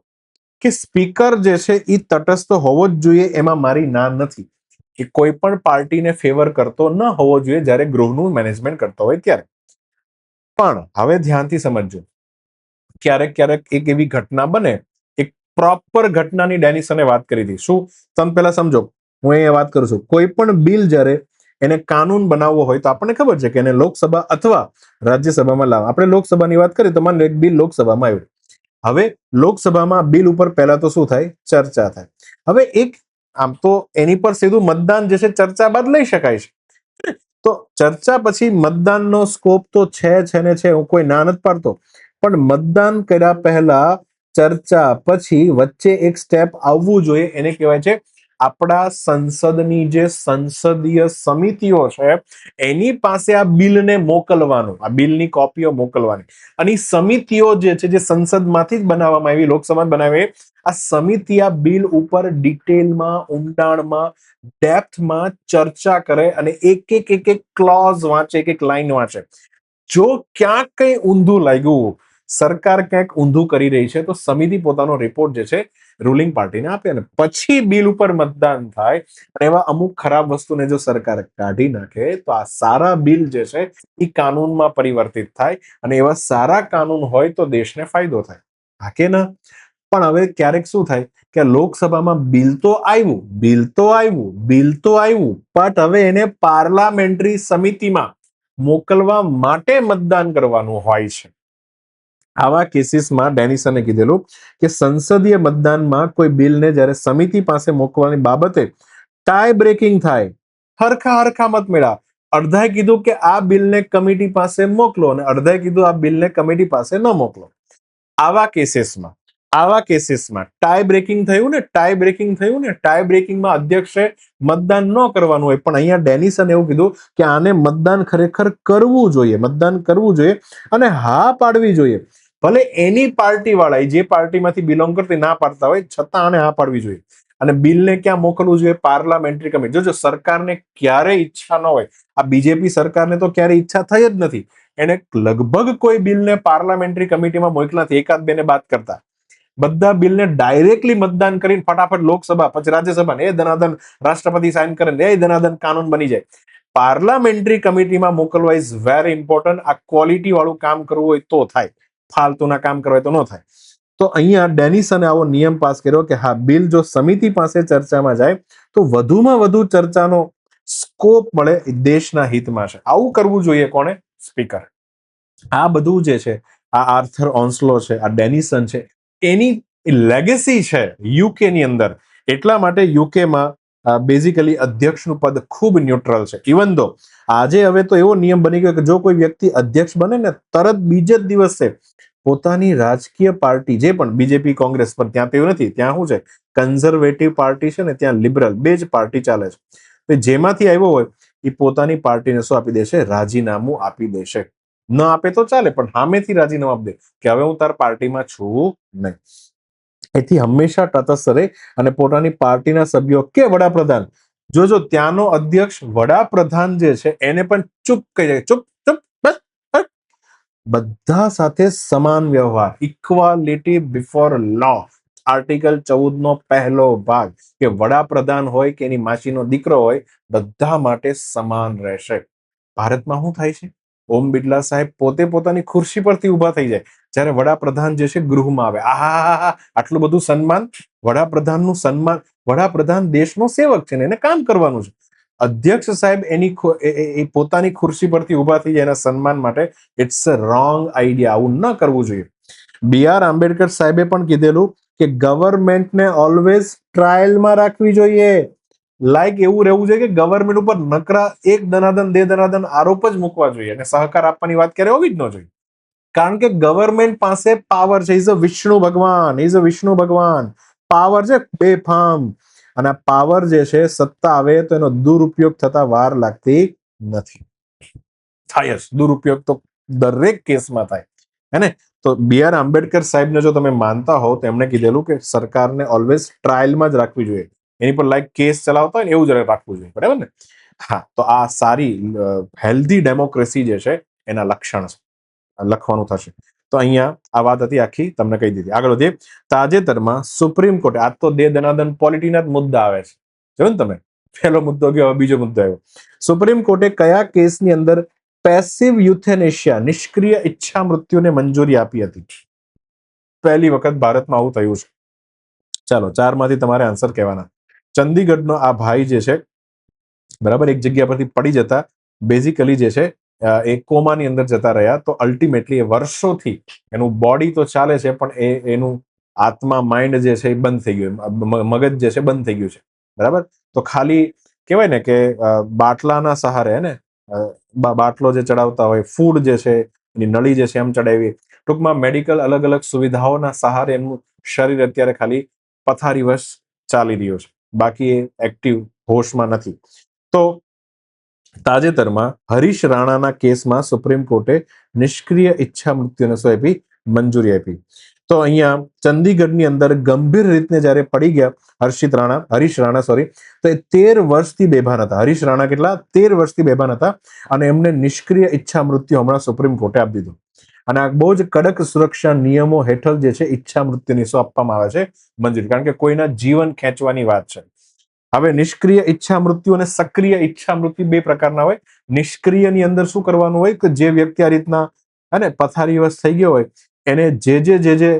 કે સ્પીકર જે છે એ તટસ્થ હોવો જ જોઈએ, એમાં મારી ના નથી. એ કોઈ પણ પાર્ટીને ફેવર કરતો ન હોવો જોઈએ જ્યારે ગૃહનું મેનેજમેન્ટ કરતો હોય ત્યારે. પણ હવે ધ્યાનથી સમજજો, ક્યારેક ક્યારેક એક એવી ઘટના બને, એક પ્રોપર ઘટનાની ડેનિસને વાત કરી હતી. શું? તમે પહેલા સમજો, હું અહીંયા વાત કરું છું. કોઈ પણ બિલ જ્યારે એને કાનૂન બનાવવો હોય તો આપણને ખબર છે કે એને લોકસભા અથવા રાજ્યસભામાં લાવવા. આપણે લોકસભાની વાત કરીએ તો માનો એક બિલ લોકસભામાં આવ્યું. હવે લોકસભામાં બિલ ઉપર પહેલા તો શું થાય? ચર્ચા થાય. હવે એક આમ તો એની પર સીધું મતદાન જે છે ચર્ચા બાદ લઈ શકાય છે. તો ચર્ચા પછી મતદાનનો સ્કોપ તો છે ને છે, હું કોઈ ના નથી પાડતો, પણ મતદાન કર્યા પહેલા ચર્ચા પછી વચ્ચે એક સ્ટેપ આવવું જોઈએ. એને કહેવાય છે આપણા સંસદની જે સંસદીય સમિતિઓ છે એની પાસે આ બિલને મોકલવાનું, આ બિલની કોપીઓ મોકલવાની. અને સમિતિઓ જે છે જે સંસદમાંથી જ બનાવવામાં આવી, લોકસભા બનાવી, આ સમિતિ આ બિલ ઉપર ડિટેલમાં, ઊંડાણમાં, ડેપ્થમાં ચર્ચા કરે અને એક ક્લોઝ વાંચે, એક લાઈન વાંચે. જો ક્યાંક કઈ ઊંધું લાગ્યું, સરકાર ક્યાંક ઊંધું કરી રહી છે, તો સમિતિ પોતાનો રિપોર્ટ જે છે રૂલિંગ પાર્ટીને આપે અને પછી બિલ ઉપર મતદાન થાય. અને એવા અમુક ખરાબ વસ્તુને જો સરકાર કાઢી નાખે તો આ સારા બિલ જે છે એ કાનૂનમાં પરિવર્તિત થાય અને એવા સારા કાનૂન હોય તો દેશને ફાયદો થાય. હા કે ના? પણ હવે ક્યારેક શું થાય કે લોકસભામાં બિલ તો આવ્યું, પણ હવે એને પાર્લામેન્ટરી સમિતિમાં મોકલવા માટે મતદાન કરવાનું હોય છે. આવા કેસીસમાં ડેનિસને કીધેલું કે સંસદીય મતદાનમાં કોઈ બિલને જ્યારે સમિતિ પાસે મોકલવાની બાબતે ટાઈ બ્રેકિંગ થાય, હરખા મત મળ્યા, અડધાએ કીધું કે આ બિલને કમિટી પાસે મોકલો અને અડધાએ કીધું આ બિલને કમિટી પાસે ન મોકલો. આવા કેસીસમાં ટાઈ બ્રેકિંગ થયું ને, ટાઈ બ્રેકિંગમાં અધ્યક્ષે મતદાન ન કરવાનું હોય. પણ અહીંયા ડેનિસને એવું કીધું કે આને મતદાન ખરેખર કરવું જોઈએ અને હા પાડવી જોઈએ. ભલે એની પાર્ટી વાળા, જે પાર્ટીમાંથી બિલોંગ કરતી, ના પાડતા હોય છતાં આને હા પાડવી જોઈએ. અને બિલને ક્યાં મોકલવું જોઈએ? Parliamentary committee. જોજો, સરકારને ક્યારે ઈચ્છા ન હોય, આ બીજેપી સરકારને તો ક્યારે ઈચ્છા થઈ જ નથી, એને લગભગ કોઈ બિલને પાર્લામેન્ટરી કમિટીમાં મોકલા નથી, એકાદ બેને બાત કરતા. બધા બિલને ડાયરેક્ટલી મતદાન કરીને ફટાફટ લોકસભા પછી રાજ્યસભા, એ ધનાધન રાષ્ટ્રપતિ સાઇન કરે, એ ધનાધન કાનૂન બની જાય. પાર્લામેન્ટરી કમિટીમાં મોકલવા ઇઝ વેરી ઇમ્પોર્ટન્ટ. આ ક્વોલિટી વાળું કામ કરવું હોય તો થાય, ફાલતુના કામ કરવા હોય તો ન થાય. તો અહીંયા ડેનિસને આવો નિયમ પાસ કર્યો કે હા, બિલ જો સમિતિ પાસે ચર્ચામાં જાય તો વધુમાં વધુ ચર્ચાનો સ્કોપ મળે, દેશના હિતમાં છે. આવું કરવું જોઈએ કોણે? સ્પીકર. આ બધું જે છે, આ આર્થર ઓન્સલો છે, આ ડેનિસન છે, એની લેગેસી છે યુકેની અંદર. એટલા માટે યુકેમાં બેઝિકલી અધ્યક્ષનું પદ ખૂબ ન્યુટ્રલ છે. ઇવન ધો આજે હવે તો એવો નિયમ બની ગયો કે જો કોઈ વ્યક્તિ અધ્યક્ષ બને ને તરત બીજે જ દિવસે પોતાની રાજકીય પાર્ટી, જે પણ બીજેપી, કોંગ્રેસ, પર ત્યાં તેવું નથી. ત્યાં શું છે, કન્ઝર્વેટિવ પાર્ટી છે ને ત્યાં લિબરલ, બે જ પાર્ટી ચાલે છે. તો જેમાંથી આવ્યો હોય એ પોતાની પાર્ટીને શું આપી દેશે? રાજીનામું આપી દેશે. ન આપે તો ચાલે, પણ સામેથી રાજીનામું આપી દે કે હવે હું તાર પાર્ટીમાં છું નહીં. એથી હંમેશા તટસ્થ રહે અને પોતાની પાર્ટીના સભ્યો કે વડાપ્રધાન, જોજો ત્યાંનો અધ્યક્ષ વડાપ્રધાન જે છે એને પણ ચૂપ કહી જાય, ચૂપ ચૂપ બસ બસ. બધા સાથે સમાન વ્યવહાર, ઇક્વાલિટી બિફોર લો. આર્ટિકલ 14નો પહેલો ભાગ કે વડાપ્રધાન હોય કે એની માસીનો દીકરો હોય, બધા માટે સમાન રહેશે. ભારતમાં શું થાય છે? ઓમ બિરલા સાહેબ પોતે પોતાની ખુરશી પરથી ઊભા થઈ જાય જ્યારે વડાપ્રધાન જે છે ગૃહમાં આવે. આહા, આટલું બધું સન્માન, વડાપ્રધાનનું સન્માન. વડાપ્રધાન દેશનો સેવક છે ને એને કામ કરવાનું છે. અધ્યક્ષ સાહેબ એની પોતાની ખુરશી પરથી ઊભા થઈ જાય એના સન્માન માટે. It's a wrong idea. આવું ન કરવું જોઈએ. BR આંબેડકર સાહેબે પણ કીધેલું કે ગવર્મેન્ટને ઓલવેઝ ટ્રાયલમાં રાખવી જોઈએ. લાઈક એવું રહેવું જોઈએ કે ગવર્મેન્ટ ઉપર નકરા એક દનાદન બે દનાદન આરોપ જ મૂકવા જોઈએ અને સહકાર આપવાની વાત ક્યારે હોવી જ ન જોઈએ. કારણ કે ગવર્મેન્ટ પાસે પાવર છે. ઇઝ અ વિષ્ણુ ભગવાન. પાવર છે બેફામ. અને આ પાવર જે છે, સત્તા આવે તો એનો દુરુપયોગ થતા વાર લાગતી નથી. થાય જ દુરુપયોગ તો દરેક કેસમાં થાય હે ને. તો BR આંબેડકર સાહેબને જો તમે માનતા હો તો એમણે કીધેલું કે સરકારને ઓલવેઝ ટ્રાયલમાં જ રાખવી જોઈએ. એની પર લાઈક કેસ ચલાવતા હોય ને એવું જ રાખવું જોઈએ. બરાબર ને? હા, તો આ સારી હેલ્ધી ડેમોક્રેસી જે છે એના લક્ષણ છે. લખવાનું થશે. તો અહીંયા આ વાત હતી આખી, તમને કહી દીધી. આગળ વધીએ. તાજેતરમાં સુપ્રીમ કોર્ટે, આજ તો દે દનાદન પોલિટીના જ મુદ્દા આવે છે. જો ને તમે, પહેલો મુદ્દો ગયો, બીજો મુદ્દો આવ્યો. સુપ્રીમ કોર્ટે કયા કેસની અંદર પેસિવ યુથેનેશિયા, નિષ્ક્રિય ઈચ્છા મૃત્યુને મંજૂરી આપી હતી? પહેલી વખત ભારતમાં આવું થયું છે. ચાલો, 4 માંથી તમારે આન્સર કહેવાના. ચંદીગઢનો આ ભાઈ જે છે, બરાબર, એક જગ્યા પરથી પડી જતા બેઝિકલી જે છે એ કોમાની અંદર જતા રહ્યા. તો અલ્ટિમેટલી એ વર્ષોથી એનું બોડી તો ચાલે છે પણ એનું આત્મા, માઇન્ડ જે છે એ બંધ થઈ ગયું, મગજ જે છે બંધ થઈ ગયું છે. બરાબર? તો ખાલી કહેવાય ને કે બાટલાના સહારે, ને બાટલો જે ચડાવતા હોય, ફૂડ જે છે એની નળી જે છે એમ ચડાવી, ટૂંકમાં મેડિકલ અલગ અલગ સુવિધાઓના સહારે એમનું શરીર અત્યારે ખાલી પથારીવશ ચાલી રહ્યું છે. બાકી એ એક્ટિવ હોશમાં નથી. તો તાજેતરમાં હરીશ રાણાના કેસમાં સુપ્રીમ કોર્ટે નિષ્ક્રિય ઈચ્છા મૃત્યુને શું આપી? મંજૂરી આપી. તો અહીંયા ચંદીગઢની અંદર ગંભીર રીતે જ્યારે પડી ગયા હરીશ રાણા તો એ 13 વર્ષથી બેભાન હતા. હરીશ રાણા કેટલા? 13 વર્ષથી બેભાન હતા અને એમને નિષ્ક્રિય ઈચ્છા મૃત્યુ હમણાં સુપ્રીમ કોર્ટે આપી દીધું. અને આ બહુ જ કડક સુરક્ષા નિયમો હેઠળ જે છે ઈચ્છા મૃત્યુની શું આપવામાં આવે છે? મંજૂરી. કારણ કે કોઈના જીવન ખેંચવાની વાત છે. હવે નિષ્ક્રિય ઈચ્છા મૃત્યુ અને સક્રિય ઈચ્છા મૃત્યુ બે પ્રકારના હોય. નિષ્ક્રિયની અંદર શું કરવાનું હોય કે જે વ્યક્તિ આ રીતના અને પથારીવશ થઈ ગયો હોય એને જે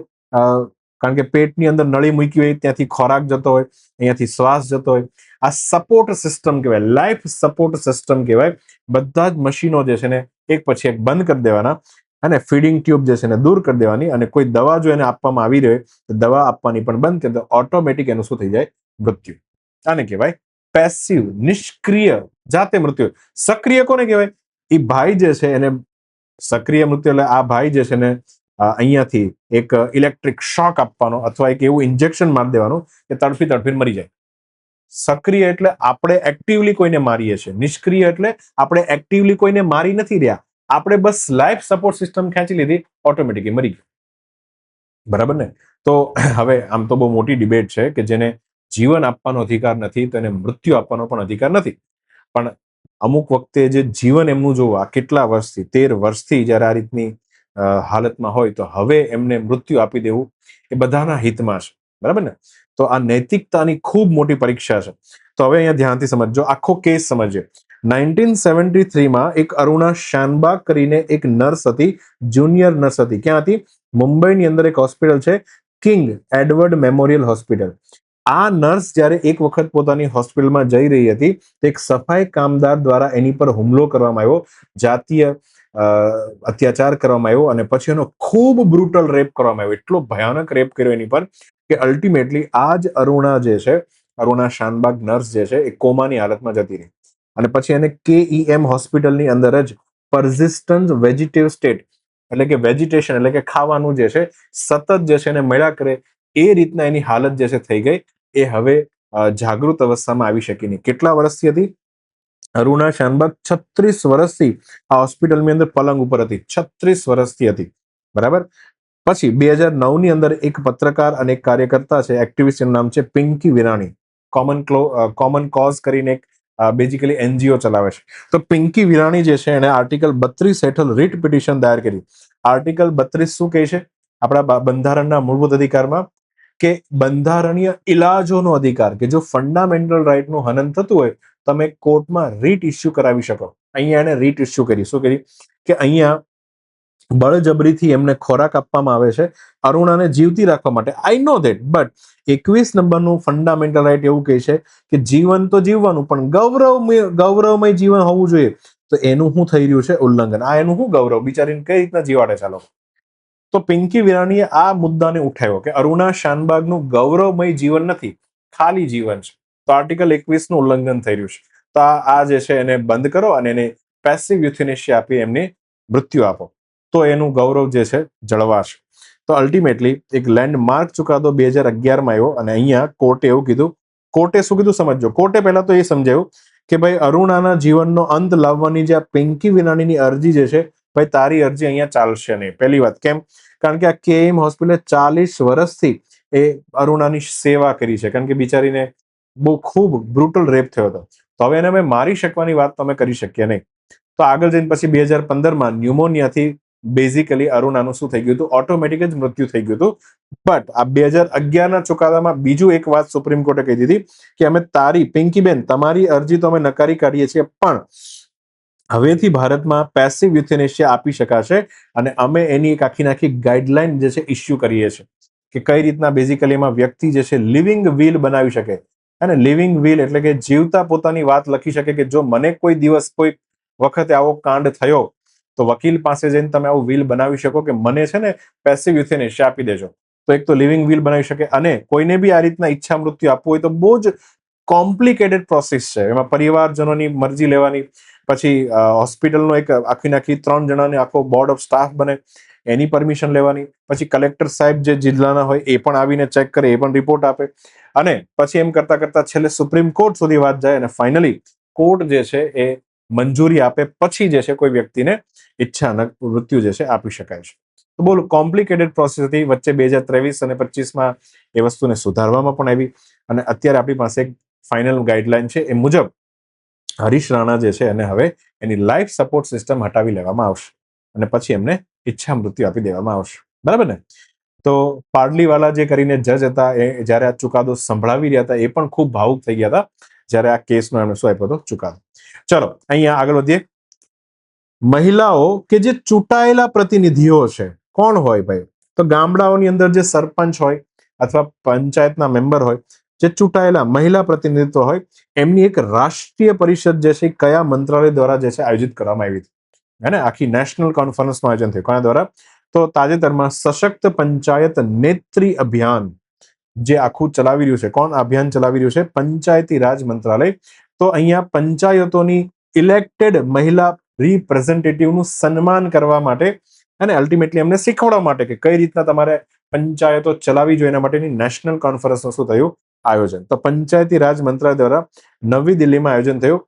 કારણ કે પેટની અંદર નળી મૂકી હોય, ત્યાંથી ખોરાક જતો હોય, અહીંયાથી શ્વાસ જતો હોય, આ સપોર્ટ સિસ્ટમ કહેવાય, લાઈફ સપોર્ટ સિસ્ટમ કહેવાય. બધા જ મશીનો જે છે ને એક પછી એક બંધ કરી દેવાના અને ફીડિંગ ટ્યુબ જે છે ને દૂર કરી દેવાની. અને કોઈ દવા જો એને આપવામાં આવી રહી હોય તો દવા આપવાની પણ બંધ કરી દો. ઓટોમેટિક એનું શું થઈ જાય? મૃત્યુ. આને કહેવાય પેસિવ, નિષ્ક્રિય, જાતે મૃત્યુ. સક્રિય કોને કહેવાય? એ ભાઈ જે છે એને સક્રિય મૃત્યુ એટલે આ ભાઈ જે છે ને અહીંયાથી એક ઇલેક્ટ્રિક શોક આપવાનો અથવા એક એવું ઇન્જેક્શન મારી દેવાનું કે તડફી તડફીને મરી જાય. સક્રિય એટલે આપણે એક્ટિવલી કોઈને મારીએ છીએ. નિષ્ક્રિય એટલે આપણે એક્ટિવલી કોઈને મારી નથી રહ્યા, આપણે બસ લાઈફ સપોર્ટ સિસ્ટમ ખેંચી લીધી, ઓટોમેટિકલી મરી ગયું. બરાબર ને? તો હવે આમ તો બહુ મોટી ડિબેટ છે કે જેને જીવન આપવાનો અધિકાર નથી તો એને મૃત્યુ આપવાનો પણ અધિકાર નથી. પણ અમુક વખતે જે જીવન એમનું જોવું, આ કેટલા વર્ષથી, 13 વર્ષથી જ્યારે આ રીતની હાલતમાં હોય તો હવે એમને મૃત્યુ આપી દેવું એ બધાના હિતમાં છે. બરાબર ને? તો આ નૈતિકતાની ખૂબ મોટી પરીક્ષા છે. તો હવે અહીંયા ધ્યાનથી સમજજો, આખો કેસ સમજ્યો. 1973માં એક અરુણા શાનબાગ કરીને એક નર્સ હતી, જુનિયર નર્સ હતી. ક્યાં હતી? મુંબઈની અંદર એક હોસ્પિટલ છે, કિંગ એડવર્ડ મેમોરિયલ હોસ્પિટલ. આ નર્સ જ્યારે એક વખત પોતાની હોસ્પિટલમાં જઈ રહી હતી તો એક સફાઈ કામદાર દ્વારા એની પર હુમલો કરવામાં આવ્યો, જાતીય અત્યાચાર કરવામાં આવ્યો અને પછી એનો ખૂબ બ્રુટલ રેપ કરવામાં આવ્યો. એટલો ભયાનક રેપ કર્યો એની પર કે અલ્ટિમેટલી આ જ અરુણા જે છે, અરુણા શાનબાગ નર્સ જે છે એ કોમાની હાલતમાં જતી રહી. અને પછી એને KEM હોસ્પિટલની અંદર જ પર્ઝિસ્ટન્ટ વેજીટેટિવ સ્ટેટ એટલે કે વેજીટેશન એટલે કે ખાવાનું જે છે સતત જે છે એને મળ્યા કરે એ રીતના એની હાલત જે છે થઈ ગઈ. એ હવે જાગૃત અવસ્થામાં આવી શકી નહીં. કેટલા વર્ષથી હતી અરુણા શાનબાગ? 36 વર્ષથી આ હોસ્પિટલની અંદર પલંગ ઉપર હતી. 36 વર્ષથી હતી. બરાબર? પછી 2009ની અંદર એક પત્રકાર અને એક કાર્યકર્તા છે, એક્ટિવિસ્ટ, એનું નામ છે પિંકી વિરાણી. કોમન કોઝ કરીને એક બેઝિકલી NGO ચલાવે છે. તો પિંકી વિરાણી જે છે એને આર્ટિકલ 32 હેઠળ રીટ પિટિશન દાયર કરી. આર્ટિકલ 32 શું કહે છે આપણા બંધારણના મૂળભૂત અધિકારમાં? કે બંધારણીય ઇલાજોનો અધિકાર, કે જો ફંડામેન્ટલ રાઇટનું હનન થતું હોય તમે કોર્ટમાં રીટ ઇસ્યુ કરાવી શકો. અહીંયા એને રીટ ઇસ્યુ કરી. શું કરી કે અહીંયા બળજબરીથી એમને ખોરાક આપવામાં આવે છે અરુણાને જીવતી રાખવા માટે. આઈ નો ધેટ, બટ 21 નંબરનું ફંડામેન્ટલ રાઇટ એવું કહે છે કે જીવન તો જીવવાનું, પણ ગૌરવમય જીવન હોવું જોઈએ. તો એનું શું થઈ રહ્યું છે? ઉલ્લંઘન. આ એનું શું ગૌરવ? બિચારીને કઈ રીતના જીવાડે? ચાલો, તો પિંકી વિરાણીએ આ મુદ્દાને ઉઠાવ્યો કે અરુણા શાનબાગનું ગૌરવમય જીવન નથી, ખાલી જીવન છે. તો આર્ટિકલ 21 નું ઉલ્લંઘન થઈ રહ્યું છે. તો આ જે છે એને બંધ કરો અને એને પેસિવ યુથેનેશિયા આપી એમને મૃત્યુ આપો, તો એનું ગૌરવ જે છે જળવાશે. તો અલ્ટિમેટલી એક લેન્ડમાર્ક ચુકાદો 2011માં આવ્યો અને અહીંયા કોર્ટે એવું કીધું. કોર્ટે શું કીધું સમજો. કોર્ટે પહેલા તો એ સમજાવ્યું કે ભાઈ અરુણાના જીવનનો અંત લાવવાની જે આ પિંકી વિરાણીની અરજી જે છે, ભાઈ તારી અરજી અહીંયા ચાલશે નહીં. પહેલી વાત. કેમ? કારણ કે આ કેએમ હોસ્પિટલે 40 વર્ષથી એ અરુણાની સેવા કરી છે. કારણ કે બિચારીને બહુ ખૂબ બ્રુટલ રેપ થયો હતો. તો હવે એને અમે મારી શકવાની વાત તો અમે કરી શકીએ નહીં. તો આગળ જઈને પછી 2015માં ન્યુમોનિયાથી બેઝિકલી અરુણાનું શું થઈ ગયું હતું? ઓટોમેટિક જ મૃત્યુ થઈ ગયું હતું. બટ આ 2011ના ચુકાદામાં બીજું એક વાત સુપ્રીમ કોર્ટે કહી દીધી કે અમે તારી પિંકીબેન તમારી અરજી તો અમે નકારી કાઢીએ છીએ, પણ હવેથી ભારતમાં પેસિવ યુથેનેશિયા આપી શકાશે અને અમે એની એક આખી ગાઈડલાઈન જે છે ઇસ્યુ કરીએ છીએ કે કઈ રીતના બેઝિકલી એમાં વ્યક્તિ જે છે લિવિંગ વિલ બનાવી શકે. અને લિવિંગ વિલ એટલે કે જીવતા પોતાની વાત લખી શકે કે જો મને કોઈ દિવસ કોઈ વખતે આવો કાંડ થયો તો વકીલ પાસે જઈને તમે આવું વિલ બનાવી શકો કે મને છે ને પેસિવ યુથેનેશિયા આપી દેજો. તો એક તો લિવિંગ વિલ બનાવી શકે, અને કોઈને બી આ રીતના ઈચ્છા મૃત્યુ આપવું હોય તો બહુ જ કોમ્પ્લિકેટેડ પ્રોસેસ છે. એમાં પરિવારજનોની મરજી લેવાની, પછી હોસ્પિટલનો એક આખી 3 જણાને આખો બોર્ડ ઓફ સ્ટાફ બને એની પરમિશન લેવાની, પછી કલેક્ટર સાહેબ જે જિલ્લાના હોય એ પણ આવીને ચેક કરે, એ પણ રિપોર્ટ આપે, અને પછી એમ કરતા કરતા છેલ્લે સુપ્રીમ કોર્ટ સુધી વાત જાય અને ફાઇનલી કોર્ટ જે છે એ મંજૂરી આપે પછી જે છે કોઈ વ્યક્તિને ઈચ્છાનક મૃત્યુ જે છે આપી શકાય છે. તો બહુ કોમ્પ્લિકેટેડ પ્રોસેસ હતી. વચ્ચે 2023 અને 25માં એ વસ્તુને સુધારવામાં પણ આવી અને અત્યારે આપણી પાસે એક ફાઇનલ ગાઈડલાઈન છે. એ મુજબ હરીશ રાણા જે છે એને હવે એની લાઈફ સપોર્ટ સિસ્ટમ હટાવી લેવામાં આવશે અને પછી એમને ઈચ્છા મૃત્યુ આપી દેવામાં આવશે. બરાબર ને? તો પાડલીવાલા જે કરીને જજ હતા, એ જ્યારે આ ચુકાદો સંભળાવી રહ્યા હતા એ પણ ખૂબ ભાવુક થઈ ગયા હતા જ્યારે આ કેસનો એમણે શું આપ્યો હતો? ચુકાદો. ચલો અહીંયા આગળ વધીએ. મહિલાઓ કે જે ચૂંટાયેલા પ્રતિનિધિઓ છે, કોણ હોય ભાઈ? તો ગામડાઓની અંદર જે સરપંચ હોય અથવા પંચાયતના મેમ્બર હોય, જે ચૂંટાયેલા મહિલા પ્રતિનિધિત્વ હોય, એમની એક રાષ્ટ્રીય પરિષદ જે છે કયા મંત્રાલય દ્વારા જે છે આયોજિત કરવામાં આવી હતી? હે ને? આખી નેશનલ કોન્ફરન્સનું આયોજન થયું. કોના દ્વારા? તો તાજેતરમાં સશક્ત પંચાયત નેત્રી અભિયાન જે આખું ચલાવી રહ્યું છે. કોણ અભિયાન ચલાવી રહ્યું છે? પંચાયતી રાજ મંત્રાલય. તો અહીંયા પંચાયતોની ઇલેક્ટેડ મહિલા રિપ્રેઝેન્ટેટિવનું સન્માન કરવા માટે અને અલ્ટિમેટલી એમને શીખવાડવા માટે કે કઈ રીતના તમારે પંચાયતો ચલાવી જોઈએ એના માટેની નેશનલ કોન્ફરન્સનું શું થયું? આયોજન. તો પંચાયતી રાજ મંત્રાલય દ્વારા નવી દિલ્હીમાં આયોજન થયું.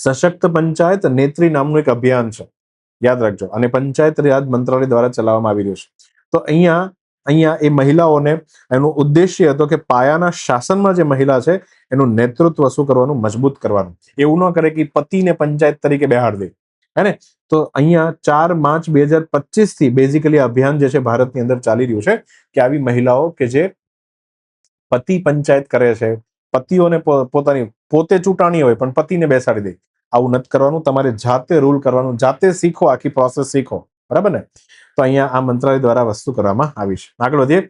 સશક્ત પંચાયત નેત્રી નામનું એક અભિયાન છે, યાદ રાખજો, અને પંચાયત રાજ મંત્રાલય દ્વારા ચલાવવામાં આવી રહ્યું છે. તો અહીંયા એ મહિલાઓને એનો ઉદ્દેશ્ય હતો કે પાયાના શાસનમાં જે મહિલા છે એનું નેતૃત્વ શું કરવાનું? મજબૂત કરવાનું. એવું ન કરે કે પતિને પંચાયત તરીકે બેહાડ દે, હે ને? તો અહીંયા 4 માર્ચ 2025 થી બેઝિકલી અભિયાન જે છે ભારતની અંદર ચાલી રહ્યું છે કે આવી મહિલાઓ કે જે પતિ પંચાયત કરે છે, પતિઓને પોતે ચૂંટાણી હોય પણ પતિને બેસાડી દે, આવું નથી કરવાનું. તમારે જાતે રૂલ કરવાનું, જાતે શીખો, આખી પ્રોસેસ શીખો. બરાબર ને? તો અહીંયા આ મંત્રાલય દ્વારા વસ્તુ કરવામાં આવી છે. આગળ વધીએ.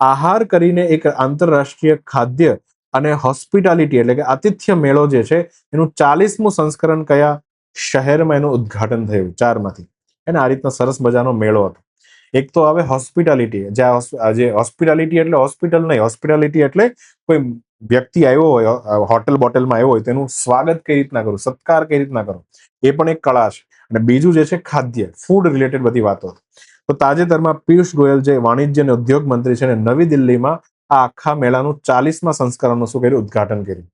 આહાર કરીને એક આંતરરાષ્ટ્રીય ખાદ્ય અને હોસ્પિટાલિટી એટલે કે આતિથ્ય મેળો જે છે એનું 40મું સંસ્કરણ કયા શહેરમાં એનું ઉદ્ઘાટન થયું? 4માંથી. એને આ રીતના સરસ મજાનો મેળો હતો. એક તો આવે હોસ્પિટાલિટી. જે હોસ્પિટાલિટી એટલે હોસ્પિટલ નહીં, હોસ્પિટાલિટી એટલે કોઈ વ્યક્તિ આવ્યો હોય, હોટેલ બોટલમાં આવ્યો હોય, તેનું સ્વાગત કઈ રીતના કરું, સત્કાર કઈ રીતના કરો, એ પણ એક કળા છે. અને બીજું જે છે ખાદ્ય, ફૂડ રિલેટેડ બધી વાતો. તો તાજેતરમાં પિયુષ ગોયલ જે વાણિજ્ય અને ઉદ્યોગ મંત્રી છે, નવી દિલ્હીમાં આ આખા મેળાનું 40મા સંસ્કરણનું શું કર્યું? ઉદ્ઘાટન કર્યું.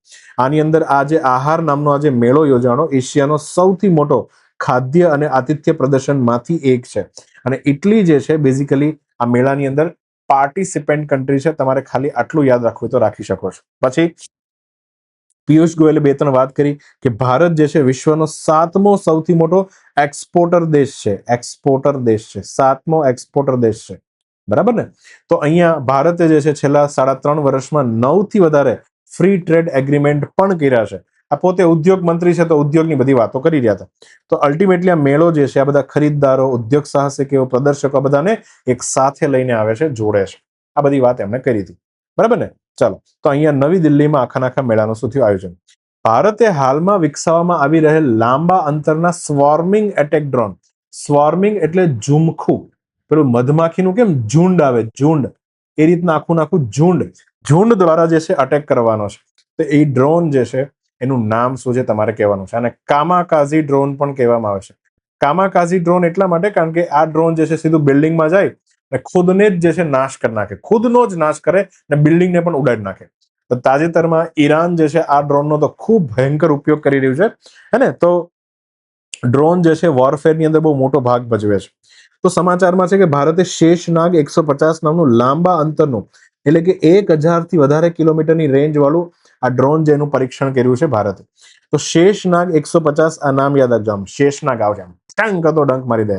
આની અંદર આ જે આહાર નામનો આ જે મેળો યોજાણો એશિયાનો સૌથી મોટો ખાદ્ય અને આતિથ્ય પ્રદર્શનમાંથી એક છે. અને ઇટલી જે છે બેઝિકલી આ મેળાની અંદર પાર્ટિસિપેન્ટ કન્ટ્રી છે. તમારે ખાલી આટલું યાદ રાખવું હોય તો રાખી શકો છો. પછી પિયુષ ગોયલે 2-3 વાત કરી કે ભારત જે છે વિશ્વનો 7મો સૌથી મોટો એક્સપોર્ટર દેશ છે. એક્સપોર્ટર દેશ છે, 7મો એક્સપોર્ટર દેશ છે. બરાબર ને? તો અહીંયા ભારતે જે છે છેલ્લા 3.5 વર્ષમાં 9થી વધારે ફ્રી ટ્રેડ એગ્રીમેન્ટ પણ કર્યા છે. આ પોતે ઉદ્યોગ મંત્રી છે, તો ઉદ્યોગની બધી વાતો કરી રહ્યા હતા. તો અલ્ટિમેટલી આ મેળો જે છે, આ બધા ખરીદદારો, ઉદ્યોગ સાહસિકો, પ્રદર્શકો બધાને એક સાથે લઈને આવે છે, જોડે છે. આ બધી વાત એમણે કરી હતી. બરાબર ને? ચાલો, તો અહીંયા નવી દિલ્હીમાં આખા મેળાનું શું થયું આયોજન? ભારતે હાલમાં વિકસાવવામાં આવી રહેલ લાંબા અંતરના સ્વોર્મિંગ એટેક ડ્રોન. સ્વોર્મિંગ એટલે ઝુમખું, પેલું મધમાખીનું કેમ ઝુંડ આવે, ઝુંડ, એ રીતના આખું ઝુંડ દ્વારા જે છે અટેક કરવાનો છે. તો એ ડ્રોન જે છે એનું નામ શું છે તમારે કહેવાનું છે. અને કામાકાઝી ડ્રોન પણ કહેવામાં આવે છે. કામાકાઝી ડ્રોન એટલા માટે કારણ કે આ ડ્રોન જે છે સીધું બિલ્ડિંગમાં જાય અને ખુદને જ જે છે નાશ કરી નાખે, ખુદનો જ નાશ કરે અને બિલ્ડિંગને પણ ઉડાડી નાખે. તો તાજેતરમાં ઈરાન જે છે આ ડ્રોનનો તો ખૂબ ભયંકર ઉપયોગ કરી રહ્યું છે, હે ને? તો ડ્રોન જે છે વોરફેરની અંદર બહુ મોટો ભાગ ભજવે છે. તો સમાચારમાં છે કે ભારતે શેષનાગ 150 નામનું લાંબા અંતરનું, એટલે કે 1000 થી વધારે કિલોમીટરની રેન્જ વાળું આ ડ્રોન જેનું પરીક્ષણ કર્યું છે ભારતે. તો શેષનાગ 150, આ નામ યાદ રાખજો. આમ શેષનાગ આવશે, આમ ટંક તો ડંક મારી દે.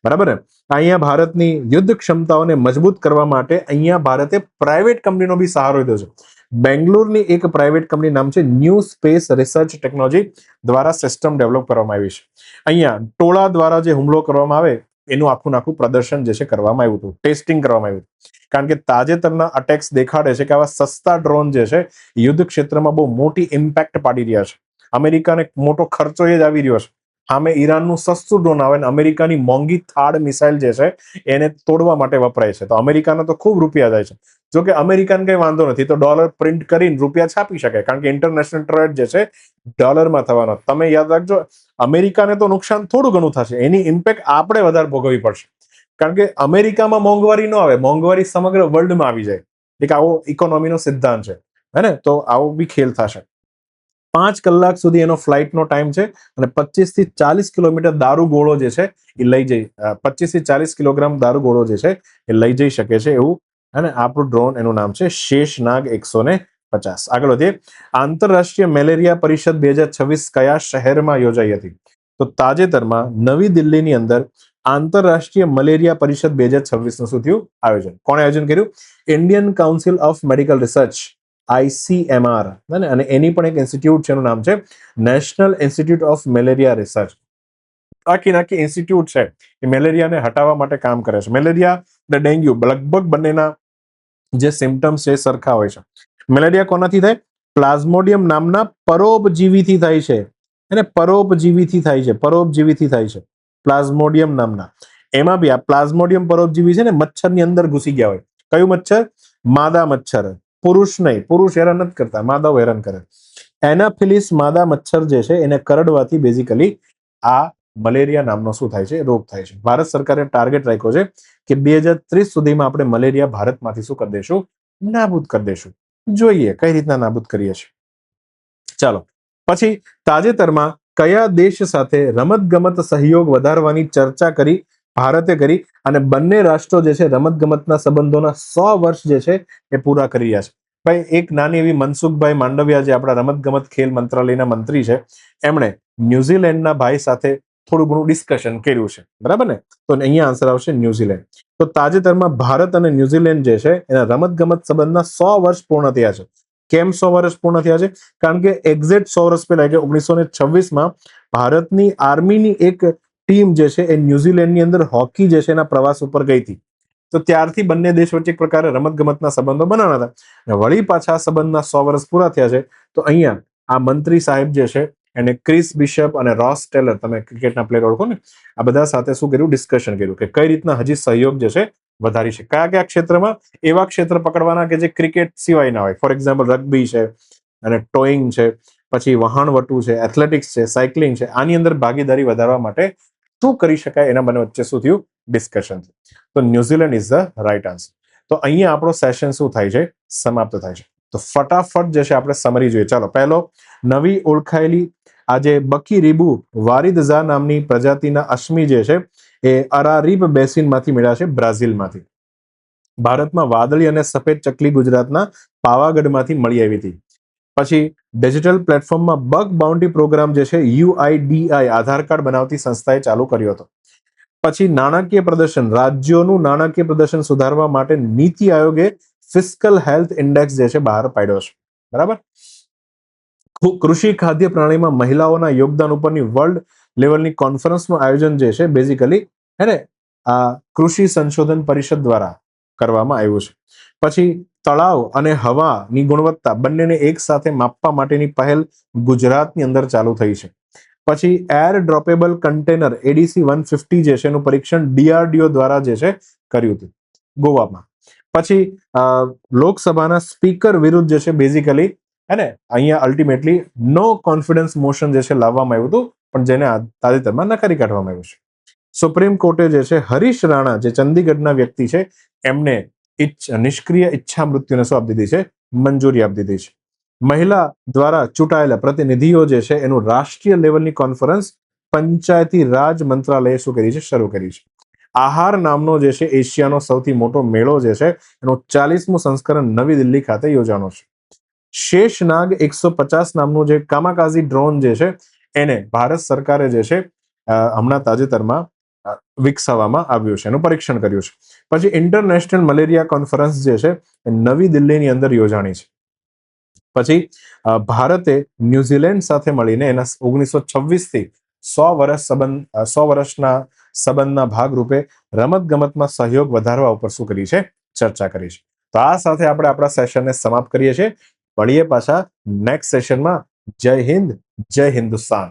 બરાબર ને? અહીંયા ભારતની યુદ્ધ ક્ષમતાઓને મજબૂત કરવા માટે અહીંયા ભારતે પ્રાઇવેટ કંપનીનો બી સહારો લીધો છે. બેંગ્લોરની એક પ્રાઇવેટ કંપની નામ છે ન્યૂ સ્પેસ રિસર્ચ ટેકનોલોજી દ્વારા સિસ્ટમ ડેવલપ કરવામાં આવી છે. અહીંયા ટોળા દ્વારા જે હુમલો કરવામાં આવે એનું આખું પ્રદર્શન જે છે કરવામાં આવ્યું હતું, ટેસ્ટિંગ કરવામાં આવ્યું હતું. કારણ કે તાજેતરના અટેક્સ દેખાડે છે કે આવા સસ્તા ડ્રોન જે છે યુદ્ધ ક્ષેત્રમાં બહુ મોટી ઇમ્પેક્ટ પાડી રહ્યા છે. અમેરિકાને મોટો ખર્ચો એ જ આવી રહ્યો છે. સામે ઈરાનનું સસ્તું ડ્રોન આવે ને અમેરિકાની મોંઘી થાડ મિસાઇલ જે છે એને તોડવા માટે વપરાય છે. તો અમેરિકાને તો ખૂબ રૂપિયા જાય છે. જો કે અમેરિકાને કઈ વાંધો નથી, તો ડોલર પ્રિન્ટ કરીને રૂપિયા છાપી શકે, કારણ કે ઇન્ટરનેશનલ ટ્રેડ જે છે ડોલરમાં થવાનો. તમે યાદ રાખજો, અમેરિકાને તો નુકસાન થોડું ઘણું થશે, એની ઇમ્પેક્ટ આપણે વધારે ભોગવવી પડશે. કારણ કે અમેરિકામાં મોંઘવારી ન આવે, મોંઘવારી સમગ્ર વર્લ્ડમાં આવી જાય. એક આવો ઇકોનોમીનો સિદ્ધાંત છે, હે ને? તો આવો બી ખેલ થશે. 5 કલાક સુધી એનો ફ્લાઇટનો ટાઈમ છે અને 25 થી 40 કિલોમીટર દારૂગોળો જે છે એ લઈ જઈ 25 થી 40 કિલોગ્રામ દારૂગોળો જે છે એ લઈ જઈ શકે છે એવું. અને આપણું ડ્રોન, એનું નામ છે શેષનાગ 150. આગળ વધીએ. આંતરરાષ્ટ્રીય મેલેરિયા પરિષદ 2026 કયા શહેરમાં યોજાઈ હતી? તો તાજેતરમાં નવી દિલ્હીની અંદર આંતરરાષ્ટ્રીય મલેરિયા પરિષદ 2026 નું શું થયું આયોજન? કોણે આયોજન કર્યું? Indian council of medical research, ICMR, અને એની પણ એક ઇન્સ્ટિટ્યૂટ છે, એનું નામ છે national institute of malaria research. આખી ઇન્સ્ટિટ્યૂટ છે એ મેલેરિયાને હટાવવા માટે કામ કરે છે. મેલેરિયા અને ડેન્ગ્યુ લગભગ બંનેના જે સિમ્પટમ્સ છે સરખા હોય છે. મેલેરિયા કોનાથી થાય? પ્લાઝ્મોડિયમ નામના પરોપજીવીથી થાય છે. અને પરોપજીવીથી થાય છે. પ્લાઝ્મોડિયમ નામના. એમાં બી આ પ્લાઝ્મોડિયમ પરોપજીવી છે ને મચ્છરની અંદર ઘૂસી ગયા હોય. કયું મચ્છર? માદા મચ્છર. પુરુષ નહીં, પુરુષ હેરાન નથી કરતા, માદાઓ હેરાન કરે. એનાફિલિસ માદા મચ્છર જે છે એને કરડવાથી બેઝિકલી આ મલેરિયા નામનો શું થાય છે? રોગ થાય છે. ભારત સરકારે ટાર્ગેટ રાખ્યો છે કે 2030 સુધીમાં આપણે મલેરિયા ભારતમાંથી શું કરી દઈશું? નાબૂદ કરી દઈશું. જોઈએ કઈ રીતના નાબૂદ કરીએ છીએ. ચાલો, પછી તાજેતરમાં કયા દેશ સાથે રમતગમત સહયોગ વધારવાની ચર્ચા ભારતે કરી અને બંને રાષ્ટ્રો જે છે રમતગમતના સંબંધોના 100 વર્ષ જે છે એ પૂરા કરી રહ્યા છે. ભાઈ, એક નાની એવી મનસુખભાઈ માંડવિયા જે આપણા રમતગમત ખેલ મંત્રાલયના મંત્રી છે, એમણે ન્યુઝીલેન્ડના ભાઈ સાથે થોડું ઘણું ડિસ્કશન કર્યું છે. બરાબર ને? તો અહીંયા આન્સર આવશે ન્યુઝીલેન્ડ. તો તાજેતરમાં ભારત અને ન્યુઝીલેન્ડ જે છે એના રમતગમત સંબંધના 100 વર્ષ પૂર્ણ થયા છે. કેમ 100 વર્ષ પૂર્ણ થયા છે? કારણ કે એક્ઝેક્ટ 100 વર્ષ પહેલા, કે 1926માં ભારતની આર્મીની એક ટીમ જે છે એ ન્યુઝીલેન્ડની અંદર હોકી જે છે એના પ્રવાસ ઉપર ગઈ હતી. તો ત્યારથી બંને દેશ વચ્ચે એક પ્રકારે રમતગમતના સંબંધો બનાવવાના હતા. વળી પાછા સંબંધના 100 વર્ષ પૂરા થયા છે. તો અહીંયા આ મંત્રી સાહેબ જે છે એને ક્રિસ બિશપ અને રોસ ટેલર, તમે ક્રિકેટના પ્લેયર ઓળખો ને, આ બધા સાથે શું કર્યું? ડિસ્કશન કર્યું કે કઈ રીતના હજી સહયોગ જે છે વધારી છે. કયા ક્ષેત્રમાં? એવા ક્ષેત્ર પકડવાના કે જે ક્રિકેટ સિવાય ના હોય. ફોર એક્ઝામ્પલ રગ્બી છે અને ટોઈંગ છે, પછી વહાણવટું છે, એથ્લેટિક્સ છે, સાયકલિંગ છે. આની અંદર ભાગીદારી વધારવા માટે શું કરી શકાય એના બંને વચ્ચે શું થયું? ડિસ્કશન. તો New Zealand is the right answer. તો અહીંયા આપણો સેશન શું થાય છે? સમાપ્ત થાય છે. તો ફટાફટ જે છે આપણે સમરી જોઈએ. ચાલો, પહેલો, નવી ઓળખાયેલી આજે બકી રીબુ વારિદઝા નામની પ્રજાતિના અશ્મી જે છે એ અરારીબ બેસિનમાંથી મળ્યા છે, બ્રાઝિલમાંથી. ભારતમાં વાદળી અને સફેદ ચકલી ગુજરાતના પાવાગઢમાંથી મળી આવી હતી. પછી ડિજિટલ પ્લેટફોર્મમાં બગ બાઉન્ટી પ્રોગ્રામ જે છે UIDI આધાર કાર્ડ બનાવતી સંસ્થાએ ચાલુ કર્યો હતો. પછી નાણાકીય પ્રદર્શન, રાજ્યોનું નાણાકીય પ્રદર્શન સુધારવા માટે નીતિ આયોગે ફિસ્કલ હેલ્થ ઇન્ડેક્સ જે છે બહાર પાડ્યો છે. બરાબર? કૃષિ ખાદ્ય પ્રણાલીમાં મહિલાઓના યોગદાન ઉપરની વર્લ્ડ લેવલની કોન્ફરન્સનું આયોજન જે છે બેઝિકલી હે ને આ કૃષિ સંશોધન પરિષદ દ્વારા કરવામાં આવ્યું છે. પછી તળાવ અને હવાની ગુણવત્તા બંનેને એક સાથે માપવા માટેની પહેલ ગુજરાતની અંદર ચાલુ થઈ છે. પછી એર ડ્રોપેબલ કન્ટેનર એડીસી 150 જે છે એનું પરીક્ષણ ડીઆરડીઓ દ્વારા જે છે કર્યું હતું ગોવામાં. પછી લોકસભાના સ્પીકર વિરુદ્ધ જે છે બેઝિકલી હે ને અહીંયા અલ્ટિમેટલી નો કોન્ફિડન્સ મોશન જે છે લાવવામાં આવ્યું હતું, પણ જેને તાજેતરમાં નકારી કાઢવામાં આવ્યું છે. સુપ્રીમ કોર્ટે જે છે હરીશ રાણા જે ચંદીગઢના વ્યક્તિ છે એમને નિષ્ક્રિય ઈચ્છા મૃત્યુને શું આપી દીધી છે, મંજૂરી આપી દીધી છે. મહિલા દ્વારા ચૂંટાયેલા પ્રતિનિધિઓ જે છે એનું રાષ્ટ્રીય લેવલની કોન્ફરન્સ પંચાયતી રાજ મંત્રાલયે શું કરી છે, શરૂ કરી છે. આહાર નામનો જે છે એશિયાનો સૌથી મોટો મેળો જે છે એનું 40મું સંસ્કરણ નવી દિલ્હી ખાતે યોજાનો છે. શેષનાગ 150 નામનું જે કામાકાઝી ડ્રોન જે છે એને ભારત સરકારે જે છે હમણાં તાજેતરમાં વિકસાવવામાં આવ્યું છે, એનું પરીક્ષણ કર્યું છે. પછી ઇન્ટરનેશનલ મલેરિયા કોન્ફરન્સ જે છે એ નવી દિલ્હીની અંદર યોજાણી છે. પછી ભારતે ન્યુઝીલેન્ડ સાથે મળીને એના 1926 થી 100 વર્ષના સંબંધના ભાગરૂપે રમતગમતમાં સહયોગ વધારવા ઉપર શું કરી છે, ચર્ચા કરી છે. તો આ સાથે આપણે આપણા સેશનને સમાપ્ત કરીએ છીએ. મળીએ પાછા નેક્સ્ટ સેશનમાં. જય હિન્દ, જય હિન્દુસ્તાન.